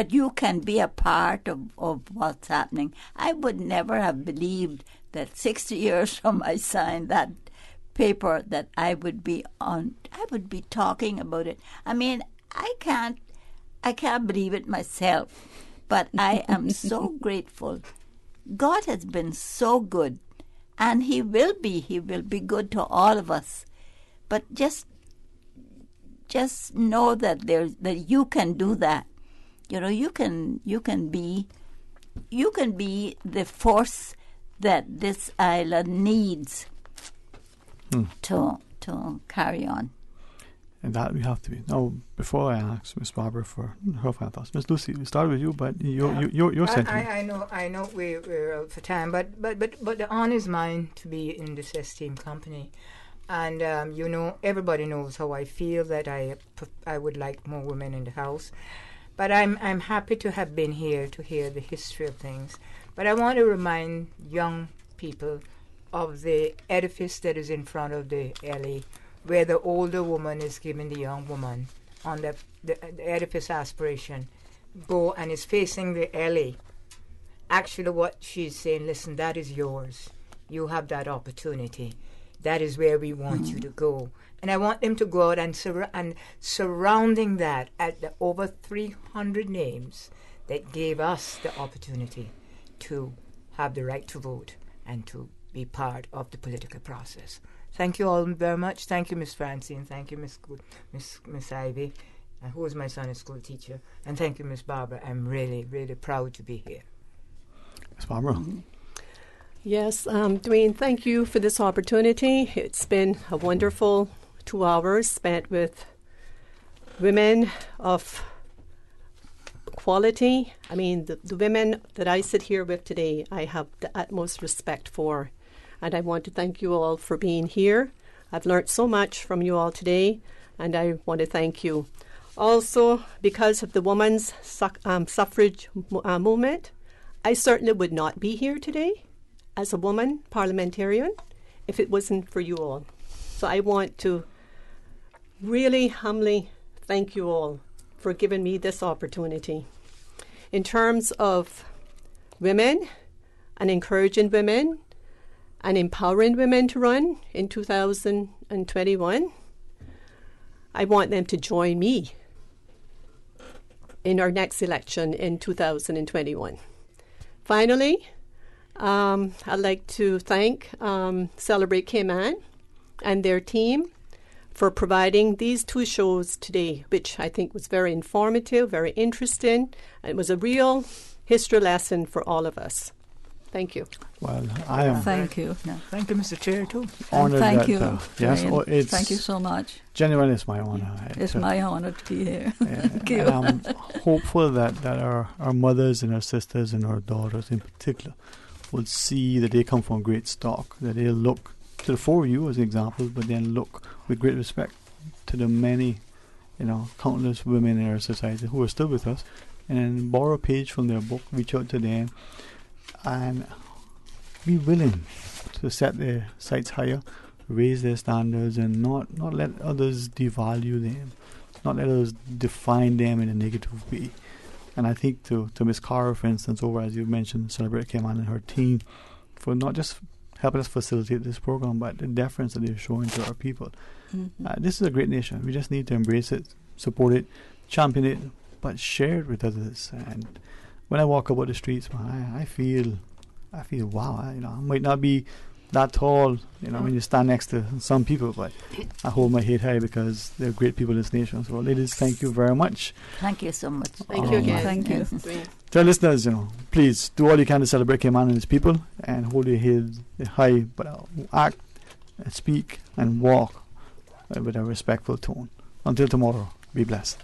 you can be a part of what's happening. I would never have believed that 60 years from I signed that paper that I would be talking about it. I mean, I can't believe it myself, but I am so grateful. God has been so good, and He will be good to all of us. But just know that you can do that. You can be the force that this island needs to carry on. And that we have to be. Now, before I ask Miss Barbara for her final thoughts, Miss Lucy, we start with you, but your sentiment. I know we're out for time, but the honor is mine to be in this esteemed company, and everybody knows how I feel that I would like more women in the house, but I'm happy to have been here to hear the history of things. But I want to remind young people of the edifice that is in front of the alley, where the older woman is giving the young woman on the edifice aspiration, go and is facing the alley. Actually, what she's saying, listen, that is yours. You have that opportunity. That is where we want you to go. And I want them to go out and surrounding that at the over 300 names that gave us the opportunity to have the right to vote and to be part of the political process. Thank you all very much. Thank you, Miss Francine. Thank you, Miss Ivy, who is my son, a school teacher. And thank you, Miss Barbara. I'm really, really proud to be here. Miss Barbara. Yes, Dwayne, thank you for this opportunity. It's been a wonderful 2 hours spent with women of quality. I mean, the women that I sit here with today, I have the utmost respect for. And I want to thank you all for being here. I've learned so much from you all today, and I want to thank you. Also, because of the women's suffrage movement, I certainly would not be here today as a woman parliamentarian if it wasn't for you all. So I want to really humbly thank you all for giving me this opportunity. In terms of women and encouraging women, and empowering women to run in 2021, I want them to join me in our next election in 2021. Finally, I'd like to thank Celebrate Cayman and their team for providing these 2 shows today, which I think was very informative, very interesting, and it was a real history lesson for all of us. Thank you. Well, I am. Thank you. No, thank you, Mr. Chair, too. Honored thank that, you. Yes, thank you so much. Genuinely, it's my honor. It's my honor to be here. Thank you. I'm hopeful that our mothers and our sisters and our daughters in particular will see that they come from great stock, that they'll look to the 4 of you as examples, but then look with great respect to the many, countless women in our society who are still with us, and borrow a page from their book, reach out to them, and be willing to set their sights higher, raise their standards, and not let others devalue them, not let others define them in a negative way. And I think to Miss Carr, for instance, over, as you mentioned, Celebrate Cayman and her team, for not just helping us facilitate this program, but the deference that they're showing to our people. Mm-hmm. This is a great nation. We just need to embrace it, support it, champion it, but share it with others. And when I walk about the streets, I feel wow. I might not be that tall, when you stand next to some people, but I hold my head high because they're great people in this nation. So, ladies, thank you very much. Thank you so much. Thank you again. Thank you. To our listeners, please do all you can to celebrate Cayman and his people, and hold your head high, but act, and speak, and walk with a respectful tone. Until tomorrow, be blessed.